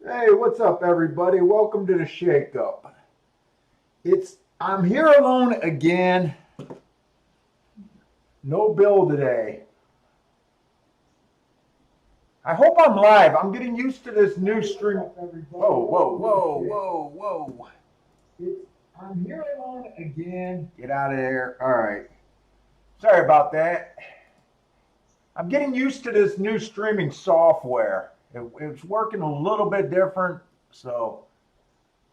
Hey, what's up, everybody? Welcome to the Shake Up. I'm here alone again. No Bill today. I hope I'm live. I'm getting used to this new stream. Whoa, whoa, whoa, whoa, whoa. I'm here alone again. Get out of there. All right. Sorry about that. I'm getting used to this new streaming software. It's working a little bit different, so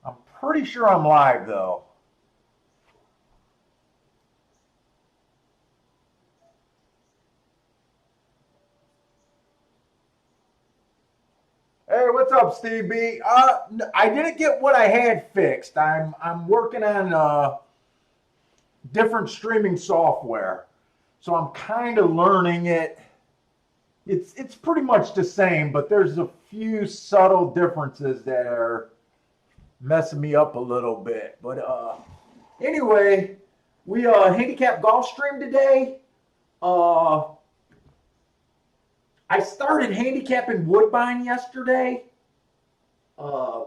I'm pretty sure I'm live though. Hey, what's up, Steve B? I didn't get what I had fixed. I'm working on different streaming software, so I'm kind of learning it. It's pretty much the same, but there's a few subtle differences that are messing me up a little bit. But anyway, we handicap golf stream today. Uh, I started handicapping Woodbine yesterday. Uh,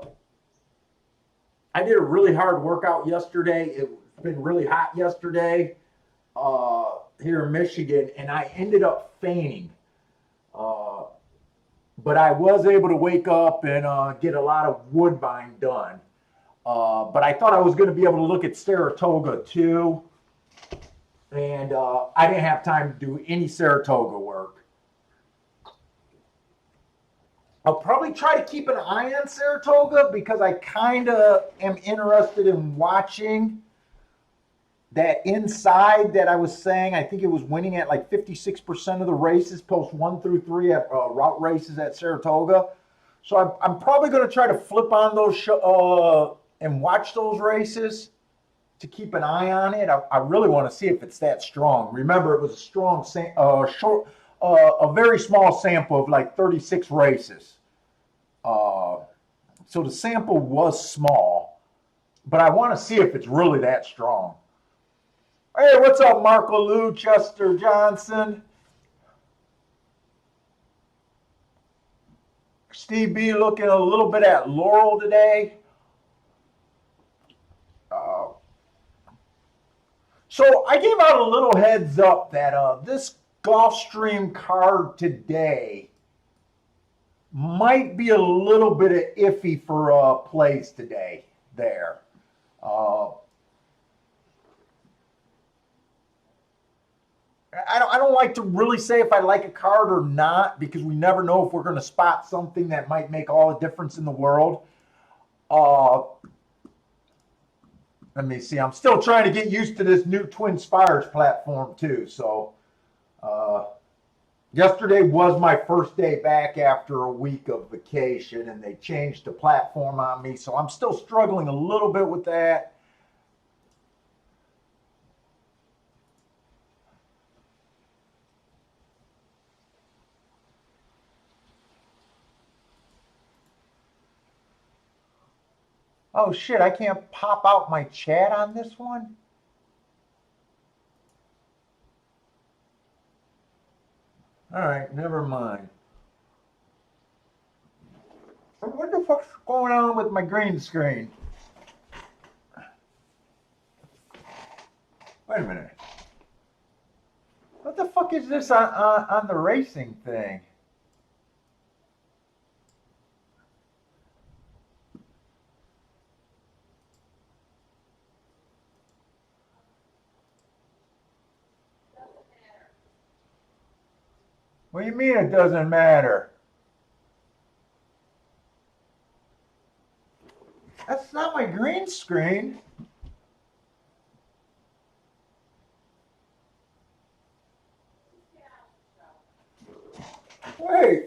I did a really hard workout yesterday. It's been really hot yesterday here in Michigan, and I ended up fainting. Uh, but I was able to wake up and get a lot of Woodbine done. But I thought I was going to be able to look at Saratoga too, and I didn't have time to do any Saratoga work. I'll probably try to keep an eye on Saratoga because I kind of am interested in watching that inside that I was saying. I think it was winning at like 56% of the races, post 1 through 3 at route races at Saratoga. So I'm probably going to try to flip on those and watch those races to keep an eye on it. I really want to see if it's that strong. Remember, it was a strong, a very small sample of like 36 races. So the sample was small, but I want to see if it's really that strong. Hey, what's up, Marco Lou, Chester Johnson? Steve B looking a little bit at Laurel today. So I gave out a little heads up that this Gulfstream card today might be a little bit of iffy for plays today there. I don't like to really say if I like a card or not because we never know if we're going to spot something that might make all the difference in the world. Let me see. I'm still trying to get used to this new Twin Spires platform too. So yesterday was my first day back after a week of vacation, and they changed the platform on me. So I'm still struggling a little bit with that. Oh shit, I can't pop out my chat on this one? All right, never mind. What the fuck's going on with my green screen? Wait a minute. What the fuck is this on the racing thing? What do you mean it doesn't matter? That's not my green screen. Wait.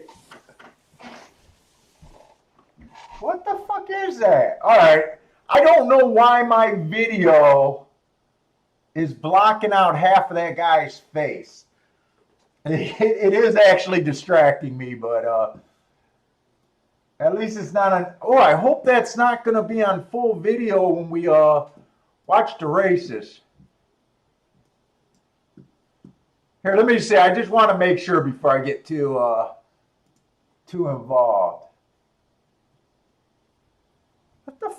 What the fuck is that? All right. I don't know why my video is blocking out half of that guy's face. It is actually distracting me, but at least it's not on. Oh, I hope that's not going to be on full video when we watch the races. Here, let me see. I just want to make sure before I get too involved.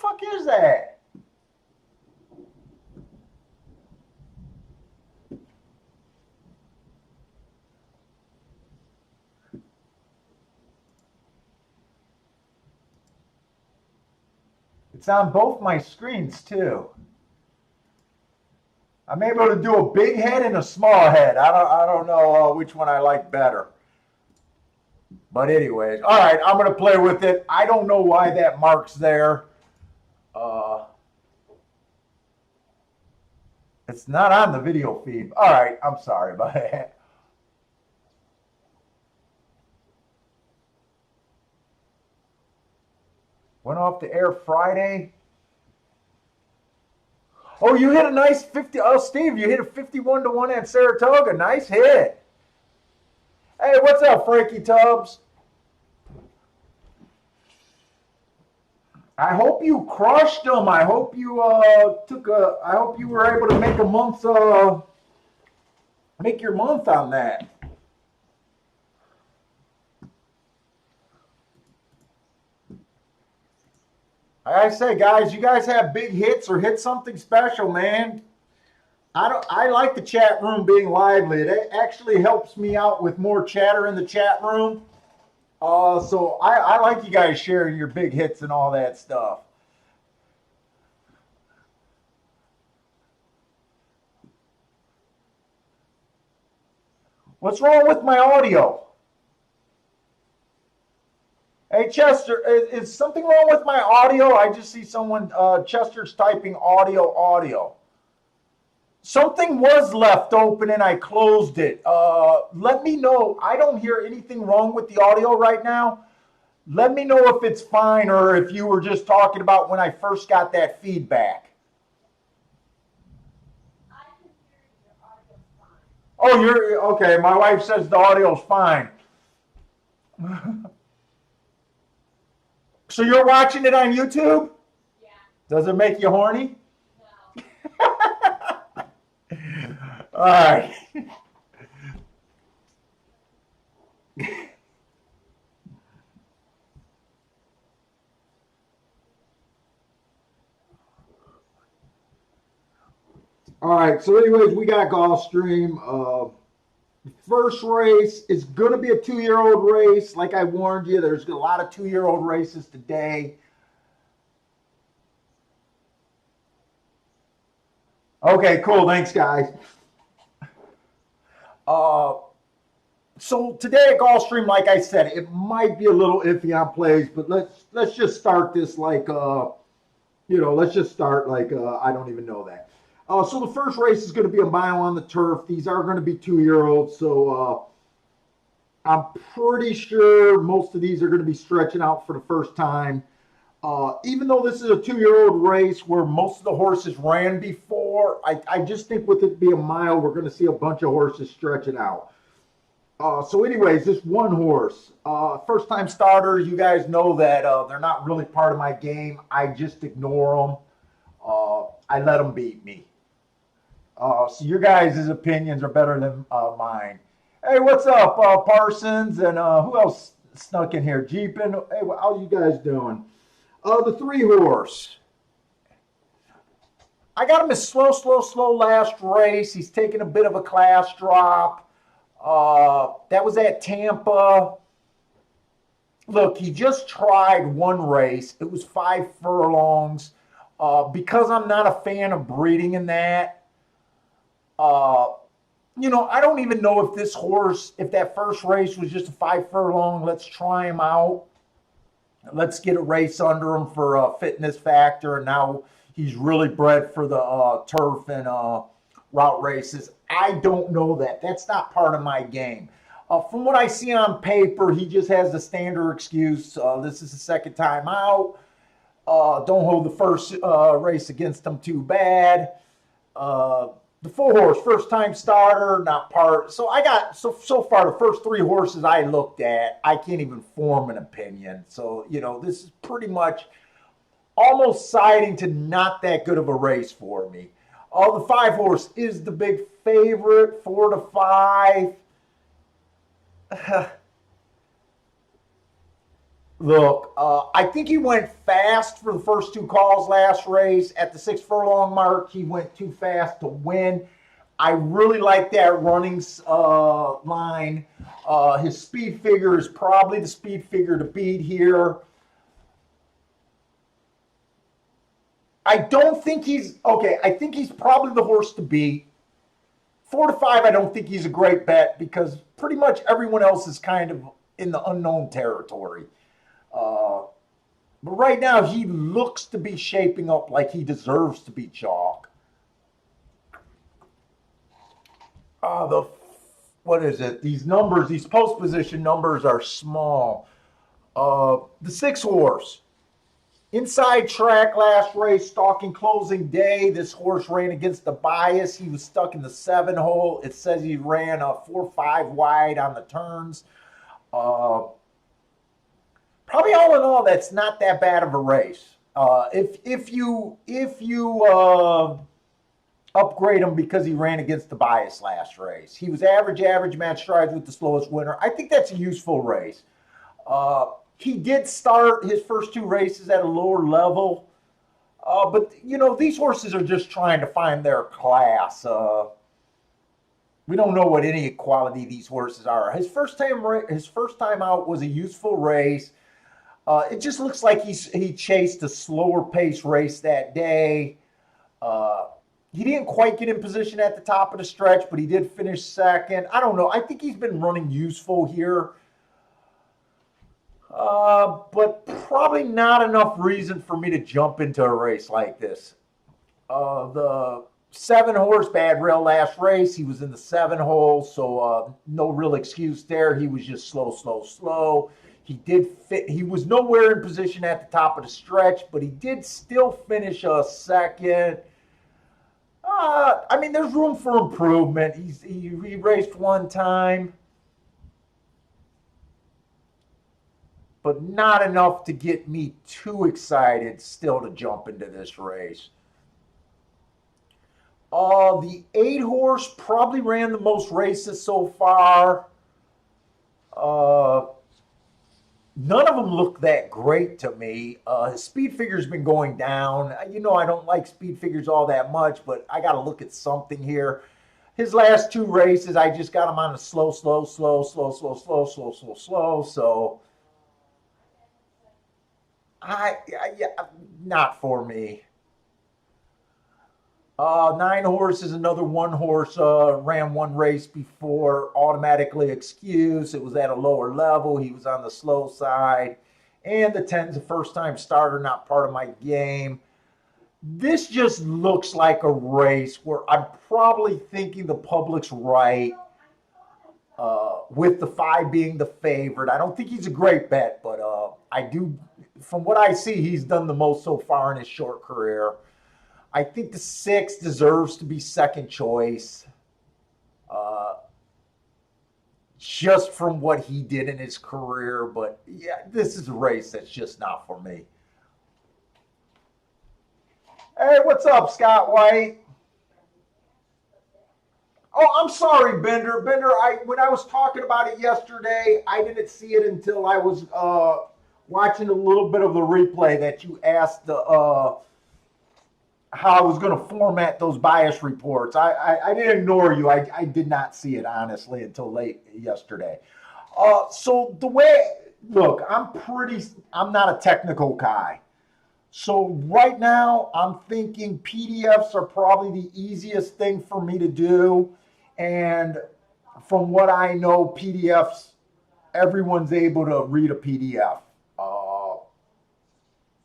fuck is that? It's on both my screens too. I'm able to do a big head and a small head. I don't know which one I like better. But anyways, all right, I'm gonna play with it. I don't know why that mark's there. It's not on the video feed. All right, I'm sorry about that. Went off the air Friday. Oh, you hit a nice 50. Oh, Steve, you hit a 51-1 at Saratoga. Nice hit. Hey, what's up, Frankie Tubbs? I hope you crushed them. I hope you I hope you were able to make a month. Make your month on that. Like I say, guys, you guys have big hits or hit something special, man. I like the chat room being lively. It actually helps me out with more chatter in the chat room. So I like you guys sharing your big hits and all that stuff. What's wrong with my audio? Hey, Chester, is something wrong with my audio? I just see someone, Chester's typing audio. Something was left open and I closed it. Let me know. I don't hear anything wrong with the audio right now. Let me know if it's fine or if you were just talking about when I first got that feedback. I can hear your audio's fine. Oh, you're okay. My wife says the audio's fine. So you're watching it on YouTube? Yeah. Does it make you horny? No. All right. All right. So, anyways, we got Gulfstream. First race is going to be a 2-year-old race. Like I warned you, there's a lot of 2-year-old races today. Okay, cool. Thanks, guys. So today at Gulfstream, like I said, it might be a little iffy on plays, but let's just start this like let's just start like I don't even know that. So the first race is going to be a mile on the turf. These are going to be 2-year-olds, so I'm pretty sure most of these are going to be stretching out for the first time. Even though this is a 2-year-old race where most of the horses ran before, I just think with it being a mile, we're going to see a bunch of horses stretching out. So anyways, this one horse, first time starters, you guys know that they're not really part of my game. I just ignore them. I let them beat me. So your guys' opinions are better than mine. Hey, what's up, Parsons? And who else snuck in here? Jeepin. Hey, how you guys doing? The 3-horse. I got him as slow last race. He's taking a bit of a class drop. That was at Tampa. Look, he just tried one race. It was 5 furlongs. Because I'm not a fan of breeding in that, I don't even know if this horse, if that first race was just a 5 furlong, let's try him out. Let's get a race under him for a fitness factor. And now he's really bred for the turf and route races. I don't know that. That's not part of my game. From what I see on paper, he just has the standard excuse. This is the second time out. Don't hold the first race against him too bad. The 4-horse, first time starter, not part. So I got so far the first 3 horses I looked at, I can't even form an opinion. So this is pretty much almost siding to not that good of a race for me. The 5-horse is the big favorite, 4-5. Look, I think he went fast for the first two calls last race. At the 6 furlong mark, he went too fast to win. I really like that running line. His speed figure is probably the speed figure to beat here. I don't think he's okay. I think he's probably the horse to beat. 4 to 5, I don't think he's a great bet because pretty much everyone else is kind of in the unknown territory. Uh, but right now, he looks to be shaping up like he deserves to be chalk. The what is it? These numbers, these post position numbers are small. The 6 horse. Inside track last race, stalking closing day. This horse ran against the bias. He was stuck in the 7 hole. It says he ran a 4-5 wide on the turns. Probably all in all, that's not that bad of a race. If you upgrade him because he ran against the bias last race, he was average match strides with the slowest winner. I think that's a useful race. He did start his first 2 races at a lower level, but these horses are just trying to find their class. We don't know what any quality these horses are. His first time out was a useful race. It just looks like he chased a slower pace race that day. He didn't quite get in position at the top of the stretch, but he did finish second. I don't know. I think he's been running useful here. But probably not enough reason for me to jump into a race like this. The 7 horse bad rail last race. He was in the 7 hole, so no real excuse there. He was just slow. He did fit. He was nowhere in position at the top of the stretch, but he did still finish a second. There's room for improvement. He raced 1 time, but not enough to get me too excited still to jump into this race. The 8 horse probably ran the most races so far. None of them look that great to me. His speed figure's been going down. I don't like speed figures all that much, but I got to look at something here. His last 2 races, I just got him on a slow. So not for me. 9 horse is another 1 horse. Ran 1 race before, automatically excused. It was at a lower level. He was on the slow side. And the 10's a first-time starter, not part of my game. This just looks like a race where I'm probably thinking the public's right, with the 5 being the favorite. I don't think he's a great bet, but I do, from what I see, he's done the most so far in his short career. I think the 6 deserves to be second choice, just from what he did in his career. But yeah, this is a race that's just not for me. Hey, what's up, Scott White? Oh, I'm sorry, Bender. When I was talking about it yesterday, I didn't see it until I was watching a little bit of the replay that you asked how I was going to format those bias reports. I didn't ignore you. I did not see it, honestly, until late yesterday. So the way, look, I'm not a technical guy. So right now, I'm thinking PDFs are probably the easiest thing for me to do. And from what I know, PDFs, everyone's able to read a PDF.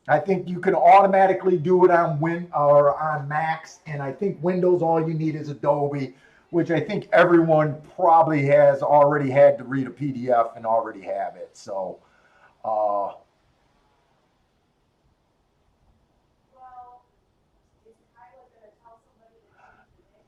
I think you can automatically do it on on Macs, and I think Windows, all you need is Adobe, which I think everyone probably has already had to read a PDF and already have it. So, Well, is Kyla gonna tell somebody to come today?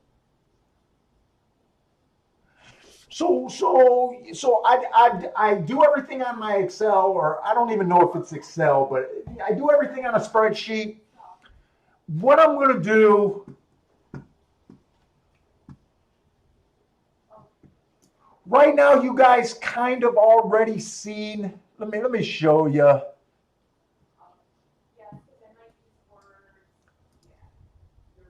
so I do everything on my Excel, or I don't even know if it's Excel, but I do everything on a spreadsheet. What I'm going to do, right now, you guys kind of already seen let me show you. Yes, because I might use words. Yeah, you're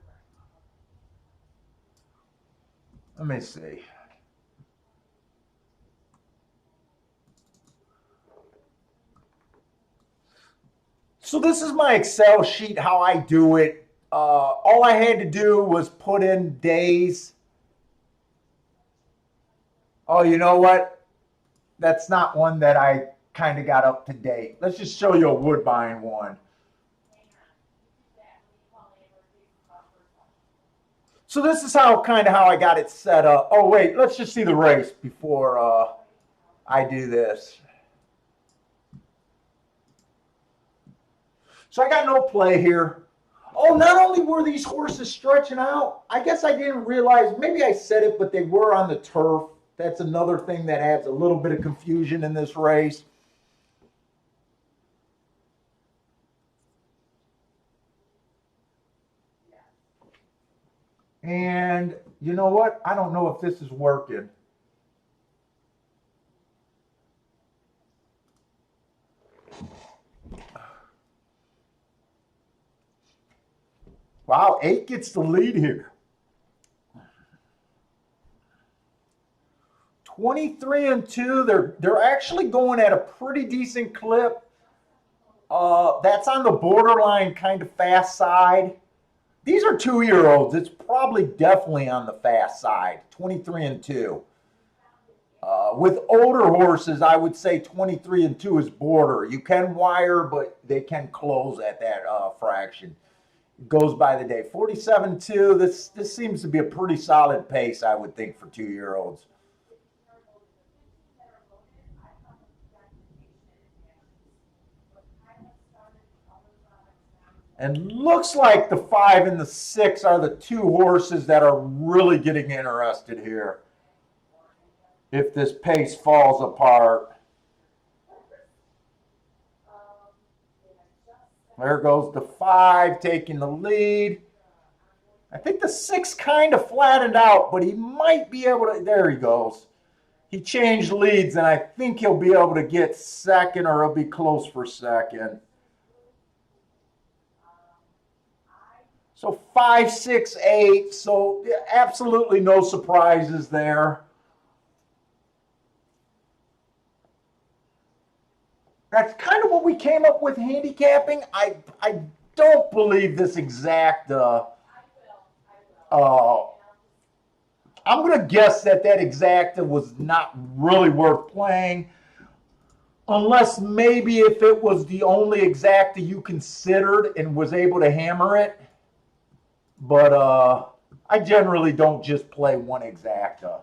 right. Let me see. So this is my Excel sheet, how I do it. All I had to do was put in days. Oh, you know what? That's not one that I kind of got up to date. Let's just show you a Woodbine one. So this is how I got it set up. Oh wait, let's just see the race before I do this. So I got no play here. Oh, not only were these horses stretching out, I guess I didn't realize, maybe I said it, but they were on the turf. That's another thing that adds a little bit of confusion in this race. And you know what? I don't know if this is working. Wow, 8 gets the lead here. 23-2. They're actually going at a pretty decent clip. That's on the borderline kind of fast side. These are 2-year-olds. It's probably definitely on the fast side. 23-2. With older horses, I would say 23-2 is border. You can wire, but they can close at that fraction. It goes by the day. 47-2. This seems to be a pretty solid pace, I would think, for 2-year-olds. And looks like the 5 and the 6 are the 2 horses that are really getting interested here. If this pace falls apart. There goes the 5 taking the lead. I think the 6 kind of flattened out, but he might be able to. There he goes. He changed leads, and I think he'll be able to get second, or he'll be close for second. So 5, 6, 8. So absolutely no surprises there. That's kind of what we came up with handicapping. I don't believe this exact. I'm going to guess that exacta was not really worth playing. Unless maybe if it was the only exacta you considered and was able to hammer it. But I generally don't just play one exacta.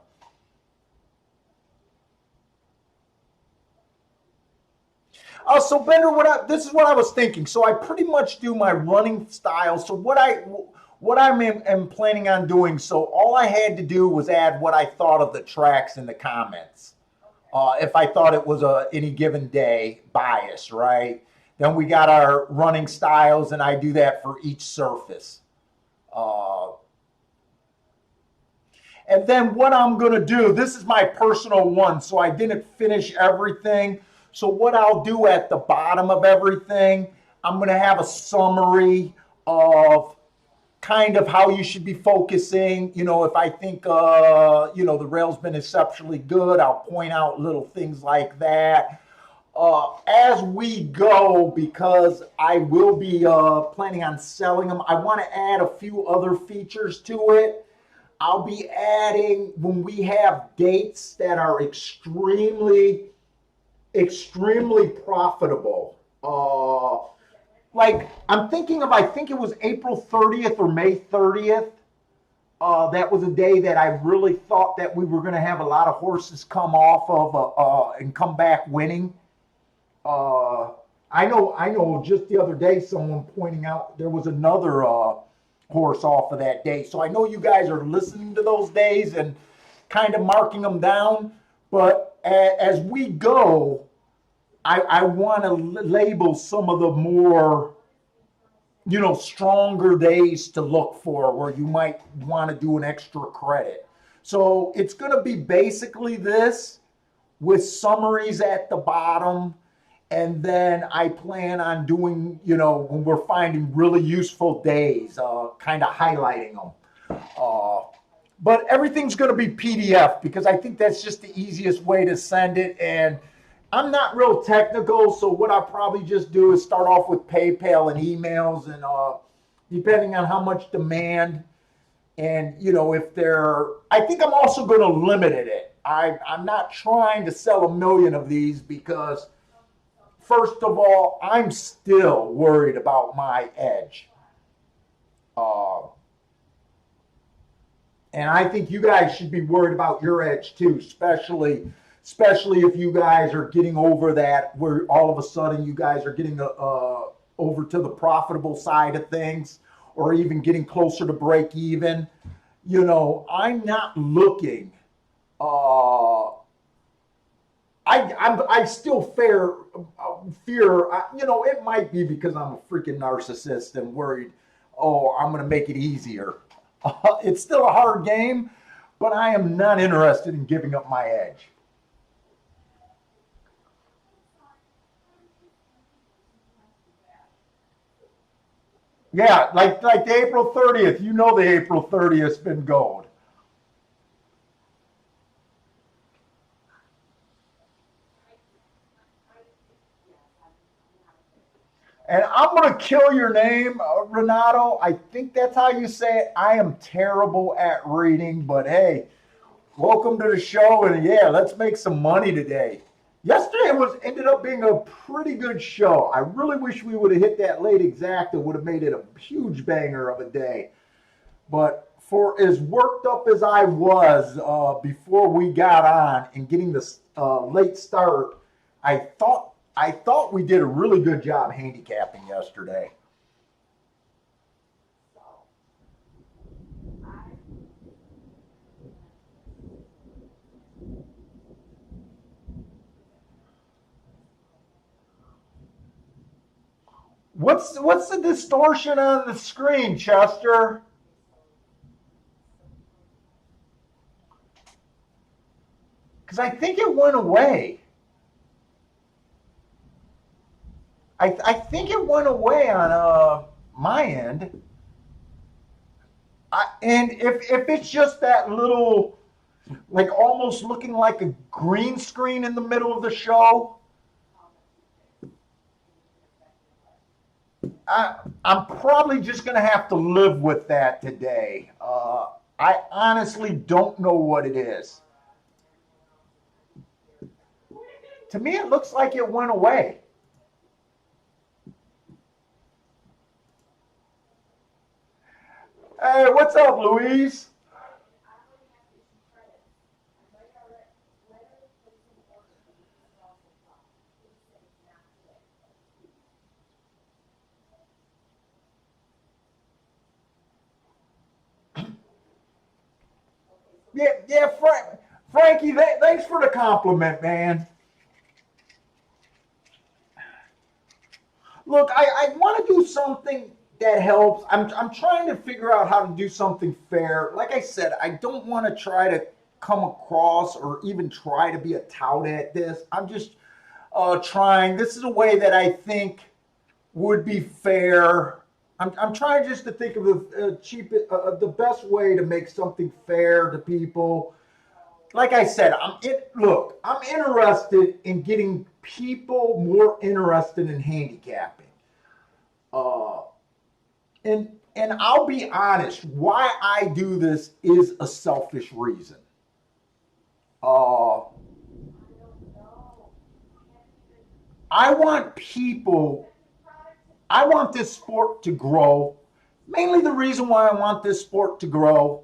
So Bender, this is what I was thinking. So I pretty much do my running style. So what I'm planning on doing. So all I had to do was add what I thought of the tracks in the comments. If I thought it was any given day bias, right? Then we got our running styles, and I do that for each surface. And then what I'm going to do, this is my personal one, so I didn't finish everything. So what I'll do at the bottom of everything, I'm going to have a summary of kind of how you should be focusing. You know, if I think, the rail's been exceptionally good, I'll point out little things like that. As we go, because I will be planning on selling them, I want to add a few other features to it. I'll be adding, when we have dates that are extremely profitable. Like I'm thinking of, I think it was April 30th or May 30th. That was a day that I really thought that we were going to have a lot of horses come off of and come back winning. I know. Just the other day, someone pointing out there was another horse off of that day. So I know you guys are listening to those days and kind of marking them down. But as we go, I want to label some of the more, stronger days to look for where you might want to do an extra credit. So it's going to be basically this with summaries at the bottom. And then I plan on doing, when we're finding really useful days, kind of highlighting them. But everything's going to be PDF because I think that's just the easiest way to send it. And I'm not real technical, so what I probably just do is start off with PayPal and emails, and depending on how much demand, and if I think I'm also going to limit it. I'm not trying to sell a million of these because, first of all, I'm still worried about my edge. And I think you guys should be worried about your edge too, especially if you guys are getting over that, where all of a sudden you guys are getting over to the profitable side of things, or even getting closer to break even. I'm not looking. I still fear. It might be because I'm a freaking narcissist and worried. Oh, I'm going to make it easier. It's still a hard game, but I am not interested in giving up my edge. Yeah, like the April 30th. The April 30th's been gold. And I'm going to kill your name, Renato. I think that's how you say it. I am terrible at reading, but hey, welcome to the show. And yeah, let's make some money today. Yesterday ended up being a pretty good show. I really wish we would have hit that late exact. It would have made it a huge banger of a day. But for as worked up as I was before we got on and getting this late start, I thought we did a really good job handicapping yesterday. What's the distortion on the screen, Chester? Because I think it went away. I think it went away on my end. And if it's just that little, like almost looking like a green screen in the middle of the show, I'm probably just going to have to live with that today. I honestly don't know what it is. To me, it looks like it went away. Hey, what's up, Louise? Yeah, Frankie, thanks for the compliment, man. Look, I want to do something that helps. I'm trying to figure out how to do something fair. Like I said, I don't want to try to come across or even try to be a tout at this. I'm just trying. This is a way that I think would be fair. I'm trying just to think of the best way to make something fair to people. Like I said, I'm interested in getting people more interested in handicapping. Uh, and I'll be honest, why I do this is a selfish reason. Uh, I want people, I want this sport to grow. Mainly the reason why I want this sport to grow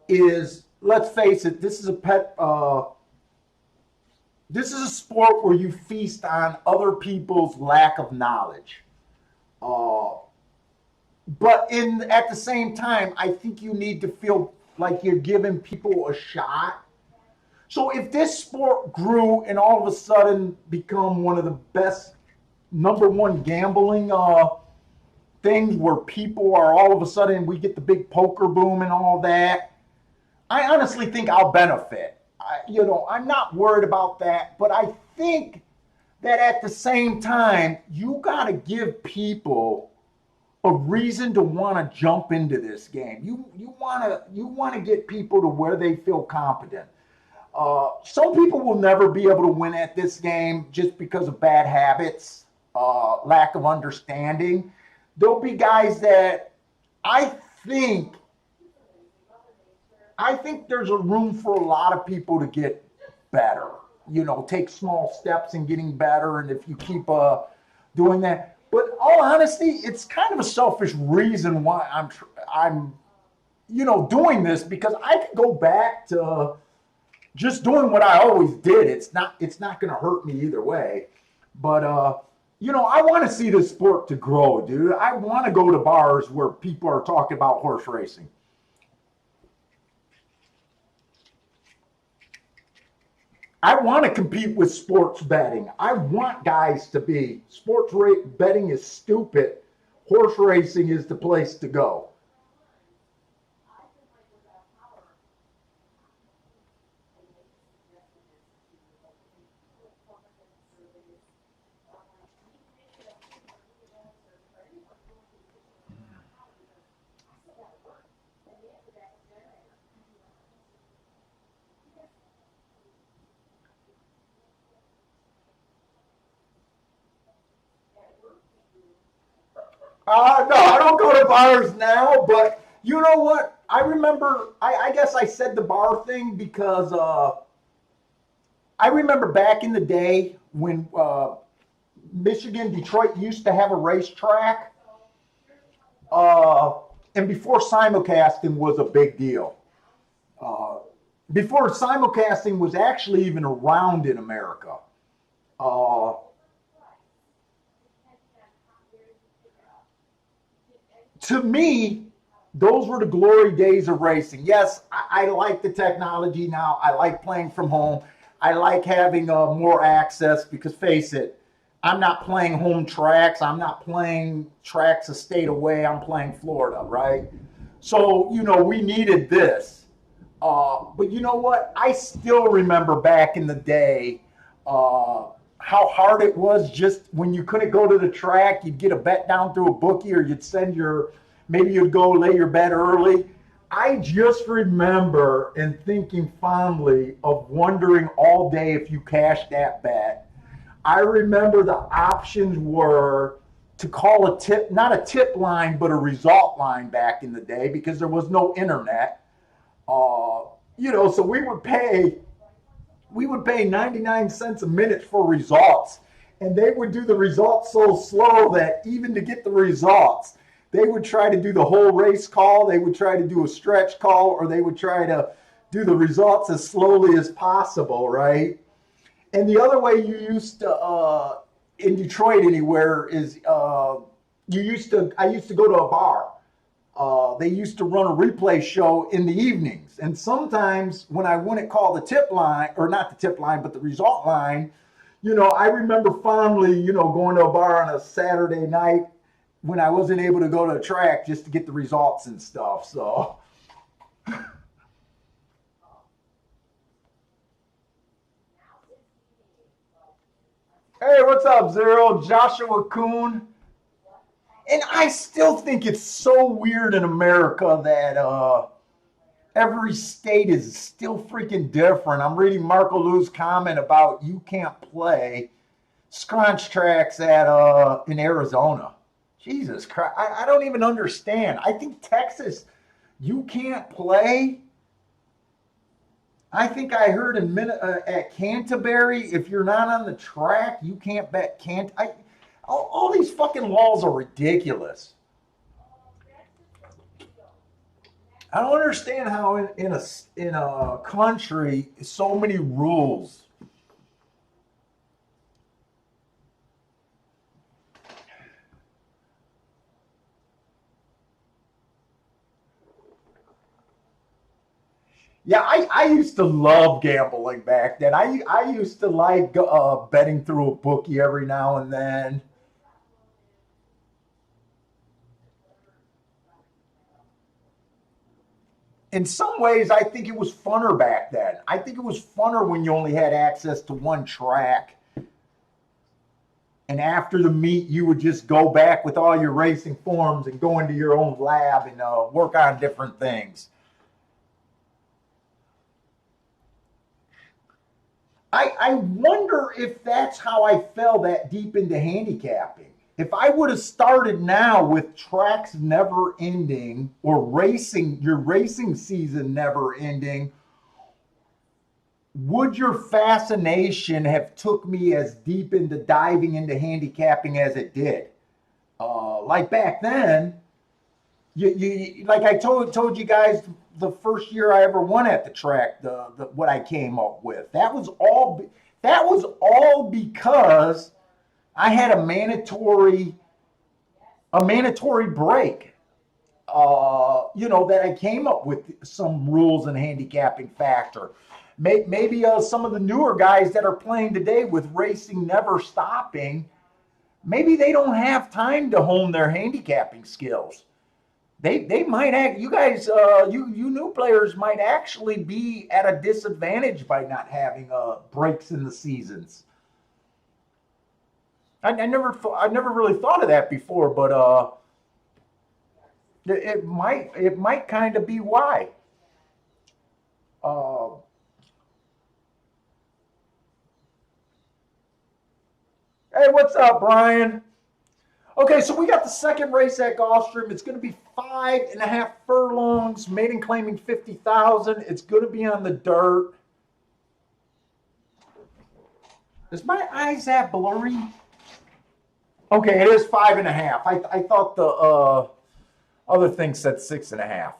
is, let's face it, this is a sport where you feast on other people's lack of knowledge. Uh, but at the same time, I think you need to feel like you're giving people a shot. So if this sport grew and all of a sudden become one of the best number one gambling things, where people are all of a sudden, we get the big poker boom and all that, I honestly think I'll benefit. I'm not worried about that, but I think that at the same time, you got to give people a reason to want to jump into this game. You want to get people to where they feel competent. Some people will never be able to win at this game just because of bad habits, lack of understanding. There'll be guys that I think I think there's a room for a lot of people to get better. Take small steps in getting better, and if you keep doing that. But all honesty, it's kind of a selfish reason why I'm doing this, because I could go back to just doing what I always did. It's not going to hurt me either way. But I want to see this sport to grow, dude. I want to go to bars where people are talking about horse racing. I want to compete with sports betting. I want guys to be betting is stupid. Horse racing is the place to go. No, I don't go to bars now, but you know what? I remember, I guess I said the bar thing because I remember back in the day when Michigan, Detroit used to have a racetrack, and before simulcasting was a big deal. Before simulcasting was actually even around in America. Uh, to me, those were the glory days of racing. Yes, I like the technology now. I like playing from home. I like having more access because, face it, I'm not playing home tracks. I'm not playing tracks a state away. I'm playing Florida, right? So, we needed this. But you know what? I still remember back in the day how hard it was just when you couldn't go to the track. You'd get a bet down through a bookie, or maybe you'd go lay your bet early. I just remember and thinking fondly of wondering all day if you cashed that bet. I remember the options were to call a tip, not a tip line, but a result line back in the day because there was no internet. So we would pay 99 cents a minute for results. And they would do the results so slow that even to get the results, they would try to do the whole race call, they would try to do a stretch call, or they would try to do the results as slowly as possible, right? And the other way you used to, in Detroit anywhere, is I used to go to a bar. They used to run a replay show in the evenings. And sometimes when I wouldn't call the tip line, or not the tip line, but the result line, I remember fondly, going to a bar on a Saturday night when I wasn't able to go to a track just to get the results and stuff. So, hey, what's up, Zero? Joshua Kuhn. And I still think it's so weird in America that every state is still freaking different. I'm reading Marco Lou's comment about you can't play scratch tracks in Arizona. Jesus Christ, I don't even understand. I think Texas, you can't play. I think I heard at Canterbury, if you're not on the track, you can't bet. All these fucking laws are ridiculous. I don't understand how in a country so many rules. Yeah, I used to love gambling back then. I used to like betting through a bookie every now and then. In some ways, I think it was funner back then. I think it was funner when you only had access to one track. and after the meet, you would just go back with all your racing forms and go into your own lab and work on different things. I wonder if that's how I fell that deep into handicapping. If I would have started now with tracks never ending or your racing season never ending, would your fascination have took me as deep into diving into handicapping as it did? Like back then, you like I told you guys the first year I ever won at the track, the what I came up with. That was all because I had a mandatory break. That I came up with some rules and handicapping factor. Maybe some of the newer guys that are playing today with racing never stopping, maybe they don't have time to hone their handicapping skills. They might act. You guys, you new players might actually be at a disadvantage by not having breaks in the seasons. I never really thought of that before, but it might kind of be why. Hey, what's up, Brian? Okay, so we got the second race at Gulfstream. It's going to be 5.5 furlongs, maiden claiming 50,000. It's going to be on the dirt. Is my eyes that blurry? Okay, it is 5.5. I thought the other thing said 6.5.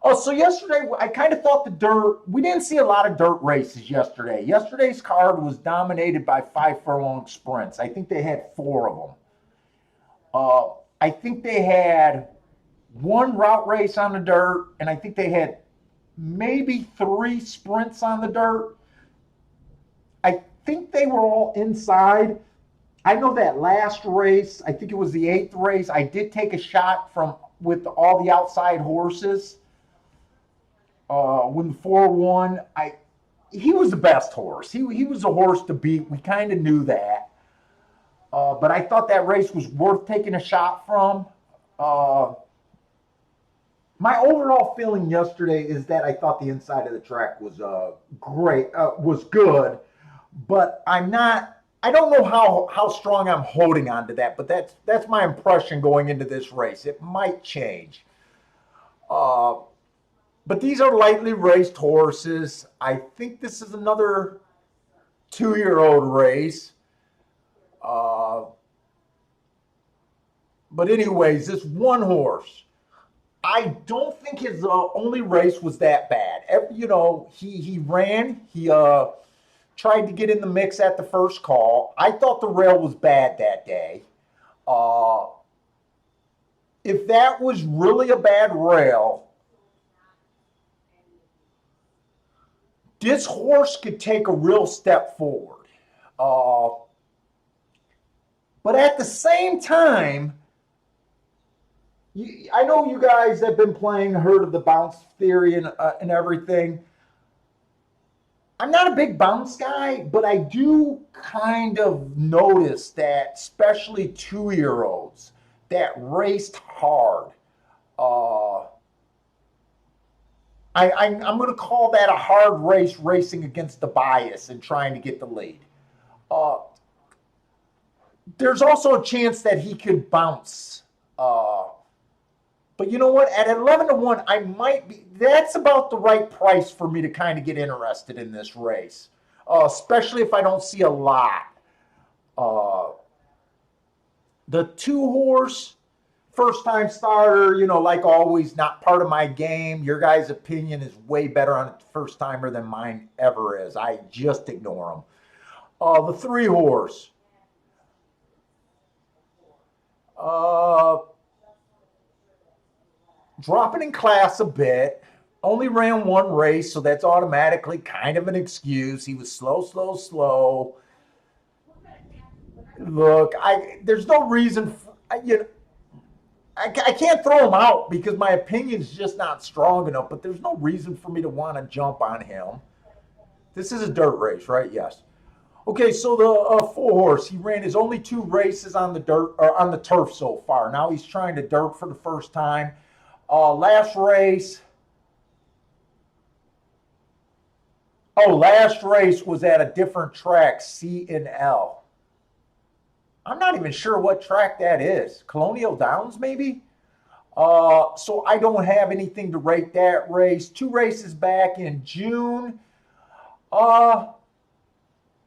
Oh, so yesterday I kind of thought we didn't see a lot of dirt races yesterday. Yesterday's card was dominated by 5 furlong sprints. I think they had 4 of them. I think they had 1 route race on the dirt, and I think they had maybe 3 sprints on the dirt. I think they were all inside. I know that last race, I think it was the 8th race, I did take a shot with all the outside horses. When the 4 won, he was the best horse. He was a horse to beat. We kind of knew that. But I thought that race was worth taking a shot from. My overall feeling yesterday is that I thought the inside of the track was great, was good, but I don't know how strong I'm holding on to that, but that's my impression going into this race. It might change. But these are lightly raced horses. I think this is another 2-year-old race. But anyways, this one horse, I don't think his only race was that bad. He ran. He tried to get in the mix at the first call. I thought the rail was bad that day. If that was really a bad rail, this horse could take a real step forward. But at the same time, I know you guys have been heard of the bounce theory and everything. I'm not a big bounce guy, but I do kind of notice that, especially 2-year-olds that raced hard. I'm going to call that a hard race, racing against the bias and trying to get the lead. There's also a chance that he could bounce. But you know what? At 11-1, I might be. That's about the right price for me to kind of get interested in this race, especially if I don't see a lot. The 2-horse, first-time starter, like always, not part of my game. Your guys' opinion is way better on a first-timer than mine ever is. I just ignore them. The 3-horse. Dropping in class a bit. Only ran 1 race, so that's automatically kind of an excuse. He was slow. Look, there's no reason. I can't throw him out because my opinion's just not strong enough, but there's no reason for me to want to jump on him. This is a dirt race, right? Yes. Okay, so the four horse, he ran his only two races on the dirt or on the turf so far. Now he's trying to dirt for the first time. Last race, last race was at a different track, C and L. I'm not even sure what track that is. Colonial Downs, maybe? So I don't have anything to rate that race. Two races back in June. Uh,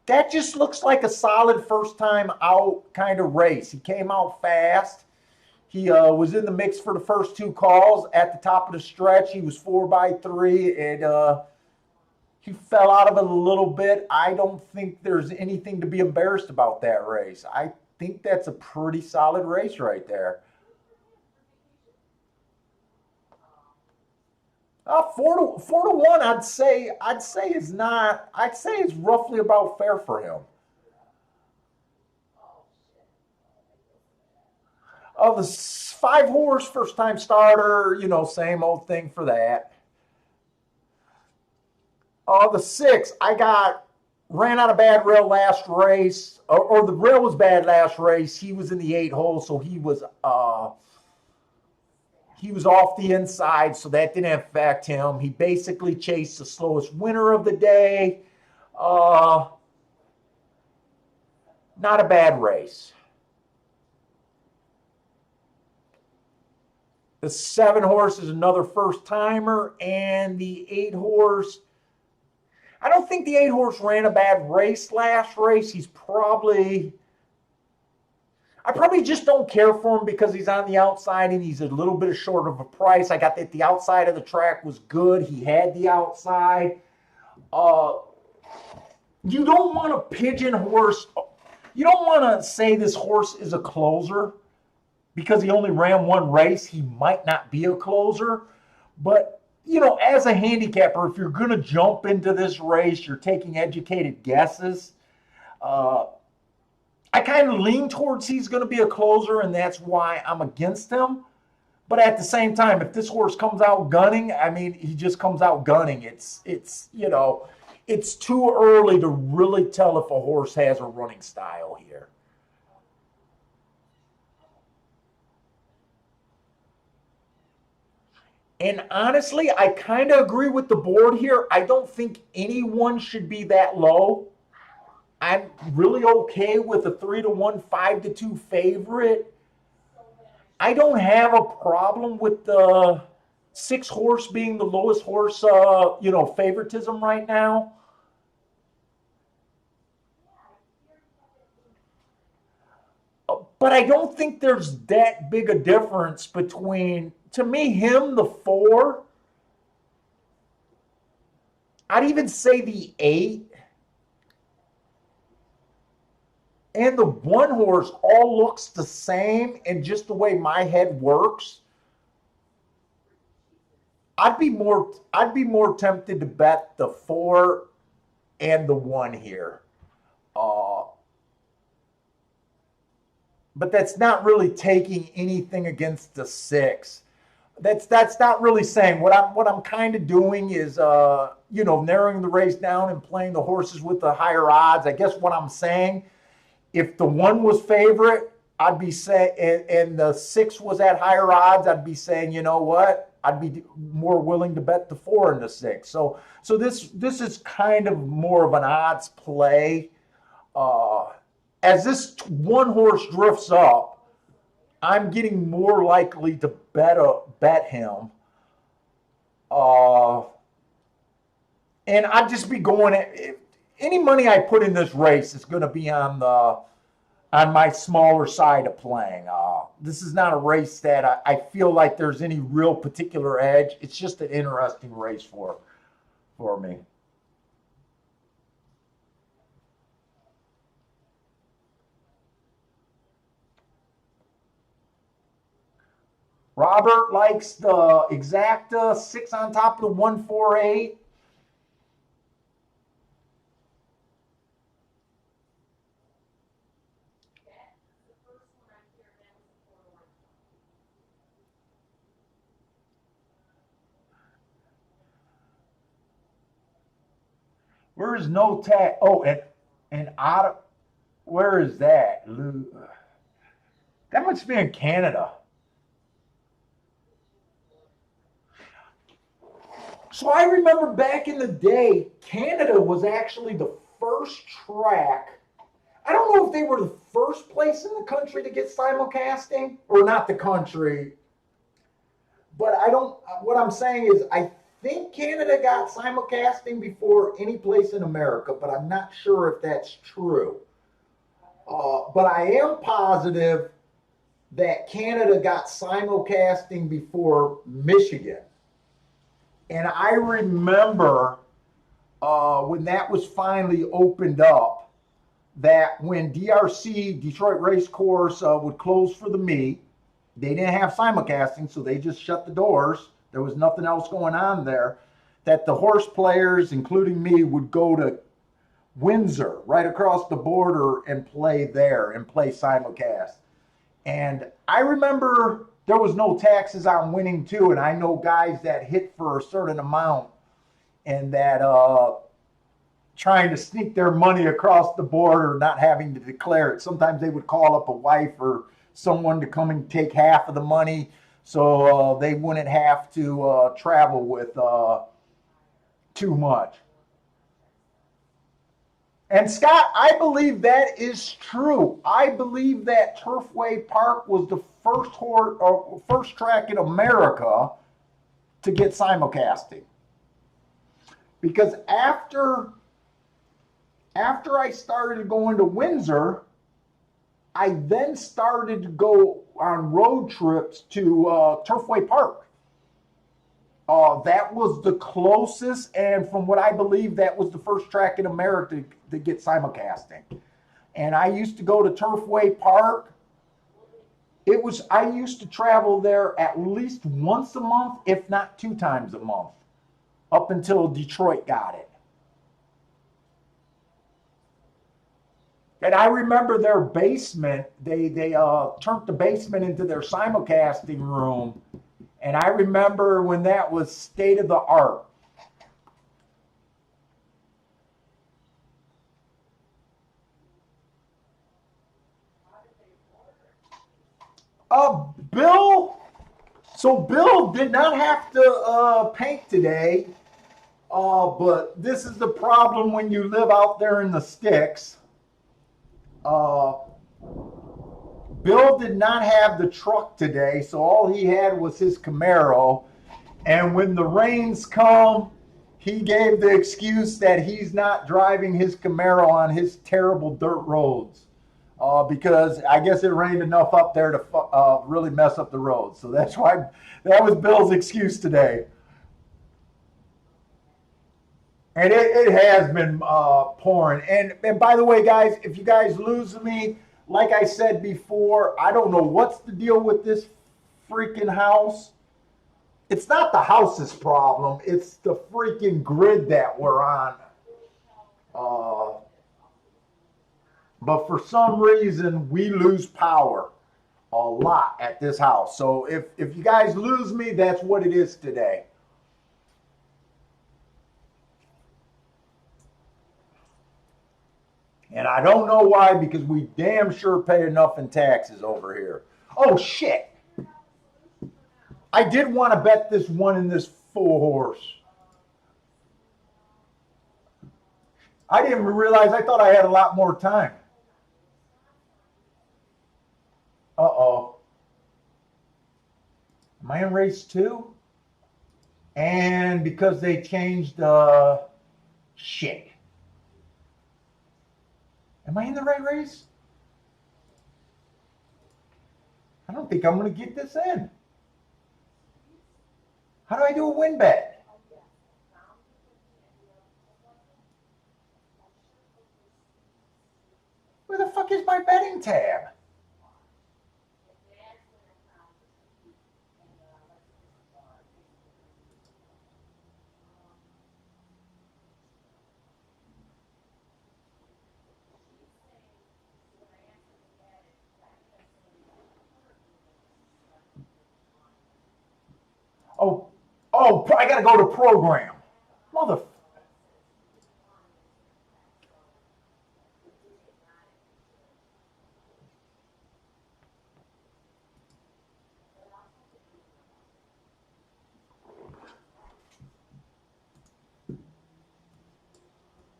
that just looks like a solid first time out kind of race. He came out fast. He was in the mix for the first two calls. At the top of the stretch, he was 4x3, and he fell out of it a little bit. I don't think there's anything to be embarrassed about that race. I think that's a pretty solid race right there. 4 to 1, I'd say is not. I'd say is roughly about fair for him. The five horse first time starter, same old thing for that. The six, I got ran on a bad rail last race, or the rail was bad last race. He was in the 8 hole, so he was off the inside, so that didn't affect him. He basically chased the slowest winner of the day. Uh, Not a bad race. The 7 horse is another first timer, and the 8 horse. I don't think the 8 horse ran a bad race last race. I probably just don't care for him because he's on the outside and he's a little bit short of a price. I got that the outside of the track was good. He had the outside. Uh, you don't want a pigeon horse. You don't want to say this horse is a closer because he only ran one race. He might not be a closer. But, as a handicapper, if you're going to jump into this race, you're taking educated guesses. I kind of lean towards he's going to be a closer, and that's why I'm against him. But at the same time, if this horse comes out gunning, I mean, he just comes out gunning. It's too early to really tell if a horse has a running style here. And honestly, I kind of agree with the board here. I don't think anyone should be that low. I'm really okay with a 3 to 1, 5 to 2 favorite. I don't have a problem with the 6 horse being the lowest horse, favoritism right now. But I don't think there's that big a difference between, to me, him, the 4. I'd even say the 8 and the 1 horse all looks the same, and just the way my head works, I'd be more tempted to bet the 4 and the 1 here. Uh, but that's not really taking anything against the 6. That's not really saying what I'm kind of doing is narrowing the race down and playing the horses with the higher odds. I guess what I'm saying, if the 1 was favorite, I'd be saying, and the 6 was at higher odds, I'd be saying, you know what? I'd be more willing to bet the 4 and the 6. So this is kind of more of an odds play. Uh, as this 1 horse drifts up, I'm getting more likely to bet him. Uh, and I'd just be going any money I put in this race is going to be on my smaller side of playing. This is not a race that I feel like there's any real particular edge. It's just an interesting race for me. Robert likes the exacta 6 on top of the 148. The first one I hear that was a 4 to 1. Where is no tag? Oh, and And Ottawa, where is that? That must be in Canada. So I remember back in the day, Canada was actually the first track. I don't know if they were the first place in the country to get simulcasting, or not the country, but I don't. What I'm saying is, I think Canada got simulcasting before any place in America, but I'm not sure if that's true. But I am positive that Canada got simulcasting before Michigan. And I remember when that was finally opened up, that when DRC, Detroit Race Course, would close for the meet, they didn't have simulcasting, so they just shut the doors. There was nothing else going on there. That the horse players, including me, would go to Windsor, right across the border, and play there and play simulcast. And I remember there was no taxes on winning too. And I know guys that hit for a certain amount and that trying to sneak their money across the border, not having to declare it. Sometimes they would call up a wife or someone to come and take half of the money, so they wouldn't have to travel with too much. And Scott, I believe that is true. I believe that Turfway Park was the first track in America to get simulcasting. Because after I started going to Windsor, I then started to go on road trips to Turfway Park. That was the closest, and from what I believe, that was the first track in America to get simulcasting. And I used to go to Turfway Park. I used to travel there at least once a month, if not 2 times a month, up until Detroit got it. And I remember their basement, they turned the basement into their simulcasting room. And I remember when that was state of the art. Bill, so Bill did not have to paint today, but this is the problem when you live out there in the sticks. Bill did not have the truck today, so all he had was his Camaro. And when the rains come, he gave the excuse that he's not driving his Camaro on his terrible dirt roads. Because I guess it rained enough up there to really mess up the roads. So that's why that was Bill's excuse today. And it has been pouring. And by the way, guys, if you guys lose me, like I said before, I don't know what's the deal with this freaking house. It's not the house's problem. It's the freaking grid that we're on. But for some reason, we lose power a lot at this house. So if you guys lose me, that's what it is today. And I don't know why, because we damn sure pay enough in taxes over here. Oh, shit. I did want to bet this one in this full horse. I didn't realize, I thought I had a lot more time. Uh-oh. Am I in race 2? And because they changed shit. Am I in the right race? I don't think I'm going to get this in. How do I do a win bet? Where the fuck is my betting tab? Oh, I gotta go to program.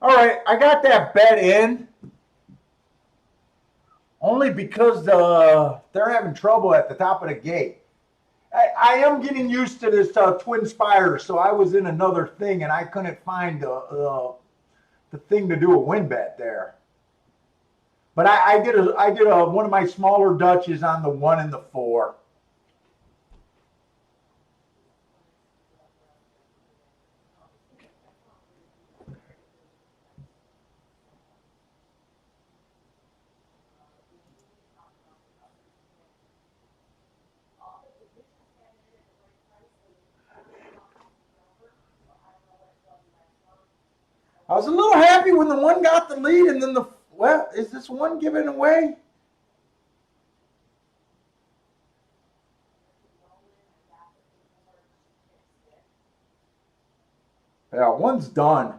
All right, I got that bet in only because they're having trouble at the top of the gate. I am getting used to this twin spider, so I was in another thing and I couldn't find the thing to do a win bet there. But I did one of my smaller Dutches on the 1 and the 4. I was a little happy when the 1 got the lead, and then is this 1 giving away? Yeah, 1's done.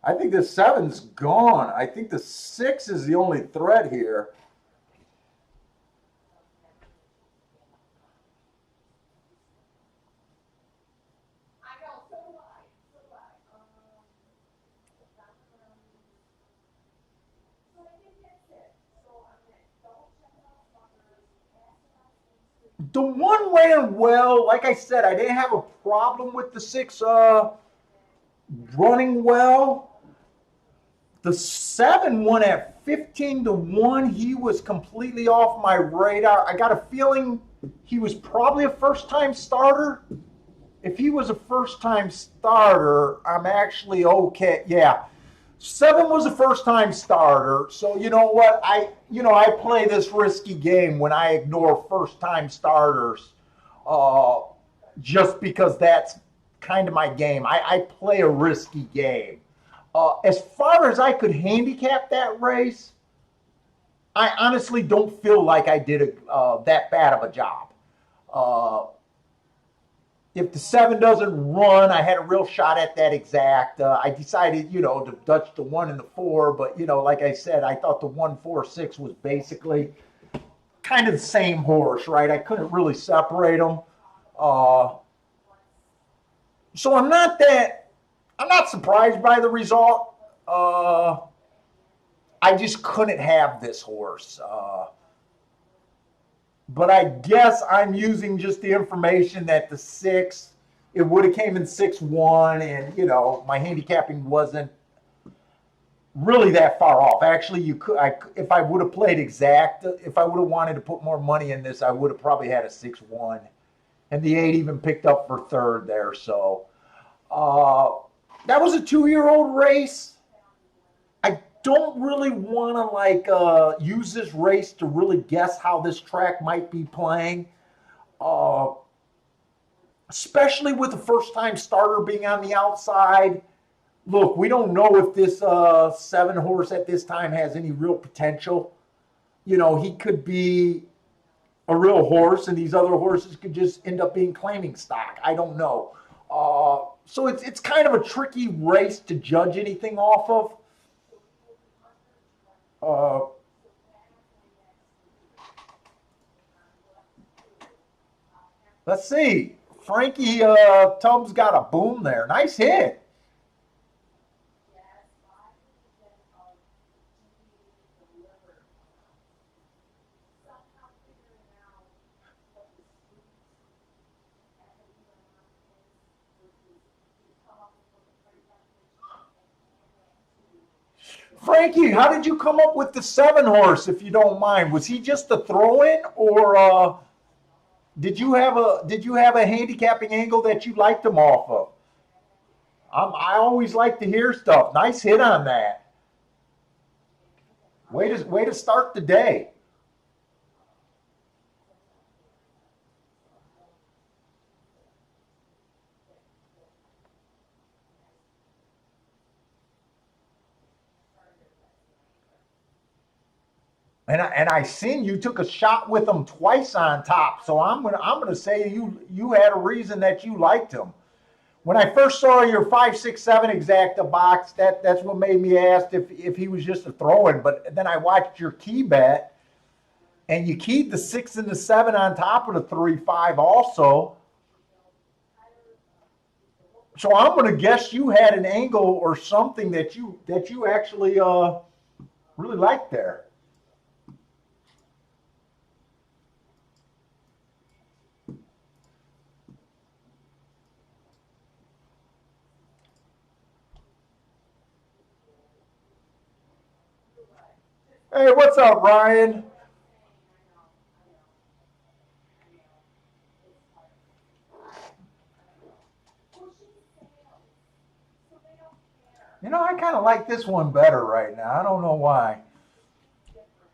I think the 7's gone. I think the 6 is the only threat here. I know, so do I, so do I. So I think that's it. So I'm gonna double check out numbers, pass it out into. The 1 ran well. Like I said, I didn't have a problem with the 6 running well. The 7 won at 15-1. He was completely off my radar. I got a feeling he was probably a first-time starter. If he was a first-time starter, I'm actually okay. Yeah, 7 was a first-time starter. So you know what? I play this risky game when I ignore first-time starters, just because that's kind of my game. I play a risky game. As far as I could handicap that race, I honestly don't feel like I did that bad of a job. If the 7 doesn't run, I had a real shot at that exact. I decided, to Dutch the 1 and the 4, but like I said, I thought the 1, 4, 6 was basically kind of the same horse, right? I couldn't really separate them. So I'm not surprised by the result. I just couldn't have this horse. But I guess I'm using just the information that the 6, it would have came in 6-1, and my handicapping wasn't really that far off. Actually, if I would have played exact, if I would have wanted to put more money in this, I would have probably had a 6-1, and the 8 even picked up for third there. So that was a 2-year-old race. I don't really want to use this race to really guess how this track might be playing, especially with the first-time starter being on the outside. Look, we don't know if this 7 horse at this time has any real potential. He could be a real horse, and these other horses could just end up being claiming stock. I don't know. So it's kind of a tricky race to judge anything off of. Let's see. Frankie Tubbs got a boom there. Nice hit. Frankie, how did you come up with the 7 horse, if you don't mind? Was he just a throw-in, or did you have a handicapping angle that you liked him off of? I always like to hear stuff. Nice hit on that. Way to start the day. And I seen you took a shot with him twice on top, so I'm gonna say you had a reason that you liked him. When I first saw your 5, 6, 7 exacta box, that's what made me ask if he was just a throw-in. But then I watched your key bet, and you keyed the 6 and the 7 on top of the 3, 5 also. So I'm gonna guess you had an angle or something that you actually really liked there. Hey, what's up, Ryan? Well, she's sales, so they don't care. You know, I kind of like this one better right now. I don't know why. Different.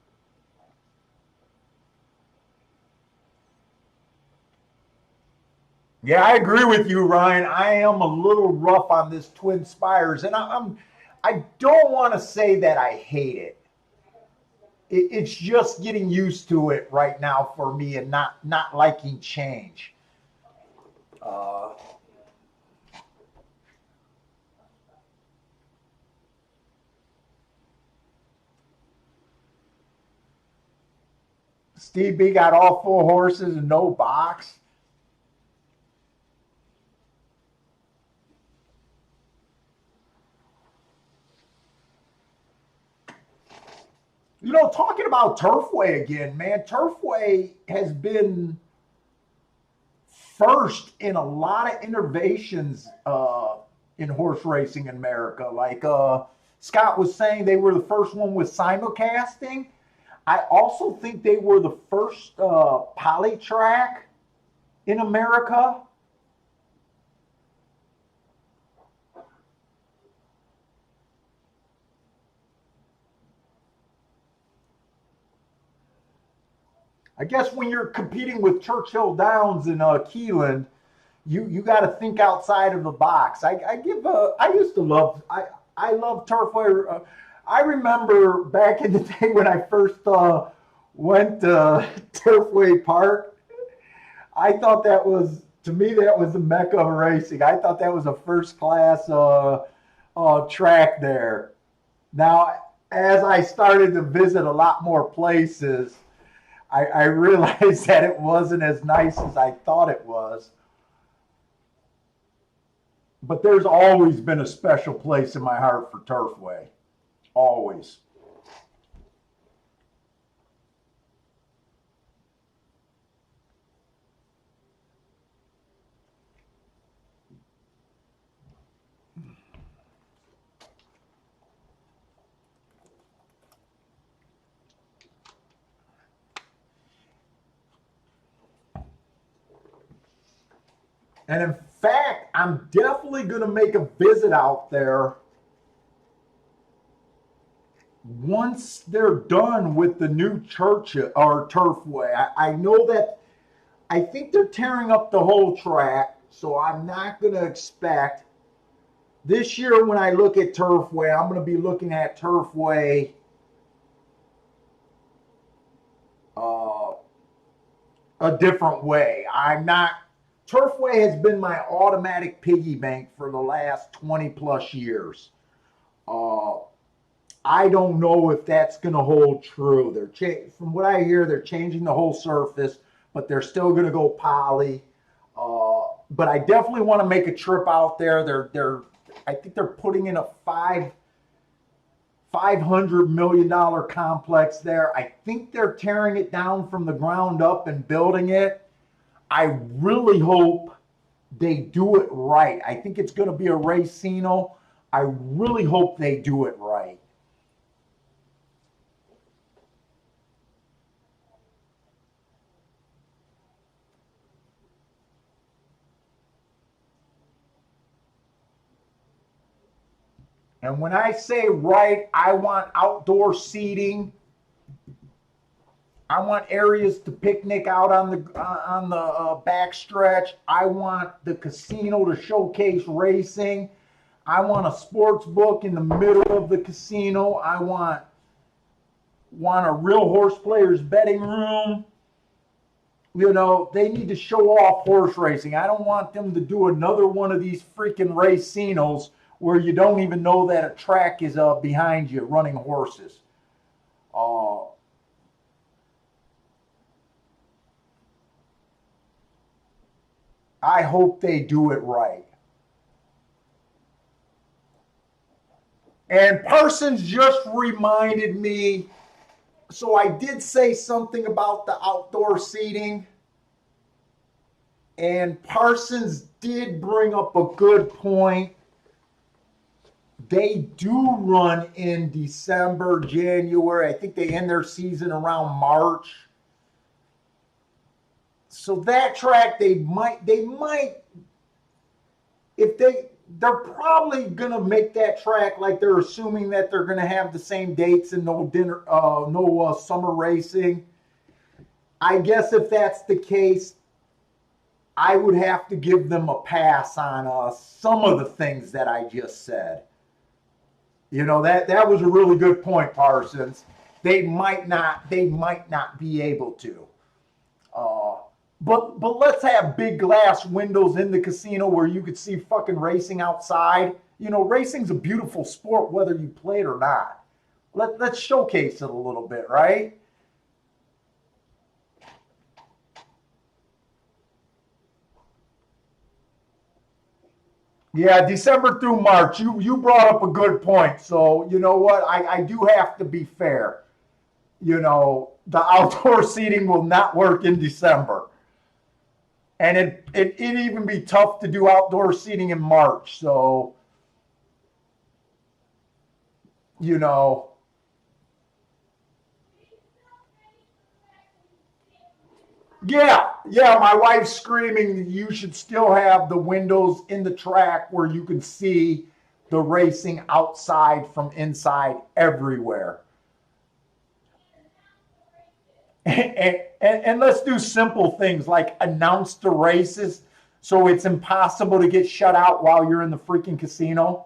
Yeah, I agree with you, Ryan. I am a little rough on this Twin Spires, and I don't want to say that I hate it. It's just getting used to it right now for me, and not liking change. Uh, Steve B got all 4 horses and no box. You know, talking about Turfway again, man, Turfway has been first in a lot of innovations in horse racing in America. Like Scott was saying, they were the first one with simulcasting. I also think they were the first poly track in America. I guess when you're competing with Churchill Downs in Keeneland, you got to think outside of the box. I used to love I love Turfway. I remember back in the day when I first went to Turfway Park. I thought that was to me that was the mecca of racing. I thought that was a first class track there. Now, as I started to visit a lot more places, I realized that it wasn't as nice as I thought it was. But there's always been a special place in my heart for Turfway. Always. And in fact, I'm definitely going to make a visit out there once they're done with the new church or Turfway. I know that I think they're tearing up the whole track, so I'm not going to expect this year when I look at Turfway, I'm going to be looking at Turfway uh, a different way. I'm not. Turfway has been my automatic piggy bank for the last 20 plus years. Uh, I don't know if that's going to hold true. From what I hear, they're changing the whole surface, but they're still going to go poly. But I definitely want to make a trip out there. I think they're putting in a $500 million complex there. I think they're tearing it down from the ground up and building it. I really hope they do it right. I think it's going to be a racino. I really hope they do it right. And when I say right, I want outdoor seating. I want areas to picnic out on the back stretch. I want the casino to showcase racing. I want a sports book in the middle of the casino. I want a real horse players betting room. You know, they need to show off horse racing. I don't want them to do another one of these freaking racinos where you don't even know that a track is behind you running horses. Uh, I hope they do it right. And Parsons just reminded me, so I did say something about the outdoor seating, and Parsons did bring up a good point. They do run in December, January. I think they end their season around March. So that track, they might, if they're probably gonna make that track like they're assuming that they're gonna have the same dates and no summer racing. I guess if that's the case, I would have to give them a pass on some of the things that I just said. You know, that was a really good point, Parsons. They might not be able to. But let's have big glass windows in the casino where you could see fucking racing outside. You know, racing's a beautiful sport whether you play it or not. Let's showcase it a little bit, right? Yeah, December through March. You brought up a good point. So you know what? I do have to be fair. You know, the outdoor seating will not work in December. And it'd even be tough to do outdoor seating in March. So, you know, yeah, my wife's screaming you should still have the windows in the track where you can see the racing outside from inside everywhere. And let's do simple things like announce the races so it's impossible to get shut out while you're in the freaking casino.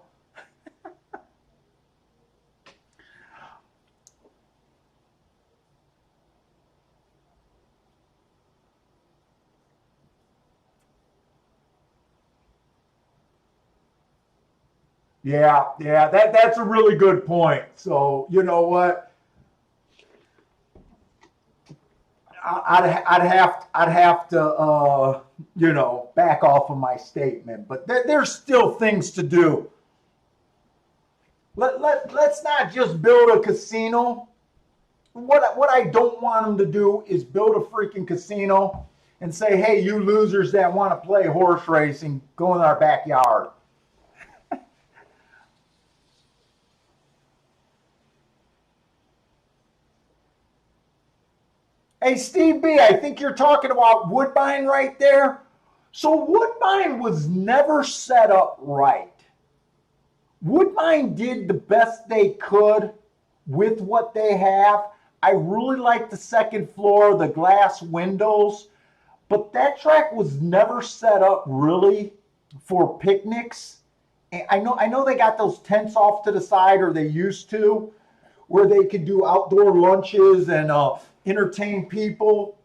Yeah, that's a really good point. So, you know what? I'd have to you know, back off of my statement, but there's still things to do. Let's not just build a casino. What I don't want them to do is build a freaking casino and say, hey, you losers that want to play horse racing, go in our backyard. Hey, Steve B, I think you're talking about Woodbine right there. So Woodbine was never set up right. Woodbine did the best they could with what they have. I really like the second floor, the glass windows, but that track was never set up really for picnics. And I know they got those tents off to the side, or they used to, where they could do outdoor lunches and entertain people.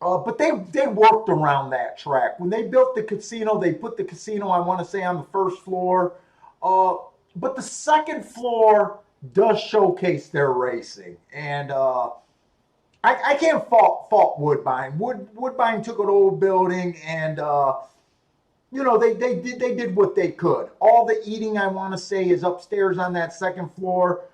But they worked around that track. When they built the casino, they put the casino, I want to say, on the first floor. But the second floor does showcase their racing. And I can't fault Woodbine. Woodbine took an old building and you know, they did what they could. All the eating, I want to say, is upstairs on that second floor.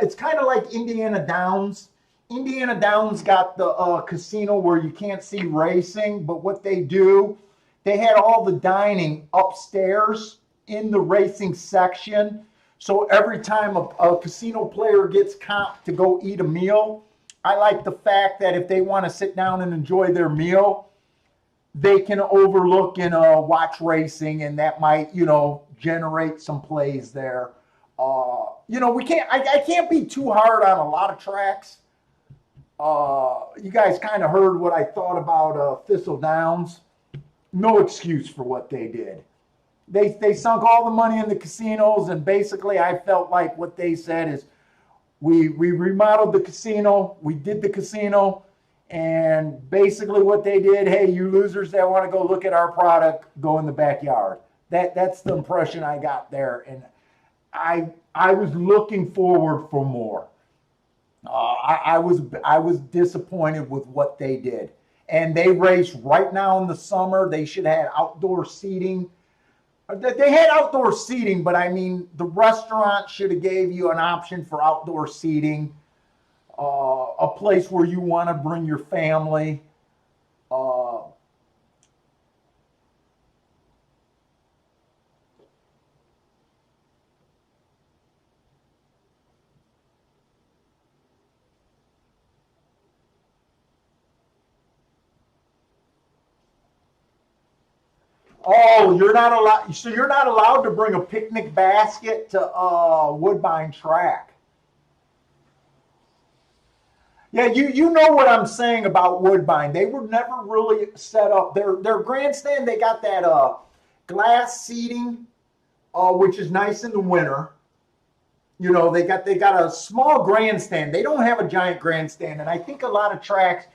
It's kind of like Indiana Downs. Indiana Downs got the casino where you can't see racing, but what they do, they had all the dining upstairs in the racing section. So every time a casino player gets comped to go eat a meal, I like the fact that if they want to sit down and enjoy their meal, they can overlook and watch racing, and that might, you know, generate some plays there. You know, I can't be too hard on a lot of tracks. You guys kind of heard what I thought about Thistle Downs. No excuse for what they did. They sunk all the money in the casinos, and basically I felt like what they said is we remodeled the casino, we did the casino, and basically what they did, hey, you losers that want to go look at our product, go in the backyard. That's the impression I got there, and I was looking forward for more. I was disappointed with what they did, and they race right now in the summer. They should have outdoor seating They had outdoor seating, but I mean, the restaurant should have gave you an option for outdoor seating, a place where you want to bring your family. Uh, oh, you're not allowed. So you're not allowed to bring a picnic basket to Woodbine Track. Yeah, you know what I'm saying about Woodbine. They were never really set up. Their grandstand, they got that glass seating, which is nice in the winter. You know, they got a small grandstand. They don't have a giant grandstand, and I think a lot of tracks.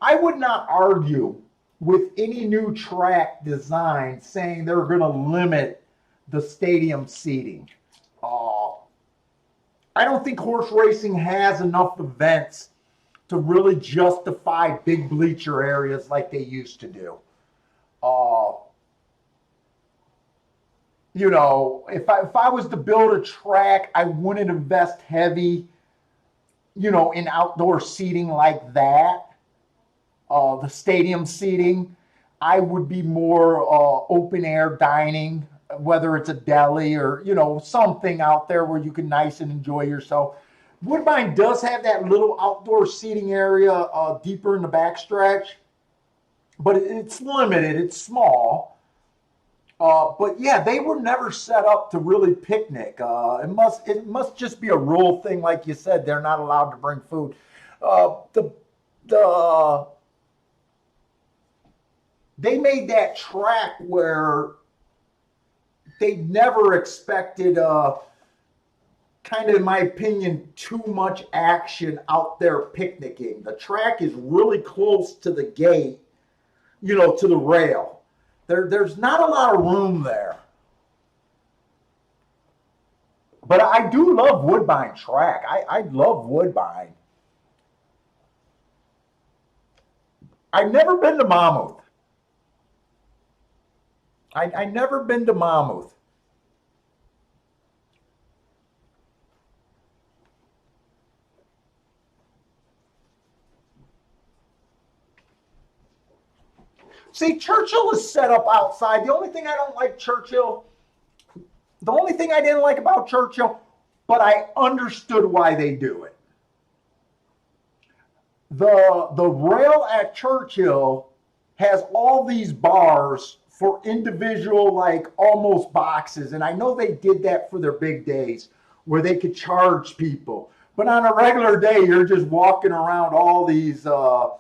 I would not argue with any new track design saying they're going to limit the stadium seating. Uh, I don't think horse racing has enough events to really justify big bleacher areas like they used to do. Uh, if I was to build a track, I wouldn't invest heavy, in outdoor seating like that. The stadium seating, I would be more open air dining, whether it's a deli or something out there where you can nice and enjoy yourself. Woodbine does have that little outdoor seating area deeper in the backstretch, but it's limited. It's small. But yeah, they were never set up to really picnic. It must just be a rule thing, like you said. They're not allowed to bring food. The They made that track where they never expected, kind of, in my opinion, too much action out there picnicking. The track is really close to the gate, to the rail. There's not a lot of room there. But I do love Woodbine Track. I love Woodbine. I've never been to Monmouth. I never been to Monmouth. See, Churchill is set up outside. The only thing I don't like Churchill, the only thing I didn't like about Churchill, but I understood why they do it. The rail at Churchill has all these bars for individual, like, almost boxes. And I know they did that for their big days where they could charge people. But on a regular day, you're just walking around all these like,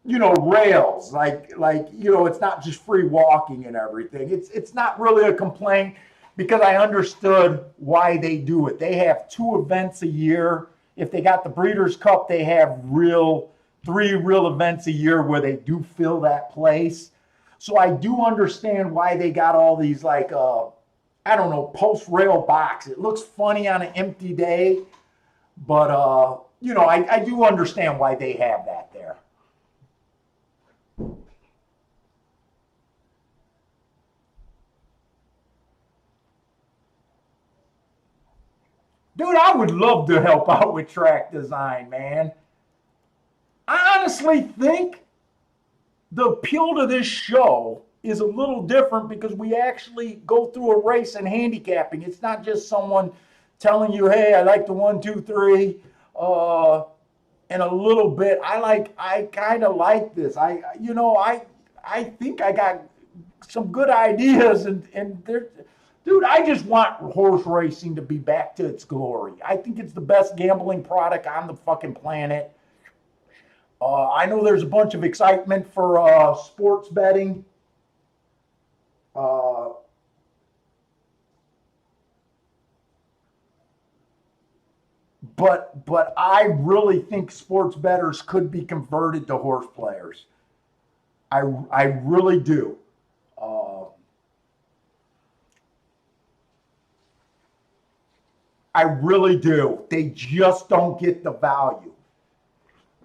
rails, like, it's not just free walking and everything. It's not really a complaint because I understood why they do it. They have 2 events a year. If they got the Breeders' Cup, they have 3 real events a year where they do fill that place. So I do understand why they got all these, like, I don't know, post rail box. It looks funny on an empty day, but I do understand why they have that there. Dude, I would love to help out with track design, man. I honestly think the appeal to this show is a little different because we actually go through a race and handicapping. It's not just someone telling you, hey, I like the 1, 2, 3, and a little bit. I kind of like this. I think I got some good ideas, and there, dude, I just want horse racing to be back to its glory. I think it's the best gambling product on the fucking planet. I know there's a bunch of excitement for sports betting. Uh, but I really think sports bettors could be converted to horse players. I really do. Uh, I really do. They just don't get the value.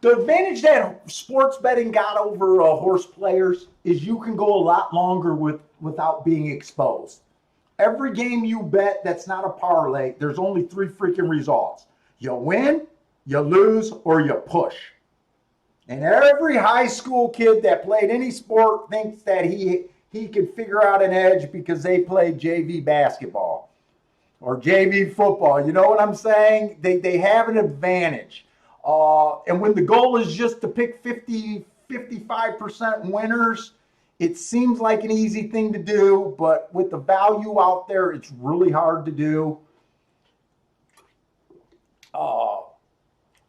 The advantage that sports betting got over horse players is you can go a lot longer with without being exposed. Every game you bet that's not a parlay, there's only three freaking results. You win, you lose, or you push. And every high school kid that played any sport thinks that he can figure out an edge because they played JV basketball or JV football. You know what I'm saying? They have an advantage. And when the goal is just to pick 55% winners, it seems like an easy thing to do, but with the value out there, it's really hard to do.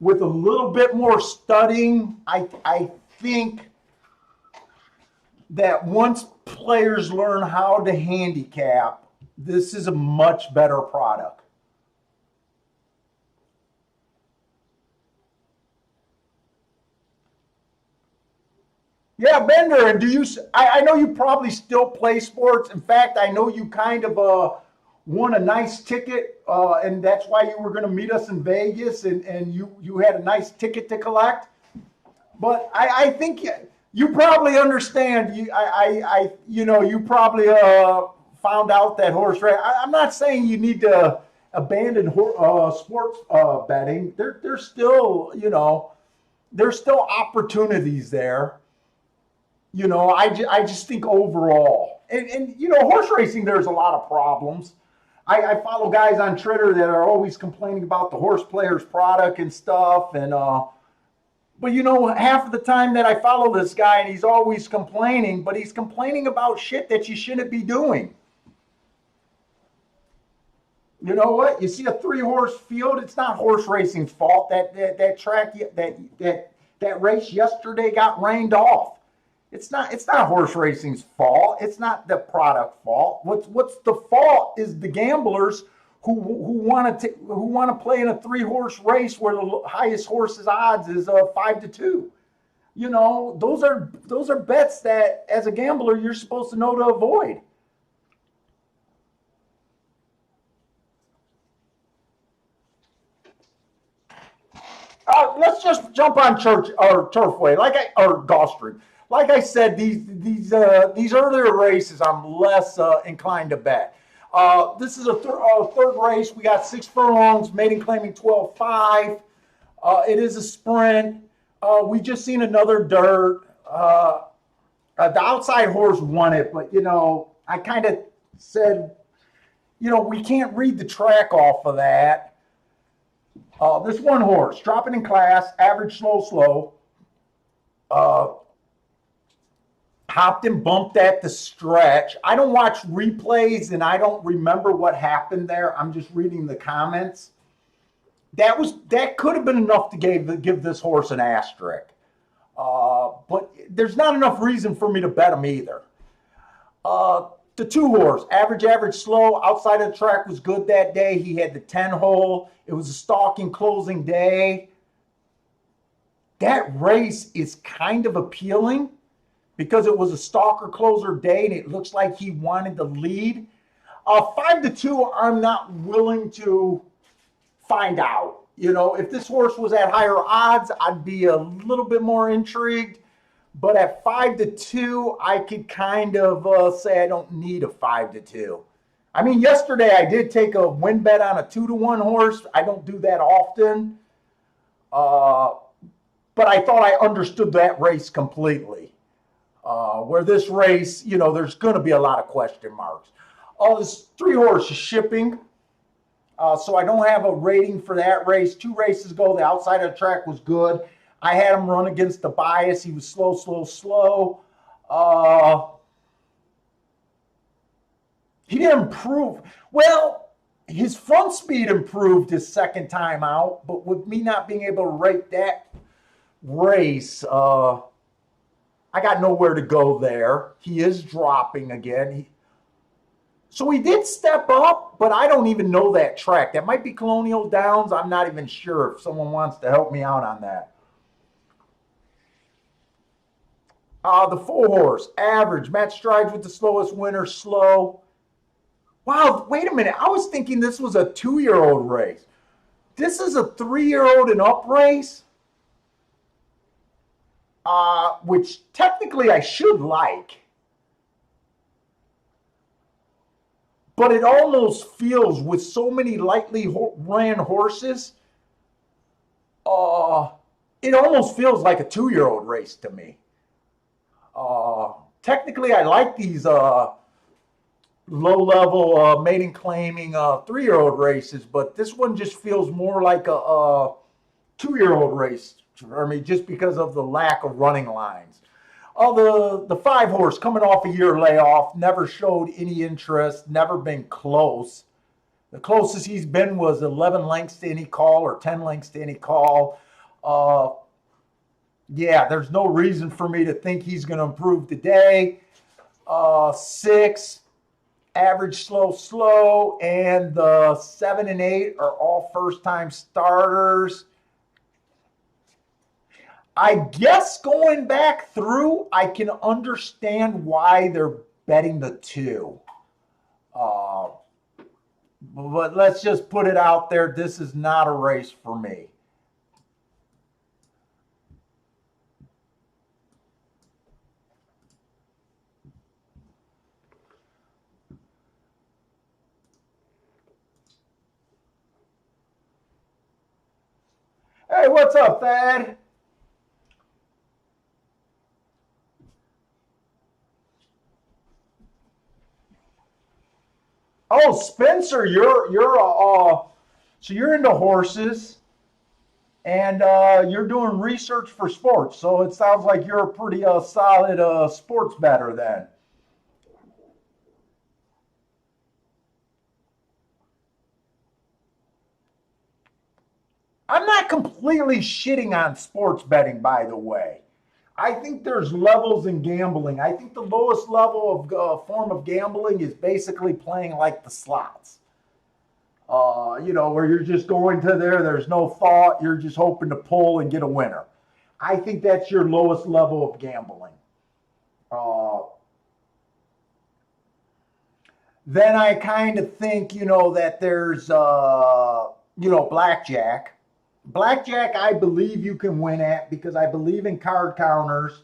With a little bit more studying, I think that once players learn how to handicap, this is a much better product. Yeah, Bender, and I know you probably still play sports. In fact, I know you kind of won a nice ticket, and that's why you were going to meet us in Vegas, and you had a nice ticket to collect. But I think you probably understand. You probably found out that horse race. I'm not saying you need to abandon sports betting. There's still, there's still opportunities there. I just think overall, and horse racing, there's a lot of problems. I follow guys on Twitter that are always complaining about the horse players product and stuff. And, but half of the time that I follow this guy and he's always complaining, but he's complaining about shit that you shouldn't be doing. You know what? You see a 3-horse field, it's not horse racing's fault. That track, that race yesterday got rained off. It's not horse racing's fault. It's not the product fault. What's the fault is the gamblers who want to play in a 3-horse race where the highest horse's odds is 5-2. Those are bets that as a gambler you're supposed to know to avoid. Let's just jump on Turfway, or Gulfstream. Like I said, these earlier races, I'm less inclined to bet. This is a third race. We got 6 furlongs, maiden claiming 12.5. It is a sprint. We just seen another dirt. The outside horse won it, but I kind of said, we can't read the track off of that. This one horse, dropping in class, average, slow. Hopped and bumped at the stretch. I don't watch replays and I don't remember what happened there. I'm just reading the comments. That could have been enough to give this horse an asterisk. But there's not enough reason for me to bet him either. The 2-horse, average, slow. Outside of the track was good that day. He had the 10-hole. It was a stalking closing day. That race is kind of appealing because it was a stalker closer day and it looks like he wanted the lead. 5-2, I'm not willing to find out. If this horse was at higher odds, I'd be a little bit more intrigued. But at 5-2, I could kind of say I don't need a 5-2. I mean, yesterday I did take a win bet on a 2-1 horse. I don't do that often. But I thought I understood that race completely. Where this race, there's going to be a lot of question marks. This 3-horse is shipping. So I don't have a rating for that race. 2 races ago, the outside of the track was good. I had him run against the bias. He was slow. He didn't improve. Well, his front speed improved his second time out, but with me not being able to rate that race, I got nowhere to go there. He is dropping again. So he did step up, but I don't even know that track. That might be Colonial Downs. I'm not even sure if someone wants to help me out on that. The 4-horse, average. Matt Strides with the slowest winner, slow. Wow, wait a minute. I was thinking this was a 2-year-old race. This is a 3-year-old and up race, which technically I should like. but it almost feels with so many lightly ran horses, it almost feels like a 2-year-old race to me. Technically, I like these low-level maiden claiming 3-year-old races, but this one just feels more like a 2-year-old race for me, just because of the lack of running lines. The 5-horse coming off a year layoff, never showed any interest, never been close. The closest he's been was 11 lengths to any call or 10 lengths to any call. Yeah, there's no reason for me to think he's going to improve today. 6, average slow, and the 7 and 8 are all first-time starters. I guess going back through, I can understand why they're betting the 2. But let's just put it out there. This is not a race for me. Hey, what's up, Thad? Oh, Spencer, so you're into horses, and you're doing research for sports. So it sounds like you're a pretty solid sports bettor then. I'm not completely shitting on sports betting, by the way. I think there's levels in gambling. I think the lowest level of form of gambling is basically playing like the slots. Where you're just going to there's no thought, you're just hoping to pull and get a winner. I think that's your lowest level of gambling. Then I kind of think, that there's, blackjack. Blackjack, I believe you can win at because I believe in card counters,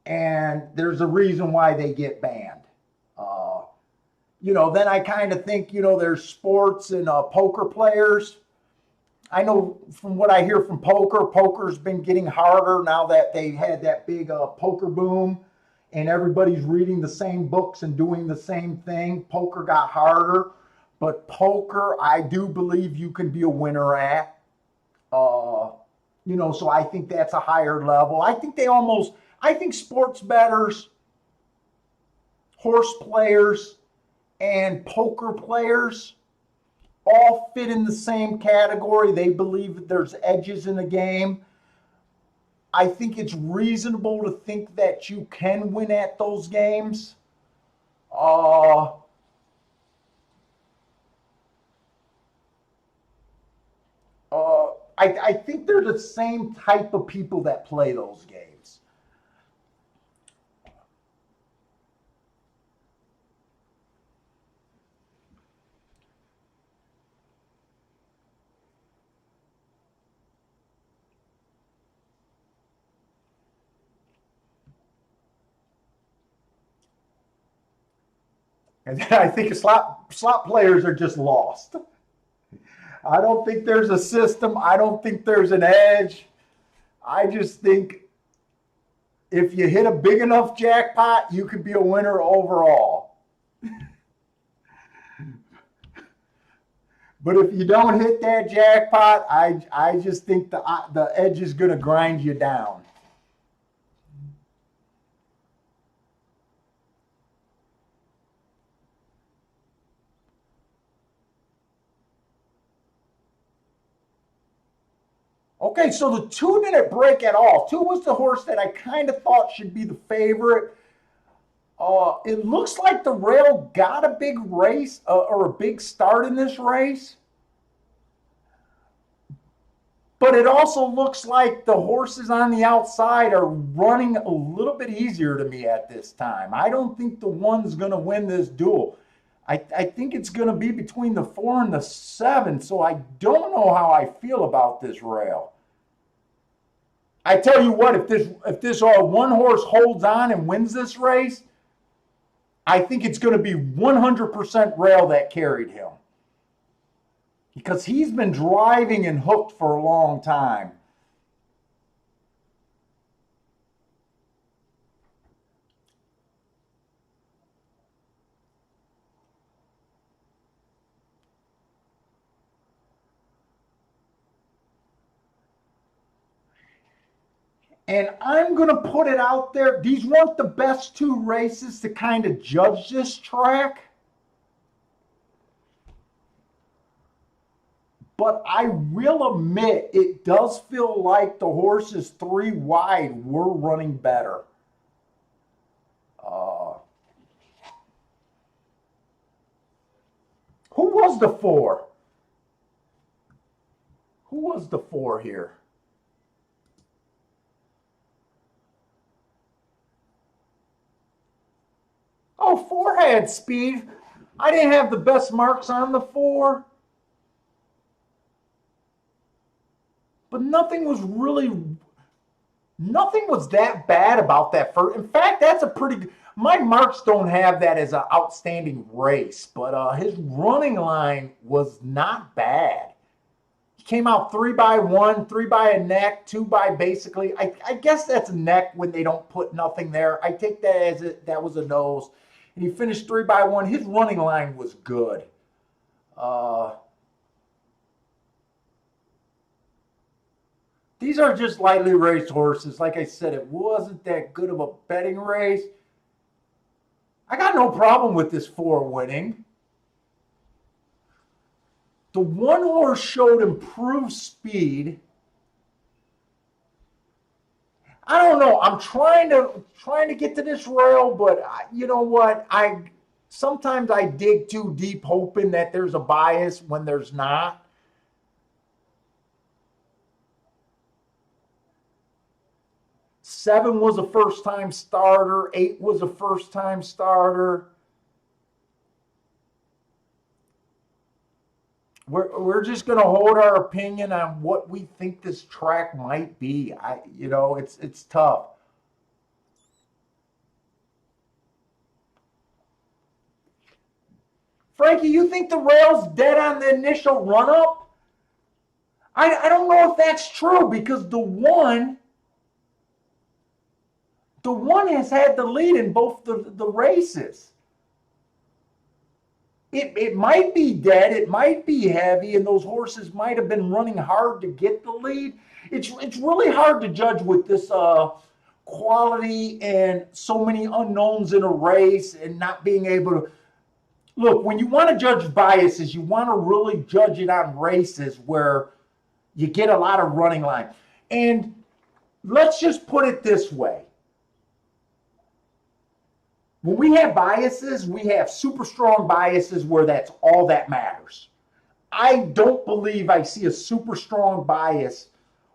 and there's a reason why they get banned. Then I kind of think, there's sports and poker players. I know from what I hear from poker's been getting harder now that they had that big poker boom and everybody's reading the same books and doing the same thing. Poker got harder, but poker, I do believe you can be a winner at. So I think that's a higher level. I think sports bettors, horse players, and poker players all fit in the same category. They believe that there's edges in the game. I think it's reasonable to think that you can win at those games. I think they're the same type of people that play those games. And I think slot players are just lost. I don't think there's a system. I don't think there's an edge. I just think if you hit a big enough jackpot, you could be a winner overall. But if you don't hit that jackpot, I just think the edge is going to grind you down. Okay, so the 2 didn't break at all. 2 was the horse that I kind of thought should be the favorite. It looks like the rail got a big race or a big start in this race. But it also looks like the horses on the outside are running a little bit easier to me at this time. I don't think the 1's going to win this duel. I think it's going to be between the 4 and the 7, so I don't know how I feel about this rail. I tell you what, if this 1 horse holds on and wins this race, I think it's going to be 100% rail that carried him. Because he's been driving and hooked for a long time. And I'm going to put it out there. These weren't the best two races to kind of judge this track. But I will admit, it does feel like the horses 3 wide were running better. Who was the 4? Who was the 4 here? Oh, 4 had speed. I didn't have the best marks on the 4. But nothing was that bad about that first. In fact, that's a pretty, my marks don't have that as an outstanding race, but his running line was not bad. He came out 3 by 1, 3 by a neck, 2 by basically, I guess that's a neck when they don't put nothing there. I take that as that was a nose. And he finished 3 by 1. His running line was good. These are just lightly raced horses. Like I said, it wasn't that good of a betting race. I got no problem with this 4 winning. The 1 horse showed improved speed. I don't know. I'm trying to get to this rail, but you know what? Sometimes I dig too deep, hoping that there's a bias when there's not. Seven was a first-time starter. 8 was a first-time starter. We're just going to hold our opinion on what we think this track might be. It's tough. Frankie, you think the rail's dead on the initial run-up? I don't know if that's true because the one has had the lead in both the races. It might be dead, it might be heavy, and those horses might have been running hard to get the lead. It's really hard to judge with this quality and so many unknowns in a race and not being able to. Look, when you want to judge biases, you want to really judge it on races where you get a lot of running line. And let's just put it this way. When we have biases, we have super strong biases where that's all that matters. I don't believe I see a super strong bias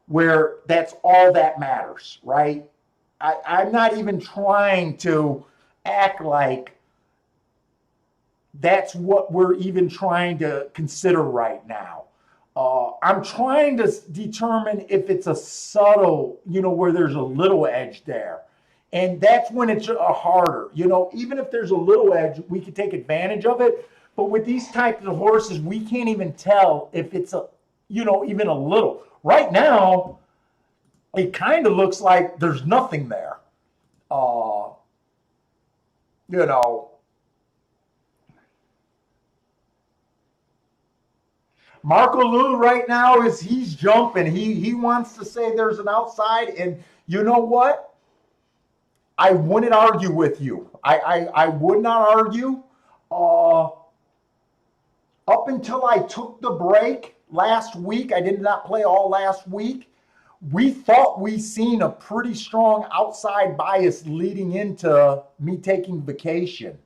where that's all that matters, right? I'm not even trying to act like that's what we're even trying to consider right now. I'm trying to determine if it's a subtle, where there's a little edge there. And that's when it's harder. Even if there's a little edge, we can take advantage of it. But with these types of horses, we can't even tell if it's even a little. Right now, it kind of looks like there's nothing there. Marco Lou right now he's jumping. He wants to say there's an outside, and you know what? I wouldn't argue with you. I would not argue. Up until I took the break last week, I did not play all last week. We thought we seen a pretty strong outside bias leading into me taking vacation.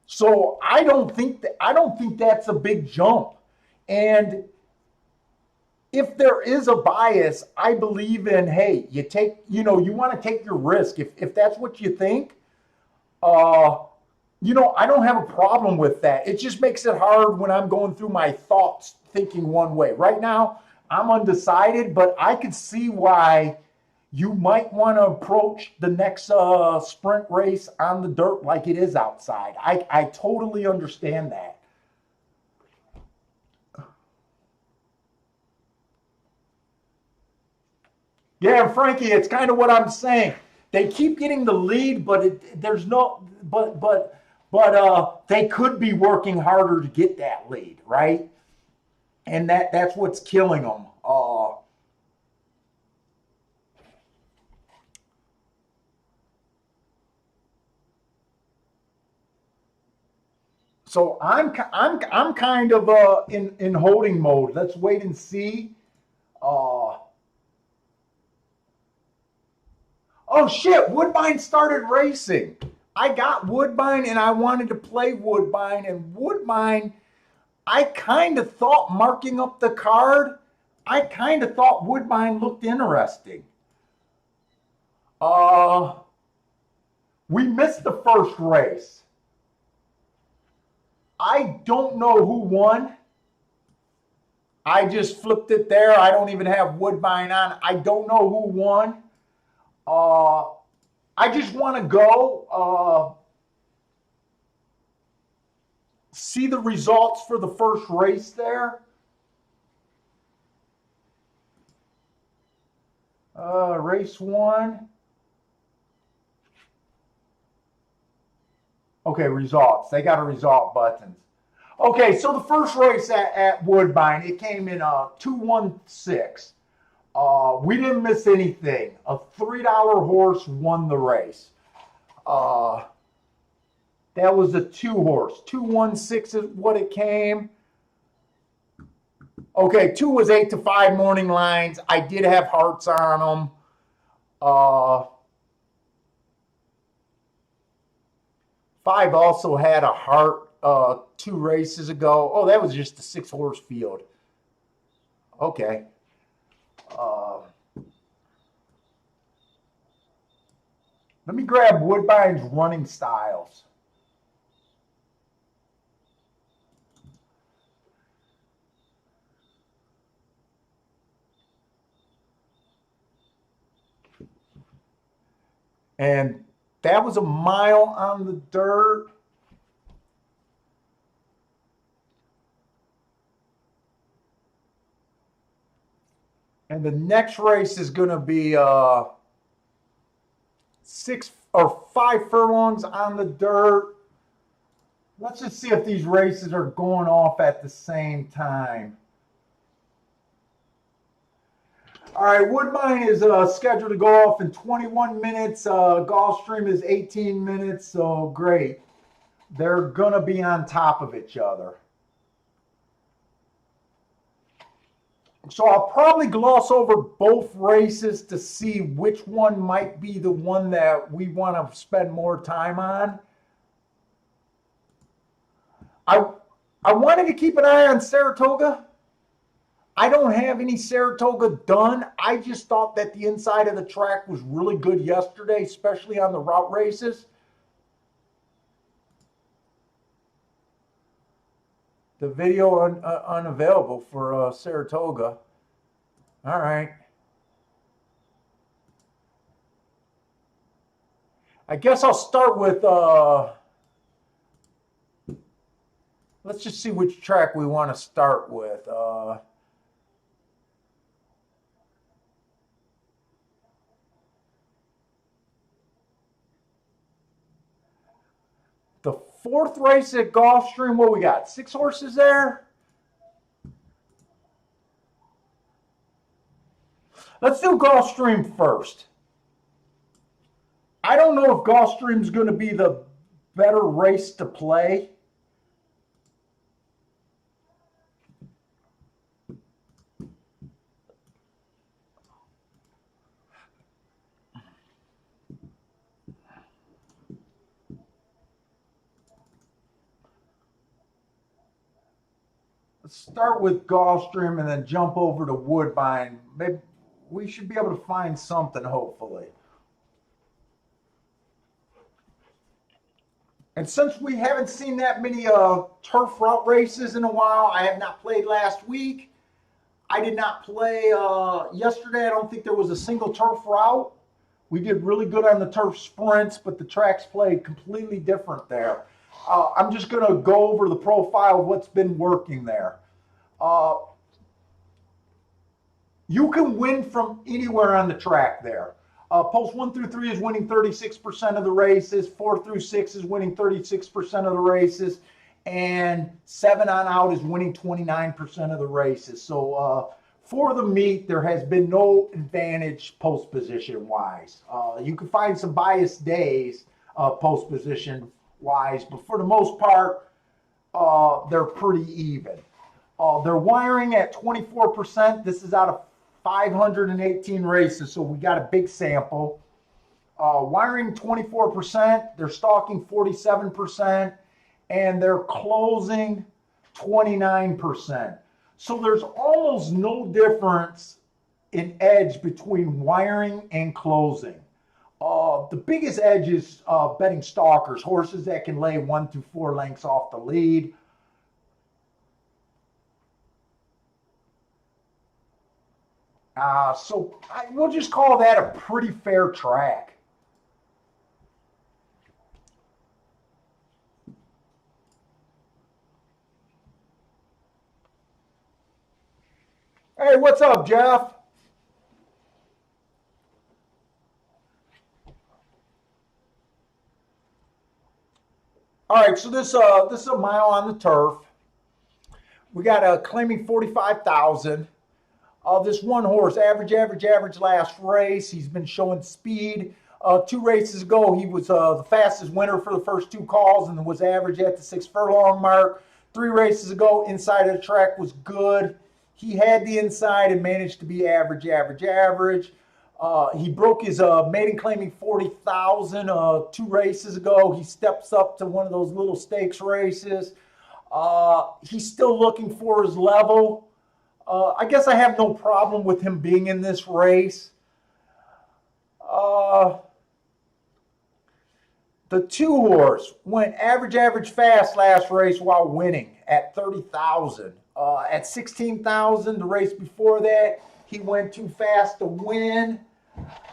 So I don't think that's a big jump. And if there is a bias, I believe in, hey, you want to take your risk. If that's what you think, I don't have a problem with that. It just makes it hard when I'm going through my thoughts thinking one way. Right now, I'm undecided, but I could see why you might want to approach the next sprint race on the dirt like it is outside. I totally understand that. Yeah, Frankie, it's kind of what I'm saying. They keep getting the lead, but there's no, but they could be working harder to get that lead, right? And that's what's killing them. So I'm kind of in holding mode. Let's wait and see. Uh, oh shit! Woodbine started racing. I got Woodbine and I wanted to play Woodbine, and Woodbine, I kind of thought marking up the card, I kind of thought Woodbine looked interesting. Uh, we missed the first race. I don't know who won. I just flipped it there. I don't even have Woodbine on. I don't know who won. I just want to go see the results for the first race there. Race 1. Okay, results. They got a result buttons. Okay, so the first race at Woodbine, it came in 216. We didn't miss anything. A $3 horse won the race. That was a 2 horse. 216 is what it came. Okay, 2 was 8 to 5 morning lines. I did have hearts on them. 5 also had a heart 2 races ago. Oh, that was just a 6 horse field. Okay. Let me grab Woodbine's running styles. And that was a mile on the dirt. And the next race is going to be 6 or 5 furlongs on the dirt. Let's just see if these races are going off at the same time. All right, Woodbine is scheduled to go off in 21 minutes. Gulfstream is 18 minutes, so great. They're going to be on top of each other. So I'll probably gloss over both races to see which one might be the one that we want to spend more time on. I wanted to keep an eye on Saratoga. I don't have any Saratoga done. I just thought that the inside of the track was really good yesterday, especially on the route races. The video unavailable for Saratoga. All right. I guess I'll start with, let's just see which track we want to start with. The 4th race at Gulfstream, what we got? 6 horses there? Let's do Gulfstream first. I don't know if Gulfstream's going to be the better race to play. Let's start with Gulfstream and then jump over to Woodbine. Maybe we should be able to find something, hopefully. And since we haven't seen that many turf route races in a while, I have not played last week. I did not play yesterday. I don't think there was a single turf route. We did really good on the turf sprints, but the tracks played completely different there. I'm just going to go over the profile of what's been working there. You can win from anywhere on the track there. Post 1 through 3 is winning 36% of the races. 4 through 6 is winning 36% of the races. And 7 on out is winning 29% of the races. So for the meet, there has been no advantage post position wise. You can find some biased days post position wise, but for the most part, they're pretty even. They're wiring at 24%. This is out of 518 races, so we got a big sample. Wiring 24%, they're stalking 47%, and they're closing 29%. So there's almost no difference in edge between wiring and closing. The biggest edge is betting stalkers, horses that can lay 1 to 4 lengths off the lead. So we'll just call that a pretty fair track. Hey, what's up, Jeff? All right, so this is a mile on the turf. We got claiming 45,000. This one horse, average last race. He's been showing speed. 2 races ago, he was the fastest winner for the first 2 calls and was average at the 6 furlong mark. 3 races ago, inside of the track was good. He had the inside and managed to be average. He broke his maiden claiming 40,000 2 races ago. He steps up to one of those little stakes races. He's still looking for his level. I guess I have no problem with him being in this race. The 2 horse went average fast last race while winning at 30,000. At 16,000, the race before that, he went too fast to win.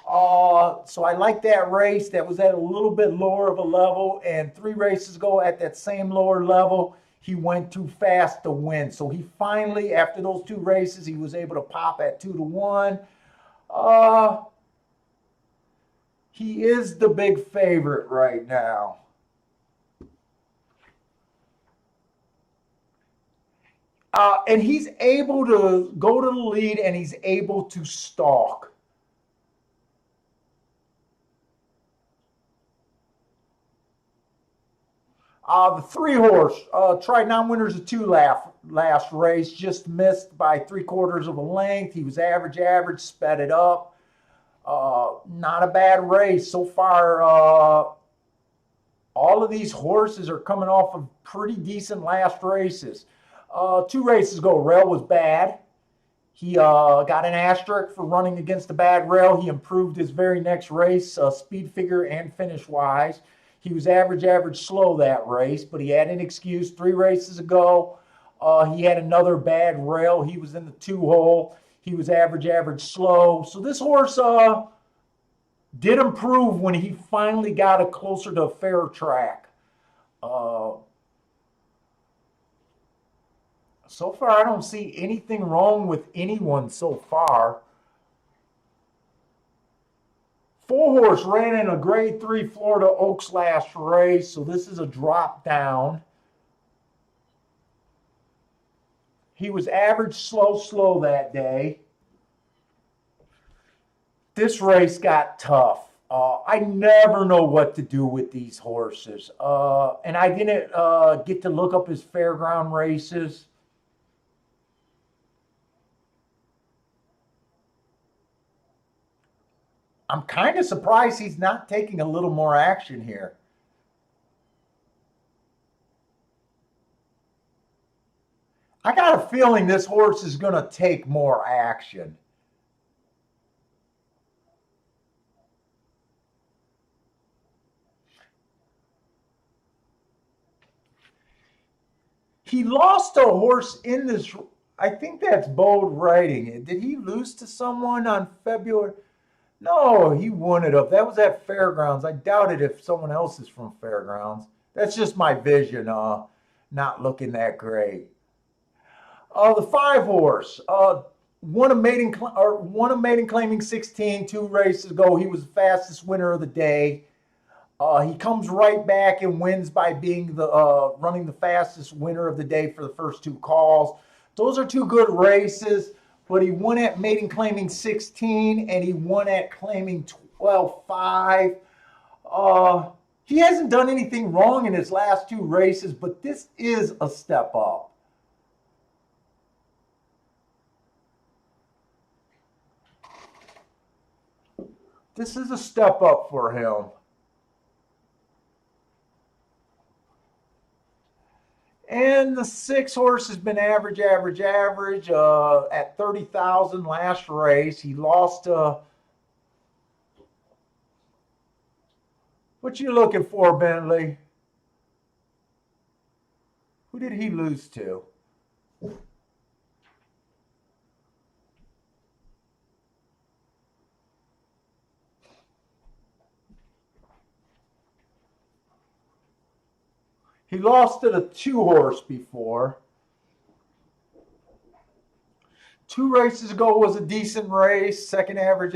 So I like that race. That was at a little bit lower of a level. And 3 races ago at that same lower level, he went too fast to win. So he finally, after those 2 races, he was able to pop at 2 to 1. He is the big favorite right now. And he's able to go to the lead and he's able to stalk. The 3 horse tried non-winners of 2 last race, just missed by 3/4 of a length. He was average, sped it up. Not a bad race so far. All of these horses are coming off of pretty decent last races. 2 races ago, rail was bad. He got an asterisk for running against a bad rail. He improved his very next race, speed figure and finish wise. He was average slow that race, but he had an excuse. 3 races ago, he had another bad rail. He was in the 2 hole. He was average slow. So this horse did improve when he finally got it closer to a fair track. So far, I don't see anything wrong with anyone so far. 4 horse ran in a grade 3 Florida Oaks last race, so this is a drop down. He was average slow that day. This race got tough. I never know what to do with these horses. And I didn't get to look up his fairground races. I'm kind of surprised he's not taking a little more action here. I got a feeling this horse is going to take more action. He lost a horse in this. I think that's bold writing. Did he lose to someone on February? No, he won it up. That was at Fairgrounds. I doubt it if someone else is from Fairgrounds. That's just my vision, not looking that great. The 5 horse, won a maiden claiming 16 2 races ago. He was the fastest winner of the day. He comes right back and wins by being the running the fastest winner of the day for the first 2 calls. Those are 2 good races, but he won at maiden claiming 16 and he won at claiming 12.5. He hasn't done anything wrong in his last 2 races, but this is a step up. This is a step up for him. And the 6 horse has been average at 30,000 last race. He lost what you looking for, Bentley? Who did he lose to? He lost to the 2 horse before. 2 races ago was a decent race. Second average.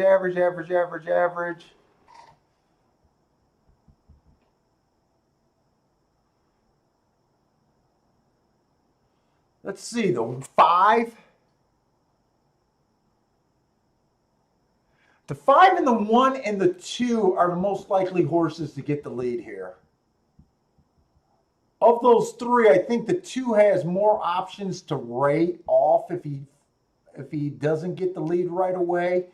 Let's see, the 5. The 5 and the 1 and the 2 are the most likely horses to get the lead here. Of those 3, I think the 2 has more options to rate off if he doesn't get the lead right away.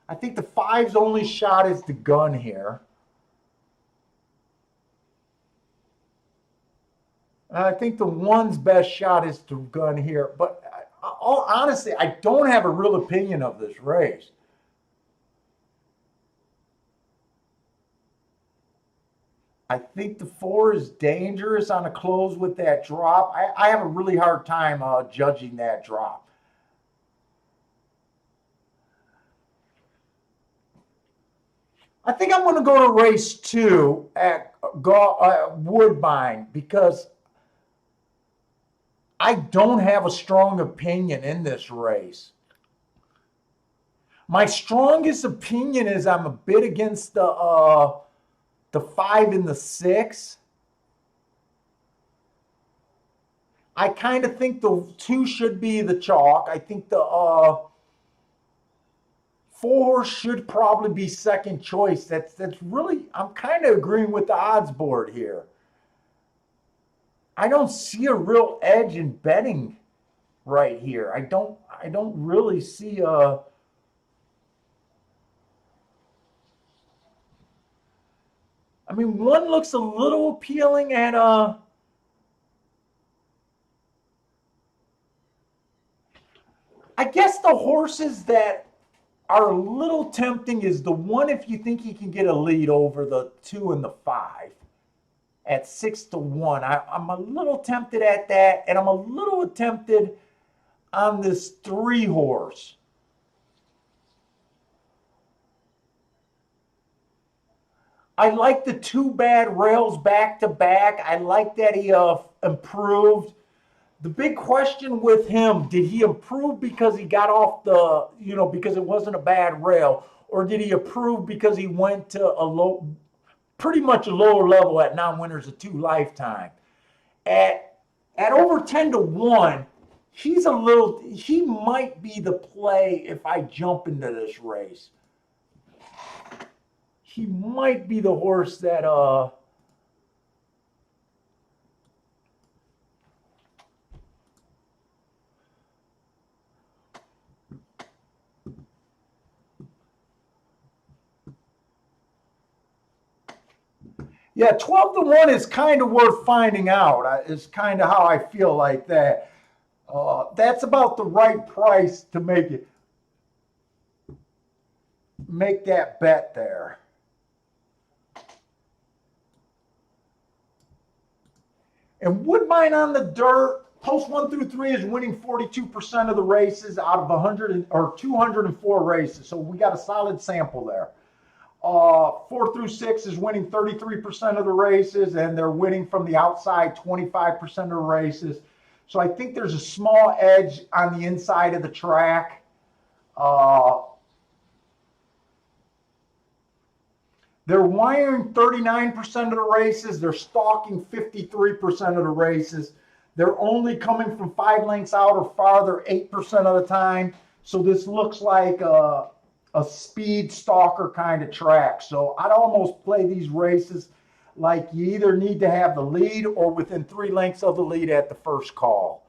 I think the 5's only shot is the gun here. And I think the 1's best shot is the gun here. But honestly, I don't have a real opinion of this race. I think the 4 is dangerous on a close with that drop. I have a really hard time judging that drop. I think I'm going to go to race 2 at Woodbine because I don't have a strong opinion in this race. My strongest opinion is I'm a bit against the 5 and the 6. I kind of think the 2 should be the chalk. I think the 4 should probably be second choice. That's really, I'm kind of agreeing with the odds board here. I don't see a real edge in betting right here. I don't really see a. I mean, 1 looks a little appealing at I guess the horses that are a little tempting is the 1 if you think he can get a lead over the 2 and the 5 at 6-1. I'm a little tempted at that, and I'm a little tempted on this 3 horse. I like the 2 bad rails back to back. I like that he improved. The big question with him, did he improve because he got off the, because it wasn't a bad rail? Or did he improve because he went to pretty much a lower level at non-winners of 2 lifetime? At over 10-1, he might be the play if I jump into this race. He might be the horse that yeah, 12-1 is kind of worth finding out. Is kind of how I feel like that. That's about the right price to make that bet there. And Woodbine on the dirt, Post 1 through 3 is winning 42% of the races out of 204 races. So we got a solid sample there. 4 through 6 is winning 33% of the races, and they're winning from the outside 25% of the races. So I think there's a small edge on the inside of the track. They're wiring 39% of the races. They're stalking 53% of the races. They're only coming from 5 lengths out or farther 8% of the time. So this looks like a speed stalker kind of track. So I'd almost play these races like you either need to have the lead or within 3 lengths of the lead at the first call.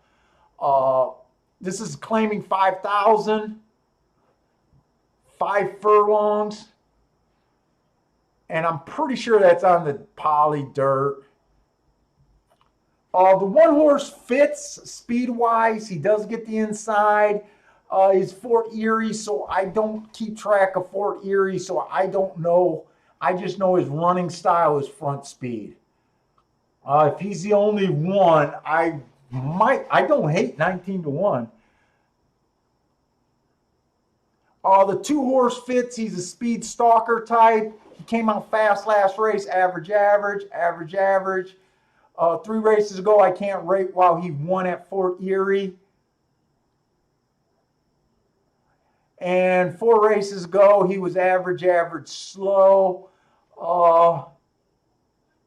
This is claiming 5,000, 5 furlongs. And I'm pretty sure that's on the poly dirt. The 1 horse fits speed-wise. He does get the inside. He's Fort Erie, so I don't keep track of Fort Erie, so I don't know. I just know his running style is front speed. If he's the only one, I don't hate 19-1. The 2 horse fits. He's a speed stalker type. He came out fast last race, average. 3 races ago, I can't rate while he won at Fort Erie. And 4 races ago, he was average, slow.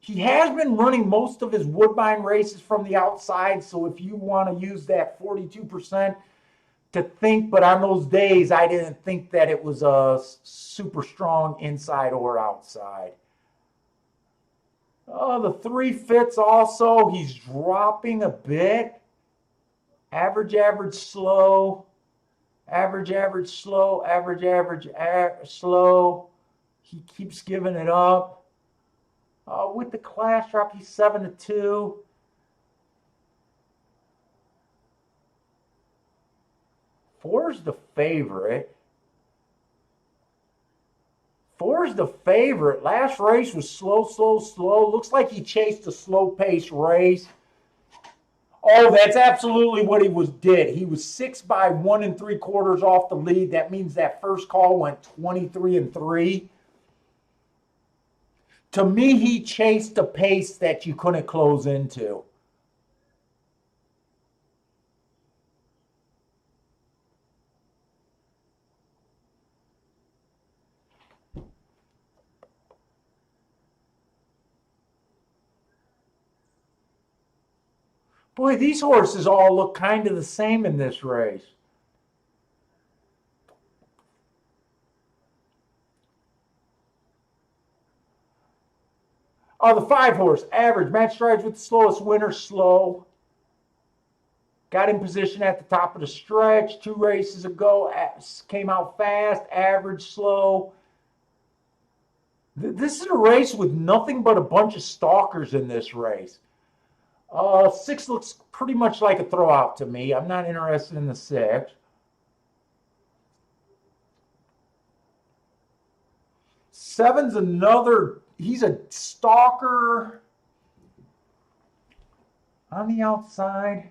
He has been running most of his Woodbine races from the outside, so if you want to use that 42% to think, but on those days, I didn't think that it was a super strong inside or outside. The 3 fits also. He's dropping a bit. Average, slow. Average, slow. Average, slow. He keeps giving it up. With the class drop, he's 7-2. Four's the favorite. Last race was slow. Looks like he chased a slow-paced race. Oh, that's absolutely what he did. He was 6 by 1 3/4 off the lead. That means that first call went 23-3. To me, he chased a pace that you couldn't close into. Boy, these horses all look kind of the same in this race. The 5 horse, average. Match strides with the slowest winner, slow. Got in position at the top of the stretch 2 races ago. Came out fast, average, slow. This is a race with nothing but a bunch of stalkers in this race. 6 looks pretty much like a throwout to me. I'm not interested in the 6. 7's another, he's a stalker on the outside.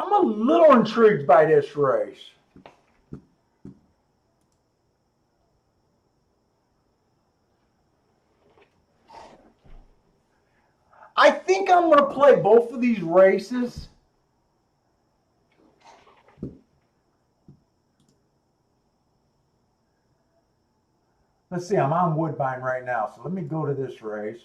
I'm a little intrigued by this race. I think I'm going to play both of these races. Let's see, I'm on Woodbine right now, so let me go to this race.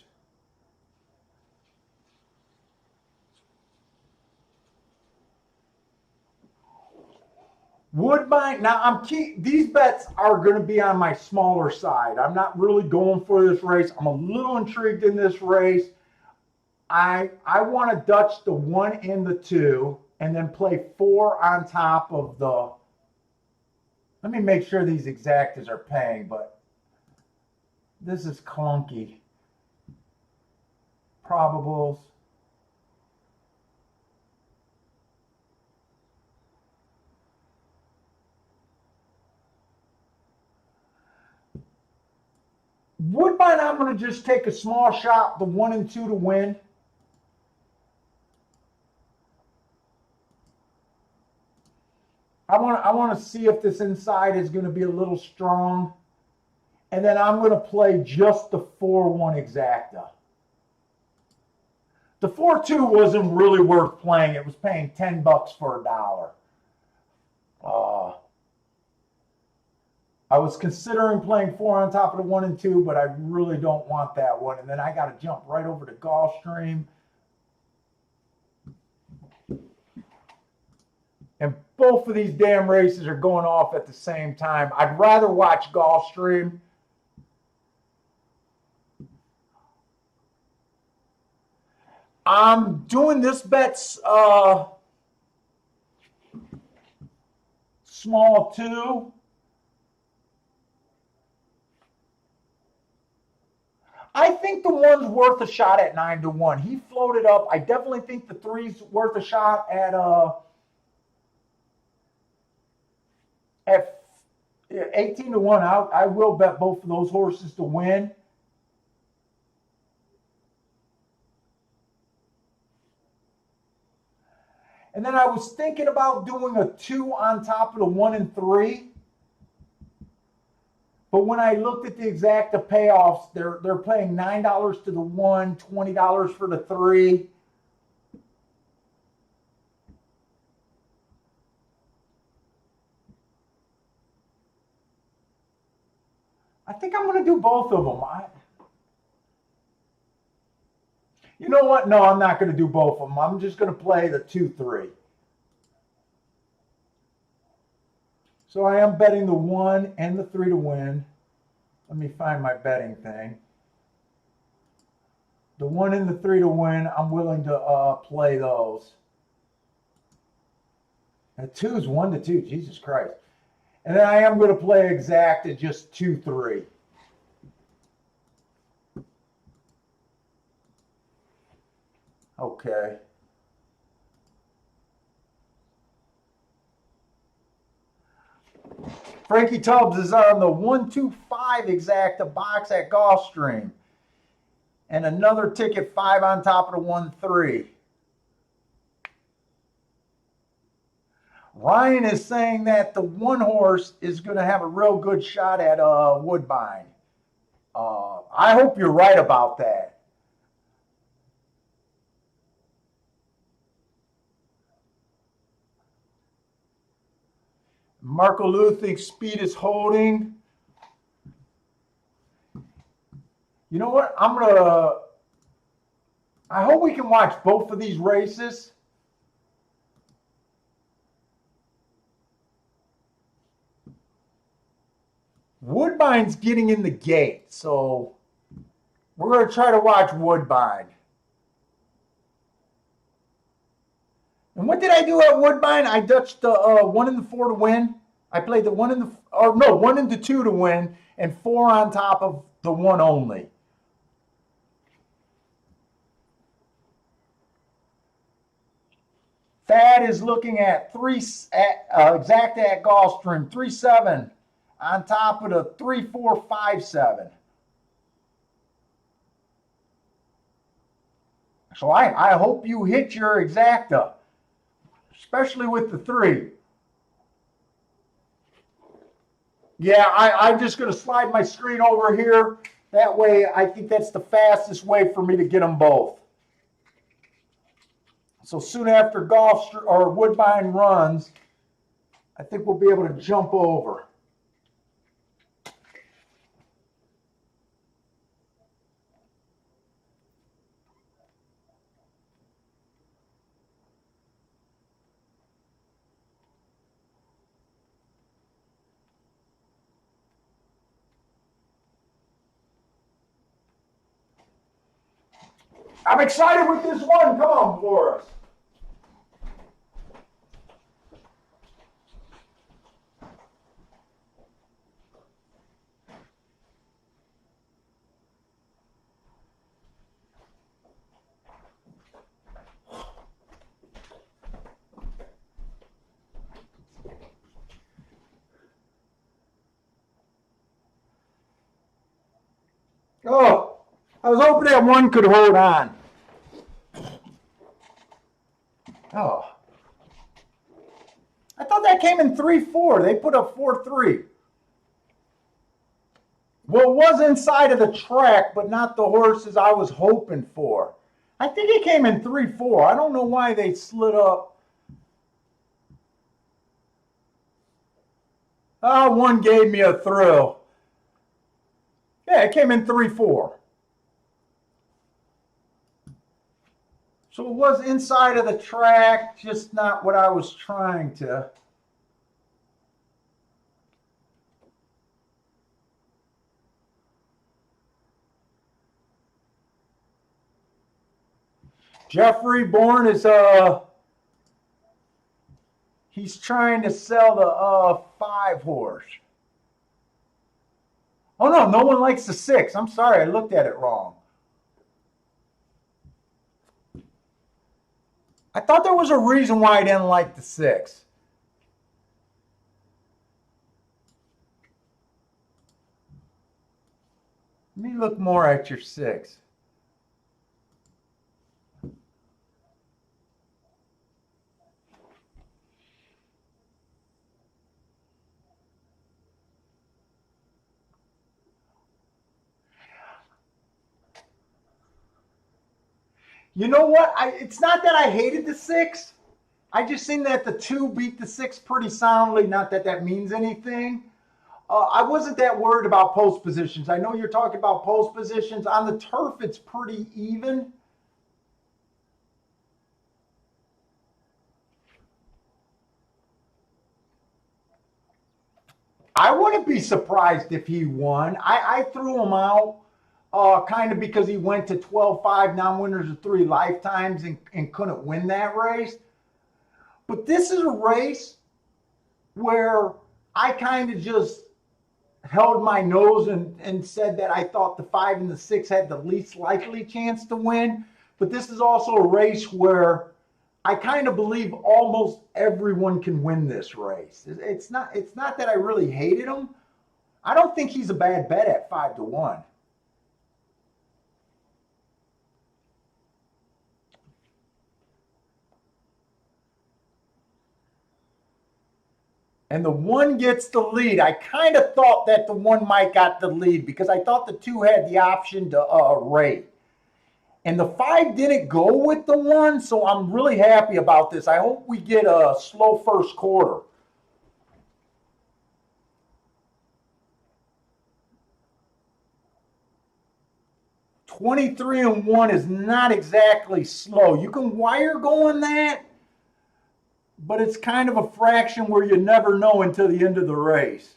Woodbine, now these bets are going to be on my smaller side. I'm not really going for this race. I'm a little intrigued in this race. I want to Dutch the 1 and the 2 and then play 4 on top of the, let me make sure these exactas are paying, but this is clunky. Probables. Woodbine, I'm going to just take a small shot, the 1 and 2 to win. I want to see if this inside is going to be a little strong. And then I'm going to play just the 4-1 exacta. The 4-2 wasn't really worth playing. It was paying $10 for $1. I was considering playing 4 on top of the 1 and 2, but I really don't want that one. And then I got to jump right over to Gulfstream. And both of these damn races are going off at the same time. I'd rather watch Gulfstream. I'm doing this bet small too. I think the 1's worth a shot at 9 to 1. He floated up. I definitely think the 3's worth a shot at 18 to 1. I will bet both of those horses to win. And then I was thinking about doing a 2 on top of the 1 and 3. But when I looked at the exacta payoffs, they're paying $9 to the 1, $20 for the 3. I think I'm going to do both of them. You know what? No, I'm not going to do both of them. I'm just going to play the 2-3. So I am betting the 1 and the 3 to win. Let me find my betting thing. The 1 and the 3 to win, I'm willing to play those. The 2 is 1 to 2. Jesus Christ. And then I am going to play exact at just 2-3. Okay. Frankie Tubbs is on the 1-2-5 exacta box at Gulfstream. And another ticket 5 on top of the 1-3. Ryan is saying that the 1 horse is going to have a real good shot at Woodbine. I hope you're right about that. Marco Lou thinks speed is holding. You know what? I hope we can watch both of these races. Woodbine's getting in the gate, so we're going to try to watch Woodbine. And what did I do at Woodbine? I dutched the 1 and the 4 to win. I played the 1 and the 1 and the 2 to win, and 4 on top of the 1 only. Thad is looking at exacta at Gulfstream 3-7 on top of the 3-4-5-7. So I hope you hit your exacta, especially with the 3. Yeah, I'm just going to slide my screen over here. That way, I think that's the fastest way for me to get them both. So soon after Woodbine runs, I think we'll be able to jump over. I'm excited with this one. Come on, Boris. I was hoping that one could hold on. Oh. I thought that came in 3-4. They put up 4-3. Well, it was inside of the track, but not the horses I was hoping for. I think it came in 3-4. I don't know why they slid up. Oh, one gave me a thrill. Yeah, it came in 3-4. So it was inside of the track, just not what I was trying to. Jeffrey Bourne is he's trying to sell the 5 horse. Oh no, no one likes the 6. I'm sorry, I looked at it wrong. I thought there was a reason why I didn't like the 6. Let me look more at your 6. You know what? It's not that I hated the 6. I just think that the 2 beat the 6 pretty soundly. Not that that means anything. I wasn't that worried about post positions. I know you're talking about post positions. On the turf, it's pretty even. I wouldn't be surprised if he won. I threw him out kind of because he went to 12-5 non-winners of 3 lifetimes and couldn't win that race. But this is a race where I kind of just held my nose and said that I thought the 5 and the 6 had the least likely chance to win. But this is also a race where I kind of believe almost everyone can win this race. It's not that I really hated him. I don't think he's a bad bet at 5-1. And the 1 gets the lead. I kind of thought that the 1 might got the lead because I thought the 2 had the option to rate. And the 5 didn't go with the 1, so I'm really happy about this. I hope we get a slow first quarter. $23-1 is not exactly slow. You can wire going that, but it's kind of a fraction where you never know until the end of the race.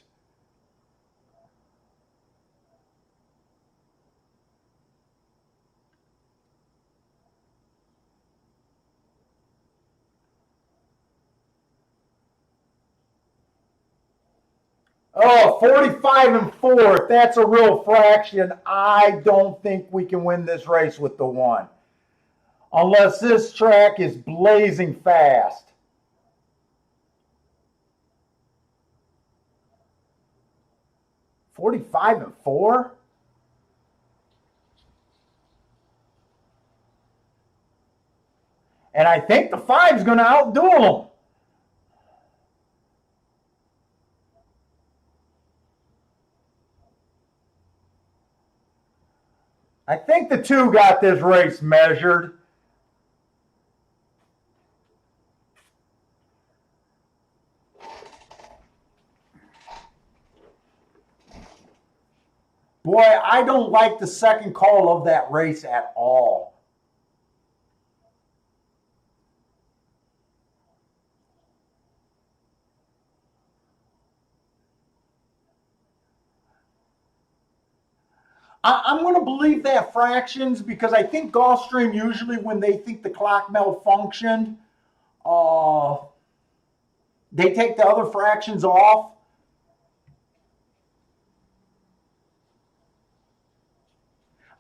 Oh, 45-4. If that's a real fraction, I don't think we can win this race with the 1. Unless this track is blazing fast. $45-4? And I think the 5's going to outdo them. I think the 2 got this race measured. Boy, I don't like the second call of that race at all. I'm going to believe that fractions because I think Gulfstream usually when they think the clock malfunctioned, they take the other fractions off.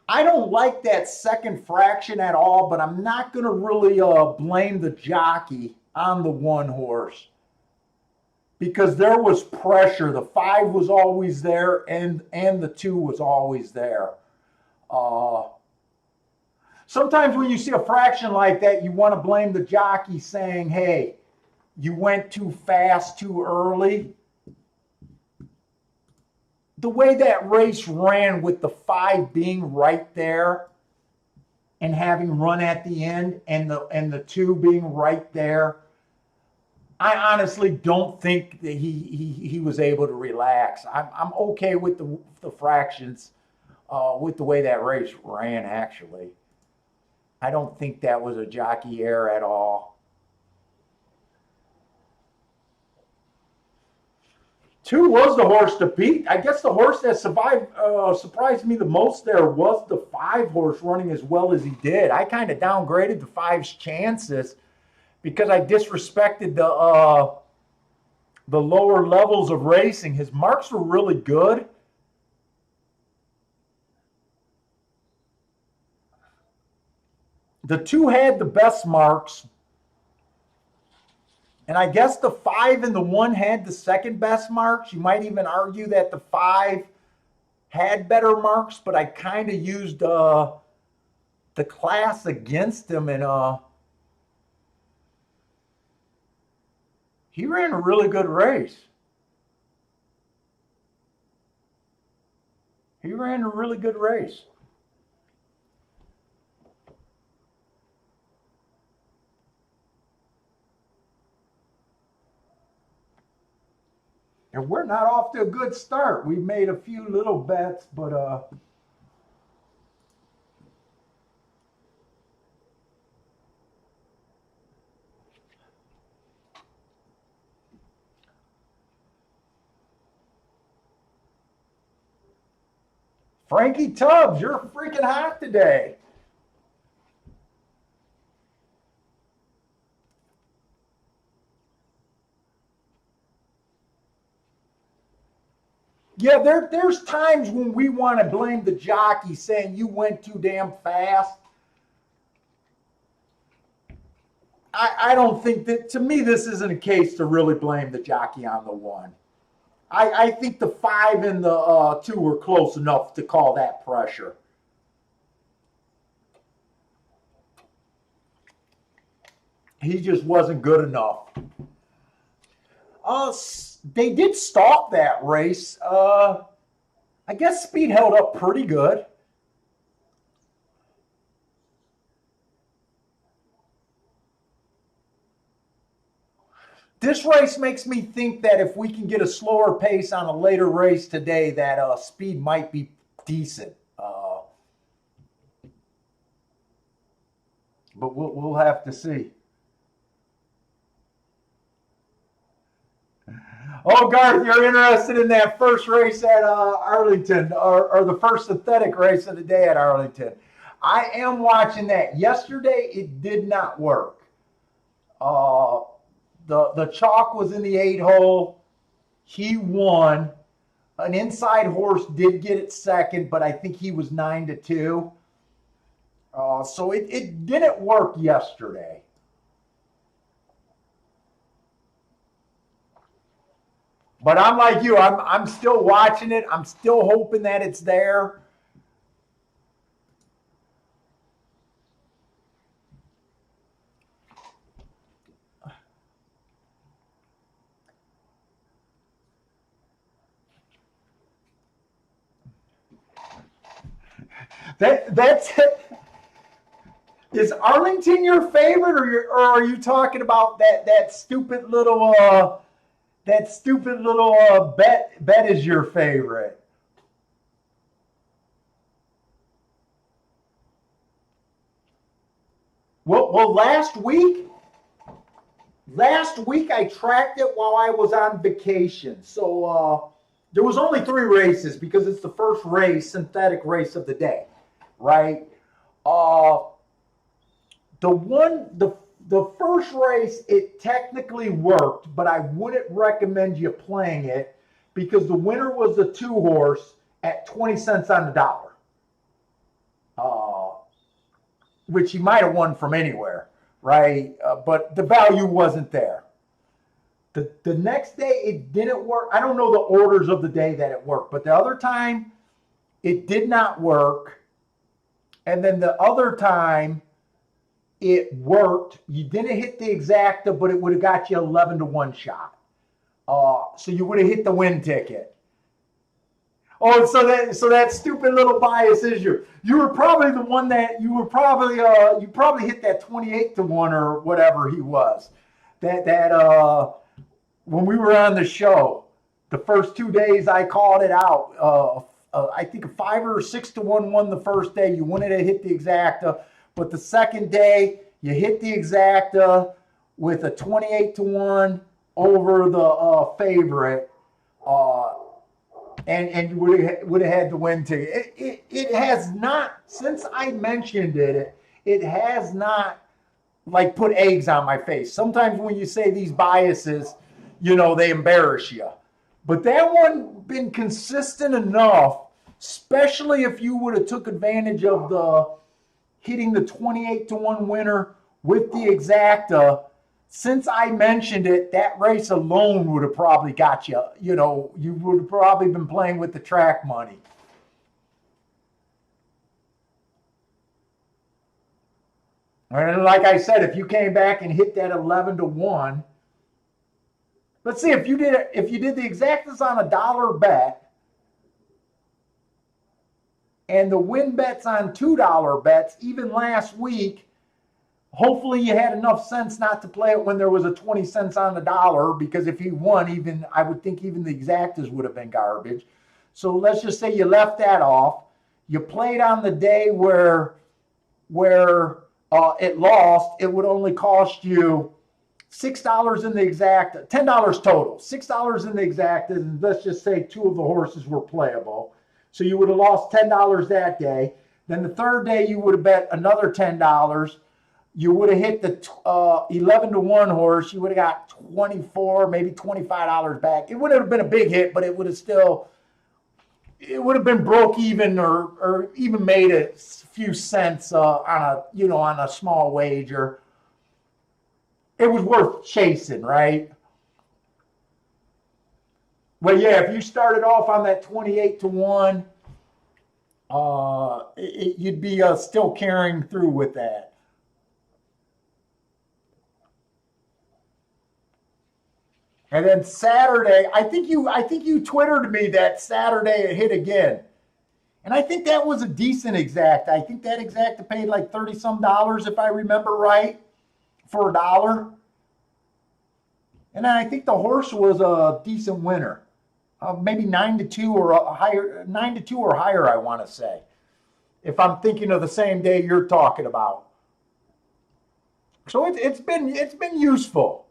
I don't like that second fraction at all, but I'm not going to really blame the jockey on the 1 horse because there was pressure. The 5 was always there and the 2 was always there. sometimes when you see a fraction like that, you want to blame the jockey saying, hey, you went too fast too early. The way that race ran with the 5 being right there and having run at the end and the 2 being right there, I honestly don't think that he was able to relax. I'm okay with the fractions with the way that race ran, actually. I don't think that was a jockey error at all. 2 was the horse to beat. I guess the horse that surprised me the most there was the 5 horse running as well as he did. I kind of downgraded the 5's chances because I disrespected the lower levels of racing. His marks were really good. The 2 had the best marks. And I guess the 5 and the 1 had the second best marks. You might even argue that the 5 had better marks, but I kind of used the class against him, and he ran a really good race. He ran a really good race. And we're not off to a good start. We've made a few little bets, but Frankie Tubbs, you're freaking hot today. Yeah, there's times when we want to blame the jockey saying you went too damn fast. I don't think that, to me, this isn't a case to really blame the jockey on the 1. I think the 5 and the 2 were close enough to call that pressure. He just wasn't good enough. They did stalk that race. I guess speed held up pretty good. This race makes me think that if we can get a slower pace on a later race today, that speed might be decent. But we'll have to see. Oh, Garth, you're interested in that first race at Arlington, or the first synthetic race of the day at Arlington. I am watching that. Yesterday, it did not work. The chalk was in the 8 hole. He won. An inside horse did get it second, but I think he was 9-2. So it didn't work yesterday. But I'm like you. I'm still watching it. I'm still hoping that it's there. That's it. Is Arlington your favorite, or are you talking about that stupid little bet is your favorite? Well, last week I tracked it while I was on vacation. So there was only 3 races because it's the first synthetic race of the day, right? The first race, it technically worked, but I wouldn't recommend you playing it because the winner was the 2 horse at 20 cents on the dollar, which he might have won from anywhere, right? But the value wasn't there. The next day, it didn't work. I don't know the orders of the day that it worked, but the other time, it did not work. And then the other time it worked. You didn't hit the exacta, but it would have got you 11-1 shot. So you would have hit the win ticket. Oh, so that stupid little bias is you were probably the one that you probably hit that 28-1 or whatever he was. That when we were on the show, the first 2 days I called it out. I think a 5 or 6-1 won the first day. You wanted to hit the exacta, but the second day you hit the exacta with a 28-1 over the favorite, and you would have had the win ticket. It has not, since I mentioned it. It has not like put eggs on my face. Sometimes when you say these biases, they embarrass you. But that one been consistent enough, especially if you would have took advantage of the hitting the 28-1 winner with the exacta. Since I mentioned it, that race alone would have probably got you. You would have probably been playing with the track money. And like I said, if you came back and hit that 11-1, let's see if you did the exactas on $1 bet, and the win bets on $2 bets, even last week. Hopefully you had enough sense not to play it when there was a 20 cents on the dollar, because if he won, I would think even the exactas would have been garbage. So let's just say you left that off. You played on the day where it lost. It would only cost you $6 in the exacta, $10 total, $6 in the exactas, and let's just say 2 of the horses were playable. So you would have lost $10 that day. Then the third day you would have bet another $10. You would have hit the 11-1 horse. You would have got $24, maybe $25 back. It would have been a big hit, but it would have been broke even or even made a few cents on a small wager. It was worth chasing, right? Well, yeah, if you started off on that 28-1, you'd be still carrying through with that. And then Saturday, I think you Twittered me that Saturday it hit again. And I think that was a decent exact. I think that exact paid like $30-some if I remember right, for $1. And then I think the horse was a decent winner. Maybe 9-2 or higher, 9-2 or higher, I want to say. If I'm thinking of the same day you're talking about. So it's been useful.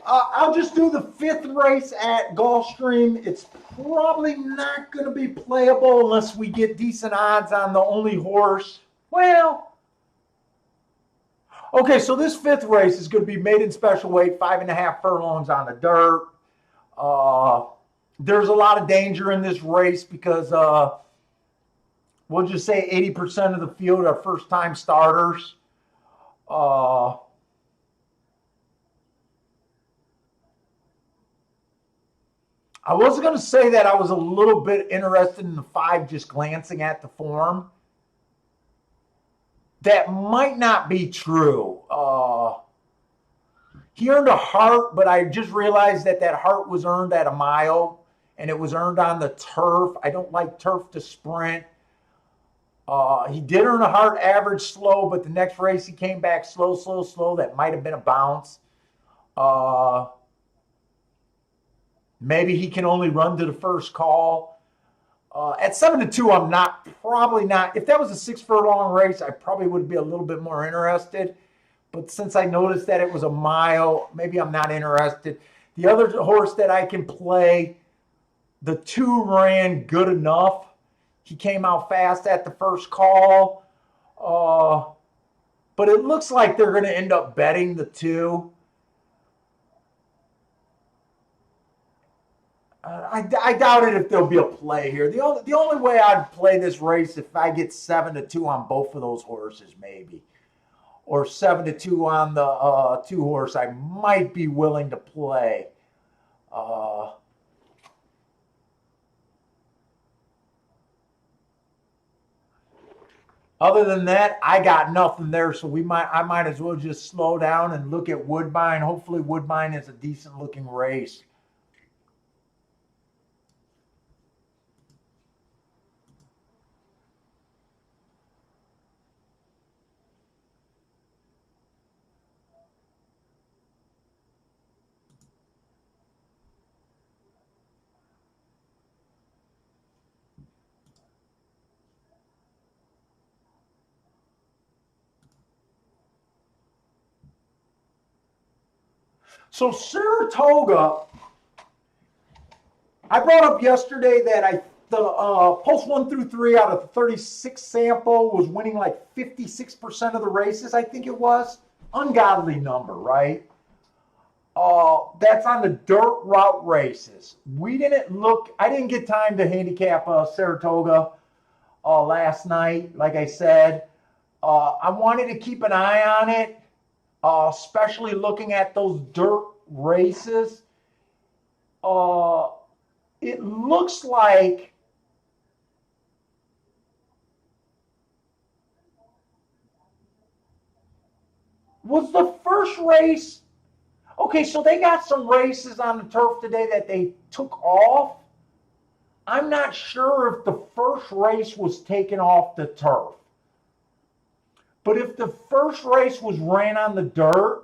I'll just do the 5th race at Gulfstream. It's probably not going to be playable unless we get decent odds on the only horse. Well, okay, so this 5th race is going to be maiden special weight, 5.5 furlongs on the dirt. There's a lot of danger in this race because we'll just say 80% of the field are first-time starters. I was going to say that I was a little bit interested in the 5 just glancing at the form. That might not be true. He earned a heart, but I just realized that heart was earned at a mile, and it was earned on the turf. I don't like turf to sprint. He did earn a heart average slow, but the next race he came back slow. That might have been a bounce. Maybe he can only run to the first call. At 7-2, I'm probably not. If that was a 6 furlong race, I probably would be a little bit more interested. But since I noticed that it was a mile, maybe I'm not interested. The other horse that I can play, the 2 ran good enough. He came out fast at the first call. But it looks like they're going to end up betting the 2. I doubt it if there'll be a play here. The only way I'd play this race if I get 7-2 on both of those horses, maybe. or 7-2 on the 2-horse, I might be willing to play. Other than that, I got nothing there, so I might as well just slow down and look at Woodbine. Hopefully Woodbine is a decent looking race. So Saratoga, I brought up yesterday that the post 1 through 3 out of the 36 sample was winning like 56% of the races, I think it was. Ungodly number, right? That's on the dirt route races. I didn't get time to handicap Saratoga last night, like I said. I wanted to keep an eye on it, especially looking at those dirt races. It looks like was the first race. Okay, so they got some races on the turf today that they took off. I'm not sure if the first race was taken off the turf. But if the first race was ran on the dirt,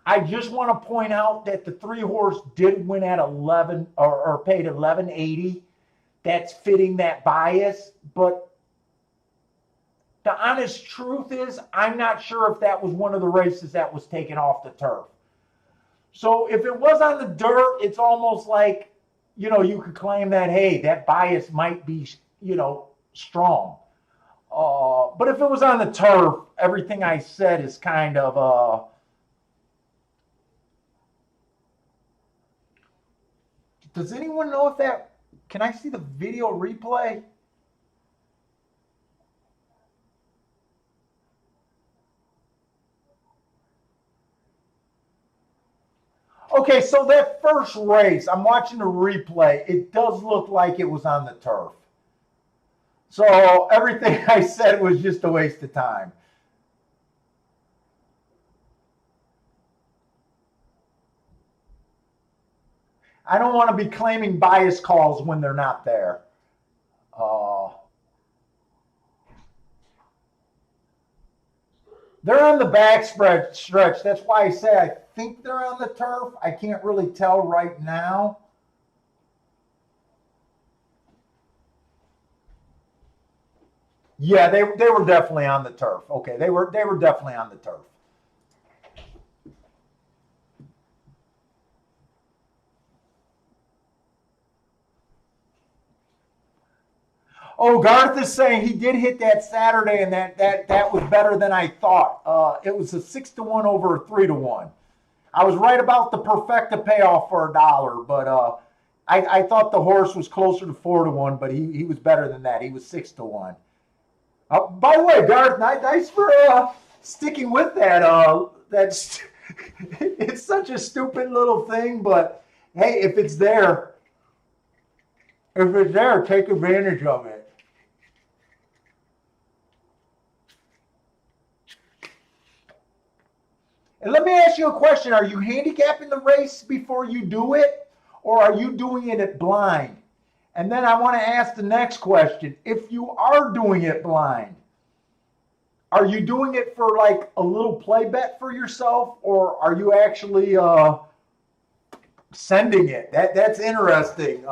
I just want to point out that the 3-horse did win at 11 or paid $11.80. That's fitting that bias. But the honest truth is, I'm not sure if that was one of the races that was taken off the turf. So if it was on the dirt, it's almost like, you could claim that, hey, that bias might be, strong. But if it was on the turf, everything I said is kind of, does anyone know if can I see the video replay? Okay, so that first race, I'm watching the replay. It does look like it was on the turf. So everything I said was just a waste of time. I don't want to be claiming bias calls when they're not there. They're on the back stretch. That's why I say I think they're on the turf. I can't really tell right now. Yeah, they were definitely on the turf. Okay, they were definitely on the turf. Oh, Garth is saying he did hit that Saturday, and that was better than I thought. It was a 6-1 over a 3-1. I was right about the perfecta payoff for $1, but I thought the horse was closer to 4-1, but he was better than that. He was 6-1. By the way, Garth, nice for sticking with that. That's it's such a stupid little thing, but hey, if it's there, take advantage of it. And let me ask you a question. Are you handicapping the race before you do it, or are you doing it at blind? And then I want to ask the next question. If you are doing it blind, are you doing it for like a little play bet for yourself, or are you actually sending it? That's interesting.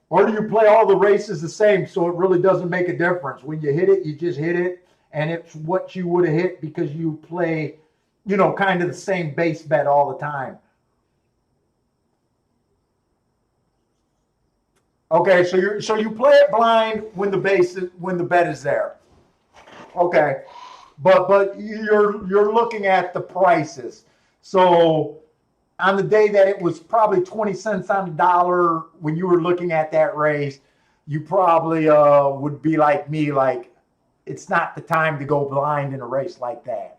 Or do you play all the races the same so it really doesn't make a difference? When you hit it, you just hit it, and it's what you would have hit because you play, kind of the same base bet all the time. Okay, so you play it blind when the bet is there. Okay, but you're looking at the prices. So on the day that it was probably 20 cents on the dollar when you were looking at that race, you probably would be like me, like, it's not the time to go blind in a race like that.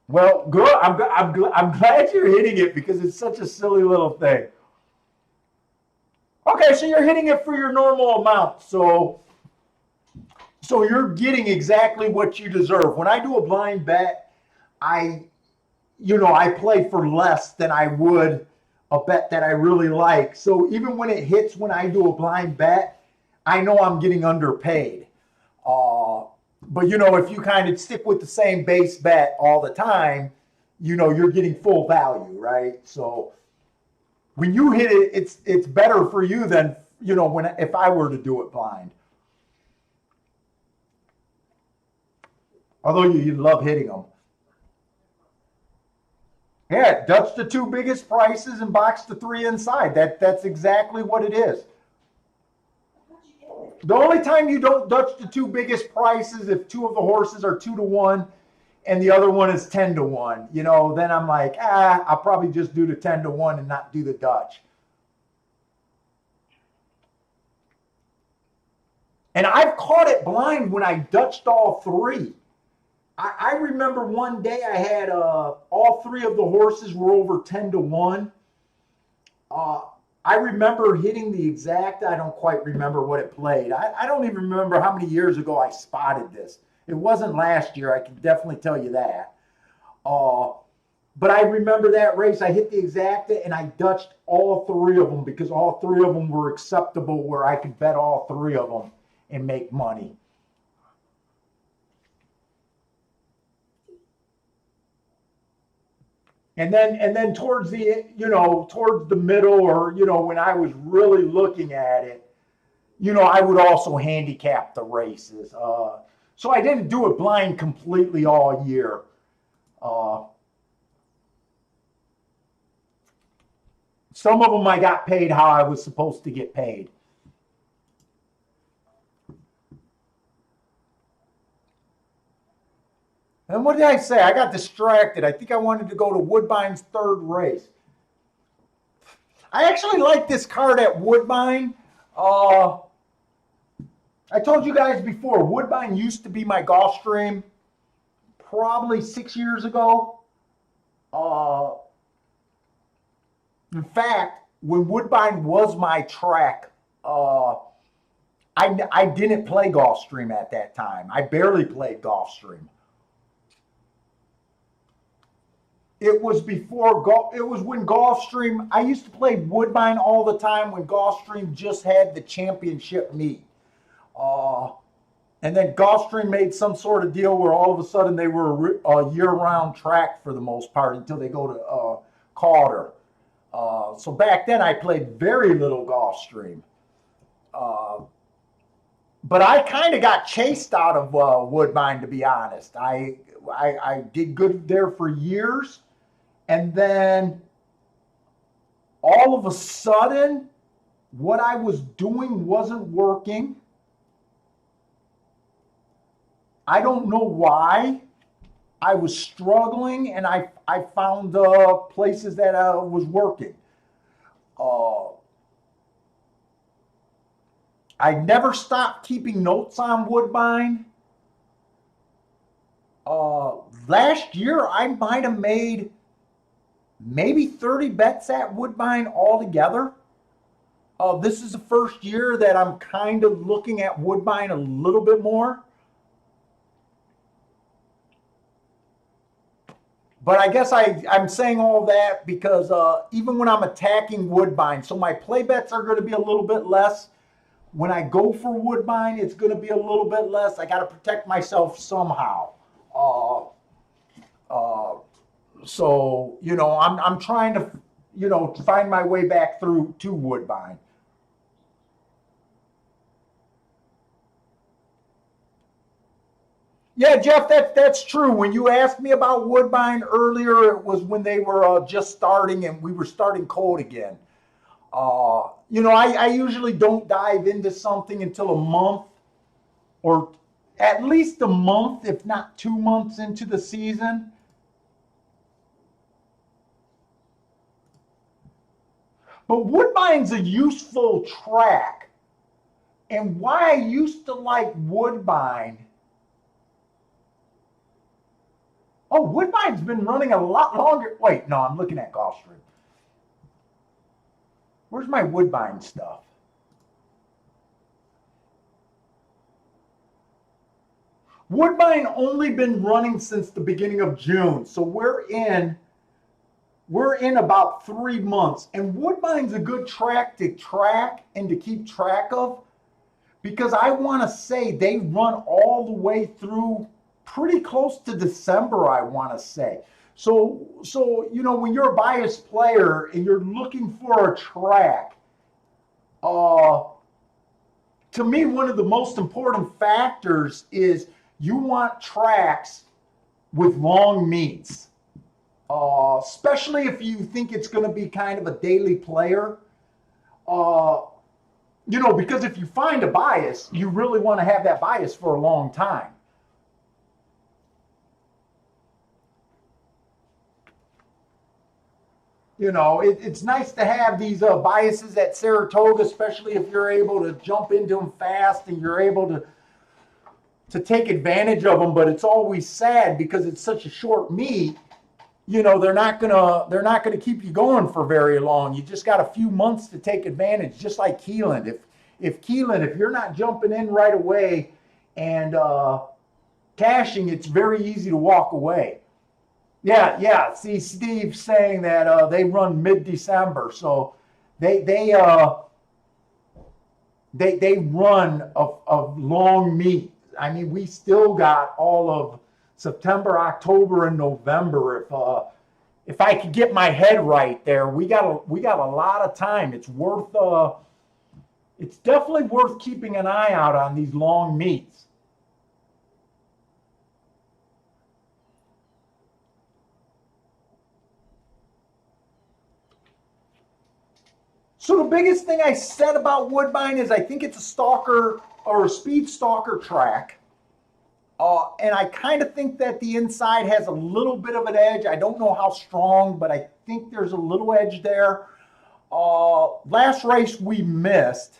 Well, good. I'm glad you're hitting it because it's such a silly little thing. Okay, so you're hitting it for your normal amount. So you're getting exactly what you deserve. When I do a blind bet, I play for less than I would a bet that I really like. So even when it hits when I do a blind bet, I know I'm getting underpaid. But if you kind of stick with the same base bet all the time, you're getting full value, right? So when you hit it, it's better for you than if I were to do it blind. Although you love hitting them. Yeah, Dutch the two biggest prices and box the three inside. That's exactly what it is. The only time you don't Dutch the two biggest prices if two of the horses are 2-1 and the other one is 10-1. Then I'm like, I'll probably just do the 10-1 and not do the Dutch. And I've caught it blind when I Dutched all three. I remember one day I had all three of the horses were over 10-1. I remember hitting the exact, I don't quite remember what it played. I don't even remember how many years ago I spotted this. It wasn't last year, I can definitely tell you that. But I remember that race, I hit the exacta and I Dutched all three of them because all three of them were acceptable where I could bet all three of them and make money. And then towards the middle or, when I was really looking at it, I would also handicap the races. So I didn't do it blind completely all year. Some of them I got paid how I was supposed to get paid. And what did I say? I got distracted. I think I wanted to go to Woodbine's third race. I actually like this card at Woodbine. I told you guys before, Woodbine used to be my Gulfstream probably 6 years ago. In fact, when Woodbine was my track, I didn't play Gulfstream at that time. I barely played Gulfstream. It was when Gulfstream, I used to play Woodbine all the time when Gulfstream just had the championship meet. And then Gulfstream made some sort of deal where all of a sudden they were a year-round track for the most part until they go to Calder. So back then I played very little Gulfstream. But I kind of got chased out of Woodbine, to be honest. I did good there for years. And then all of a sudden, what I was doing wasn't working. I don't know why. I was struggling, and I found places that was working. I never stopped keeping notes on Woodbine. Last year, I might have made maybe 30 bets at Woodbine altogether. This is the first year that I'm kind of looking at Woodbine a little bit more. But I guess I'm saying all that because even when I'm attacking Woodbine, so my play bets are going to be a little bit less. When I go for Woodbine, it's going to be a little bit less. I got to protect myself somehow. So, I'm trying to, find my way back through to Woodbine. Yeah, Jeff, that's true. When you asked me about Woodbine earlier, it was when they were just starting and we were starting cold again. I usually don't dive into something until a month or at least a month, if not 2 months into the season. But Woodbine's a useful track. And why I used to like Woodbine. Oh, Woodbine's been running a lot longer. Wait, no, I'm looking at Gulfstream. Where's my Woodbine stuff? Woodbine only been running since the beginning of June. So we're in about 3 months. And Woodbine's a good track to track and to keep track of because I want to say they run all the way through pretty close to December, I want to say. So when you're a biased player and you're looking for a track, to me, one of the most important factors is you want tracks with long meets, especially if you think it's going to be kind of a daily player. Because if you find a bias, you really want to have that bias for a long time. It's nice to have these biases at Saratoga, especially if you're able to jump into them fast and you're able to take advantage of them. But it's always sad because it's such a short meet. They're not gonna keep you going for very long. You just got a few months to take advantage, just like Keeneland. If you're not jumping in right away and cashing, it's very easy to walk away. Yeah. See, Steve saying that they run mid-December, so they run a long meet. I mean, we still got all of September, October, and November. If I could get my head right there, we got a lot of time. It's definitely worth keeping an eye out on these long meets. So the biggest thing I said about Woodbine is I think it's a stalker or a speed stalker track. And I kind of think that the inside has a little bit of an edge. I don't know how strong, but I think there's a little edge there. Last race we missed.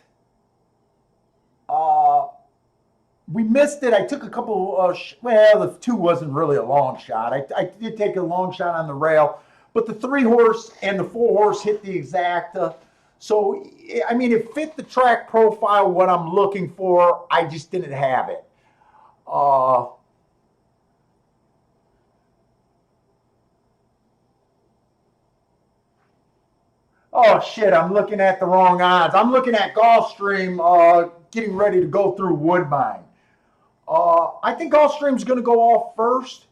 We missed it. I took a couple, the 2 wasn't really a long shot. I did take a long shot on the rail, but the 3 horse and the 4 horse hit the exacta. So, I mean, it fit the track profile, what I'm looking for. I just didn't have it. Oh, shit, I'm looking at the wrong odds. I'm looking at Gulfstream getting ready to go through Woodbine. I think Gulfstream's going to go off first.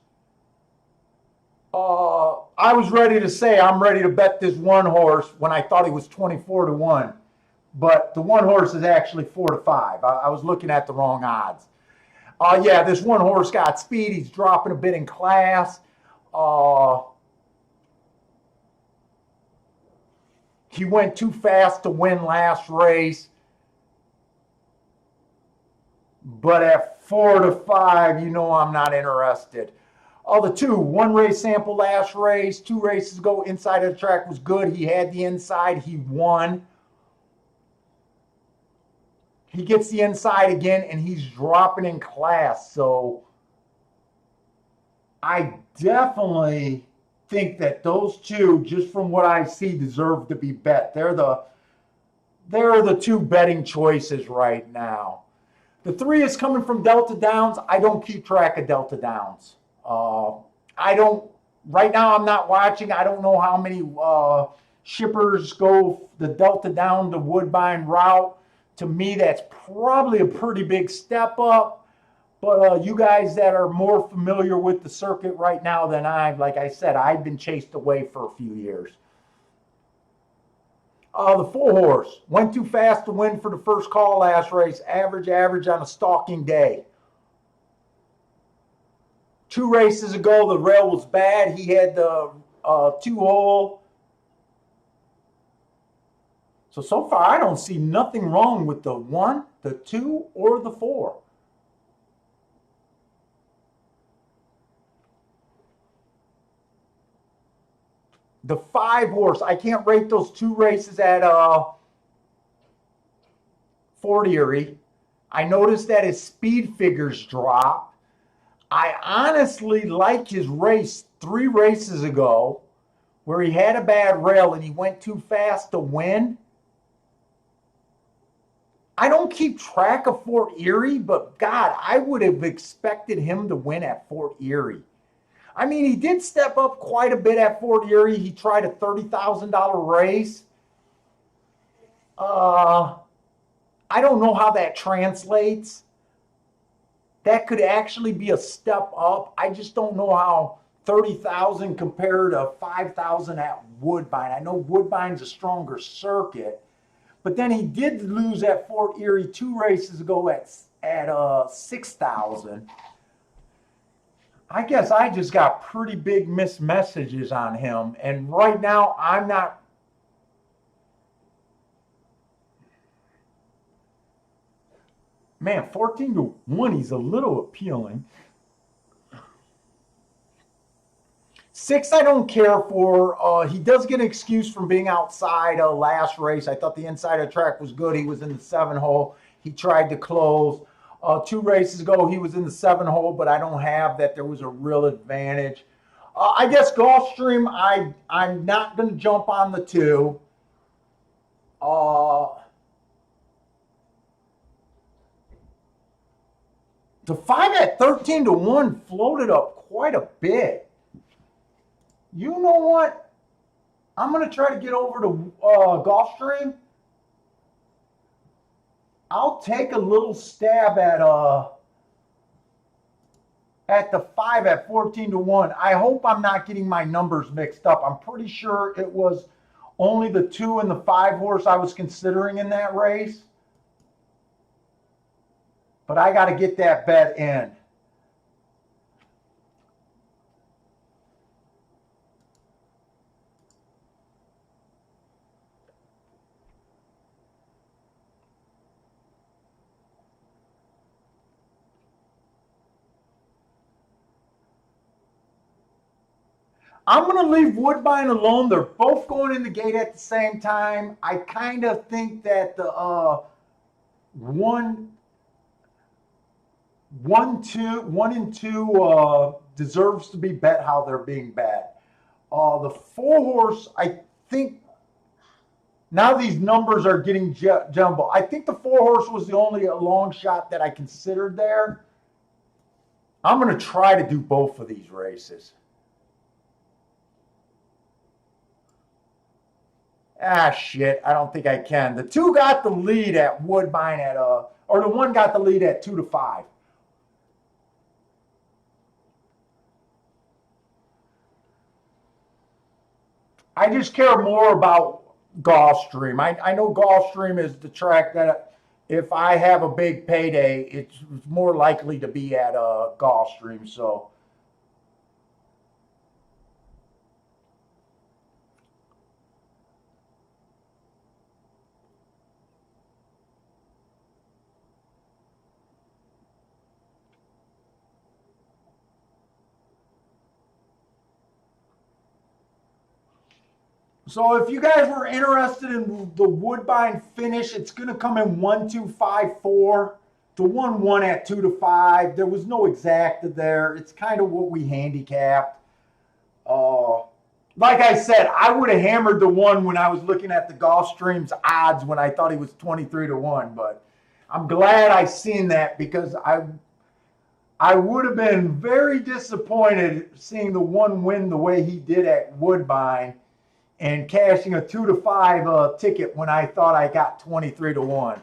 I was ready to say I'm ready to bet this 1 horse when I thought he was 24-1, but the 1 horse is actually 4-5. I was looking at the wrong odds. This 1 horse got speed. He's dropping a bit in class. He went too fast to win last race. But at 4-5, I'm not interested. The 2, 1 race sample last race, 2 races ago, inside of the track was good. He had the inside, he won. He gets the inside again, and he's dropping in class. So I definitely think that those 2, just from what I see, deserve to be bet. They're the 2 betting choices right now. The 3 is coming from Delta Downs. I don't keep track of Delta Downs. Right now I'm not watching. I don't know how many shippers go the Delta Down to Woodbine route. To me, that's probably a pretty big step up. But you guys that are more familiar with the circuit right now than like I said, I've been chased away for a few years. The 4 horse went too fast to win for the first call last race. Average on a stalking day. 2 races ago, the rail was bad. He had the 2-hole. So far, I don't see nothing wrong with the 1, the 2, or the 4. The 5-horse, I can't rate those 2 races at Fort Erie. I noticed that his speed figures dropped. I honestly like his race 3 races ago where he had a bad rail and he went too fast to win. I don't keep track of Fort Erie, but God, I would have expected him to win at Fort Erie. I mean, he did step up quite a bit at Fort Erie. He tried a $30,000 race. I don't know how that translates. That could actually be a step up. I just don't know how 30,000 compared to 5,000 at Woodbine. I know Woodbine's a stronger circuit, but then he did lose at Fort Erie 2 races ago at 6,000. I guess I just got pretty big missed messages on him, and right now I'm not. Man, 14-1, he's a little appealing. 6, I don't care for. He does get an excuse from being outside last race. I thought the inside of the track was good. He was in the 7-hole. He tried to close. 2 races ago, he was in the 7-hole, but I don't have that there was a real advantage. I guess Gulfstream, I'm not going to jump on the 2. The 5 at 13-1 floated up quite a bit. You know what? I'm going to try to get over to Gulfstream. I'll take a little stab at the 5 at 14-1. I hope I'm not getting my numbers mixed up. I'm pretty sure it was only the 2 and the 5-horse I was considering in that race. But I got to get that bet in. I'm going to leave Woodbine alone. They're both going in the gate at the same time. I kind of think that the 1 and 2 deserves to be bet how they're being bet. The 4-horse, I think now these numbers are getting jumbled. I think the 4-horse was the only long shot that I considered there. I'm going to try to do both of these races. Shit, I don't think I can. The 2 got the lead at Woodbine or the 1 got the lead at 2-5. I just care more about Gulfstream. I know Gulfstream is the track that if I have a big payday, it's more likely to be at Gulfstream. So if you guys were interested in the Woodbine finish, it's going to come in 1-2-5-4. The 1 at 2-5. There was no exacta there. It's kind of what we handicapped. Like I said, I would have hammered the 1 when I was looking at the Gulfstream's odds when I thought he was 23-1. But I'm glad I seen that because I would have been very disappointed seeing the 1 win the way he did at Woodbine and cashing a 2-5 ticket when I thought I got 23-1.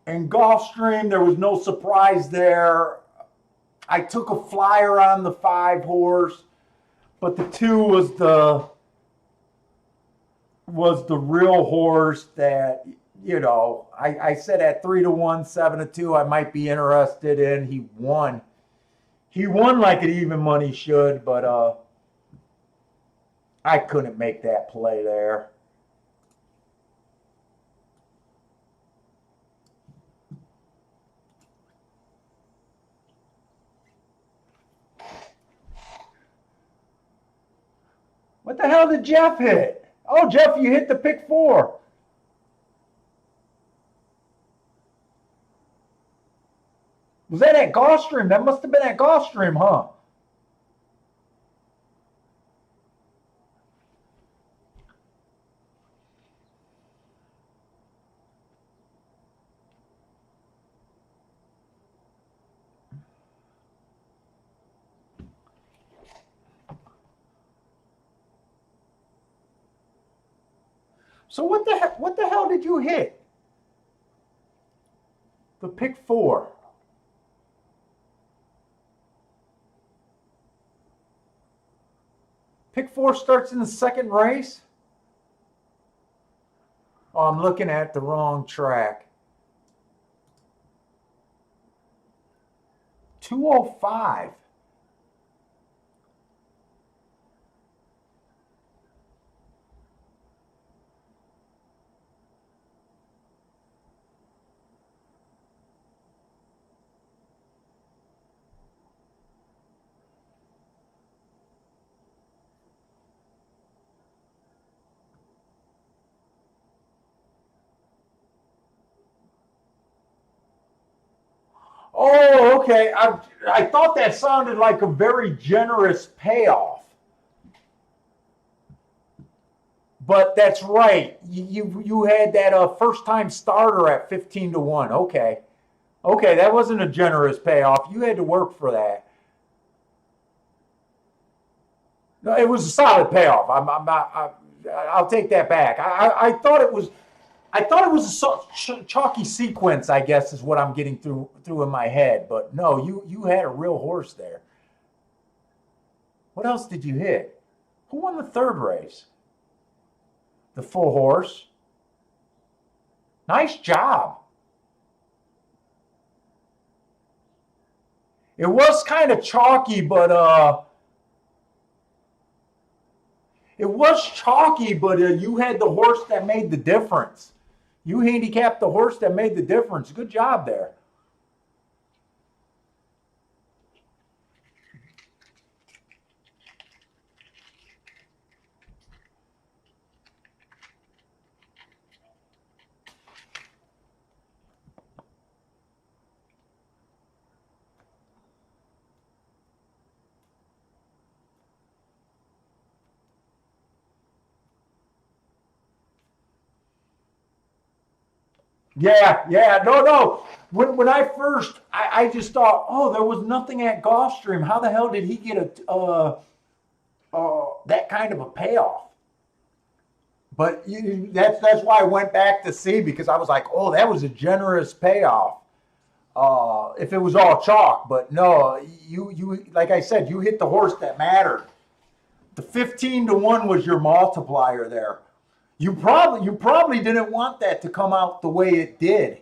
In Gulfstream, there was no surprise there. I took a flyer on the 5-horse, but the 2 was the real horse that, you know, I said at 3-1, 7-2, I might be interested in. He won. He won like an even money should, but I couldn't make that play there. What the hell did Jeff hit? Oh, Jeff, you hit the pick 4. Was that at Gulfstream? That must have been at Gulfstream, huh? So what the hell did you hit? The pick 4. Pick 4 starts in the second race? Oh, I'm looking at the wrong track. 205. Oh, okay. I thought that sounded like a very generous payoff. But that's right. You had that first time starter at 15-1. Okay. Okay, that wasn't a generous payoff. You had to work for that. No, it was a solid payoff. I'll take that back. I thought it was a chalky sequence, I guess, is what I'm getting through in my head. But no, you had a real horse there. What else did you hit? Who won the third race? The full horse. Nice job. It was kind of chalky, but you had the horse that made the difference. You handicapped the horse that made the difference. Good job there. Yeah, no. When I first, I just thought, oh, there was nothing at Gulfstream. How the hell did he get that kind of a payoff? But that's why I went back to see, because I was like, oh, that was a generous payoff. If it was all chalk, but no, you like I said, you hit the horse that mattered. The 15-1 was your multiplier there. You probably didn't want that to come out the way it did.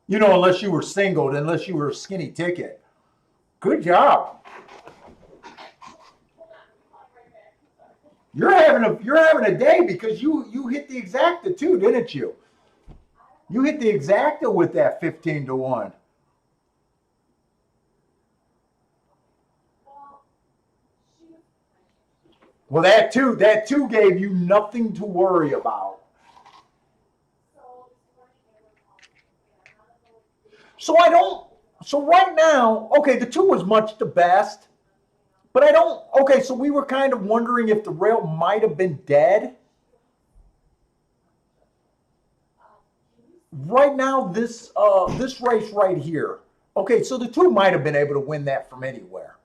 Unless you were singled, unless you were a skinny ticket. Good job. You're having a day, because you hit the exacta too, didn't you? You hit the exacta with that 15-1. Well, that too gave you nothing to worry about. So right now, okay, the 2 was much the best, but okay, so we were kind of wondering if the rail might have been dead. Right now, this race right here, okay, so the 2 might have been able to win that from anywhere,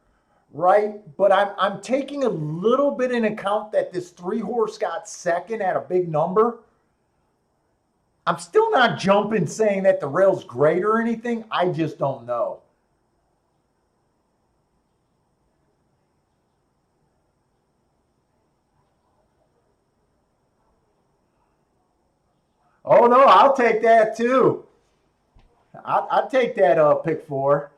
right? But I'm taking a little bit in account that this 3 horse got second at a big number. I'm still not jumping saying that the rail's great or anything. I just don't know. Oh no, I'll take that too. I'd take that pick 4.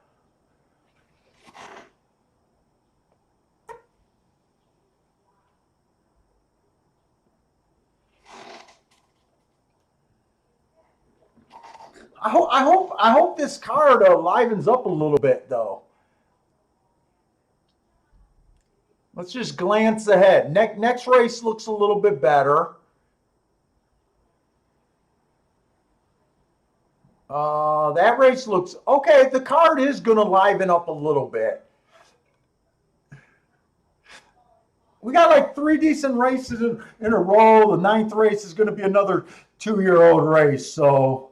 I hope this card livens up a little bit though. Let's just glance ahead. Next race looks a little bit better. That race looks okay. The card is going to liven up a little bit. We got like 3 decent races in a row. The 9th race is going to be another 2-year-old race. So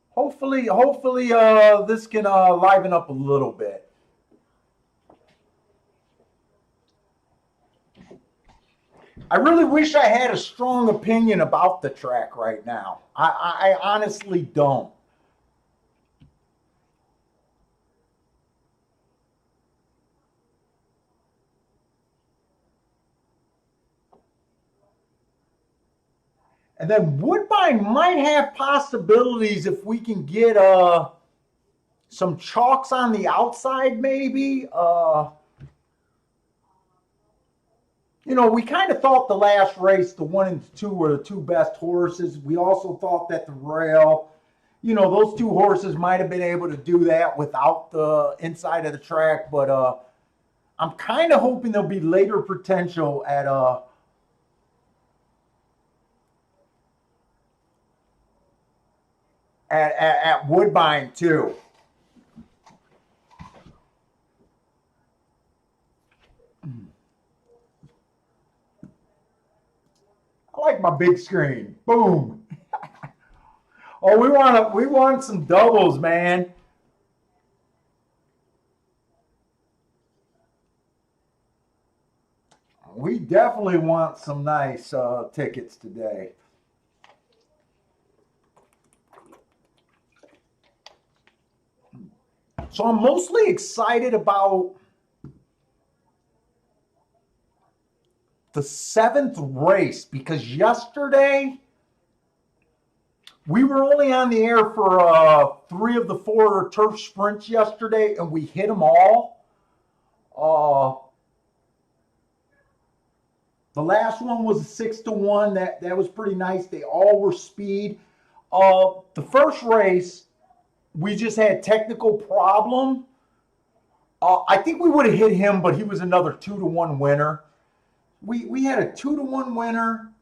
hopefully, this can liven up a little bit. I really wish I had a strong opinion about the track right now. I honestly don't. And then Woodbine might have possibilities if we can get some chalks on the outside, maybe. We kind of thought the last race, the 1 and 2 were the 2 best horses. We also thought that the rail, those 2 horses might have been able to do that without the inside of the track. But I'm kind of hoping there'll be later potential at Woodbine too. I like my big screen. Boom. Oh, we want some doubles, man. We definitely want some nice tickets today. So I'm mostly excited about the 7th race because yesterday we were only on the air for 3 of the 4 turf sprints yesterday, and we hit them all. The last one was a 6-1. That was pretty nice. They all were speed. The first race, we just had technical problem. I think we would have hit him, but he was another 2-1 winner. We had a 2-1 winner.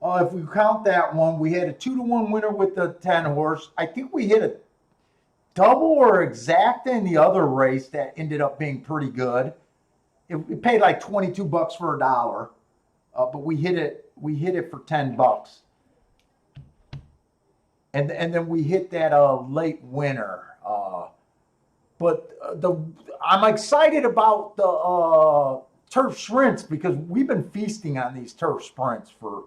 If we count that one, we had a 2-1 winner with the 10 horse. I think we hit a double or exacta in the other race that ended up being pretty good. It paid like $22 for $1, but we hit it for $10. And then we hit that late winner. But I'm excited about the turf sprints because we've been feasting on these turf sprints for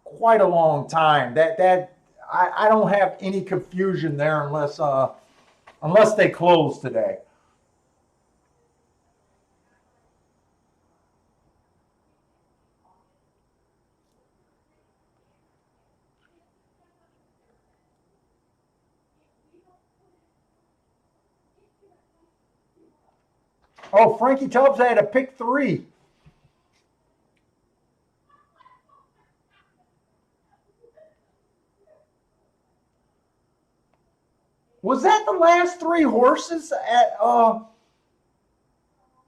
quite a long time. I don't have any confusion there unless they close today. Oh, Frankie Tubbs had a pick 3. Was that the last 3 horses at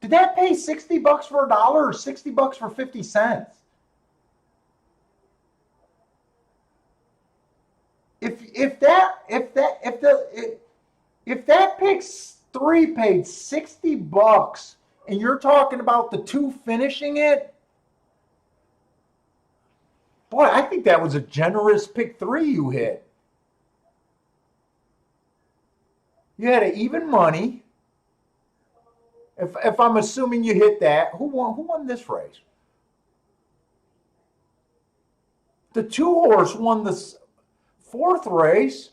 did that pay $60 for $1 or $60 for 50 cents? If that pick 3 paid $60 and you're talking about the 2 finishing it, boy, I think that was a generous pick 3 you hit. You had an even money. If I'm assuming you hit that, who won this race? The 2 horse won the 4th race.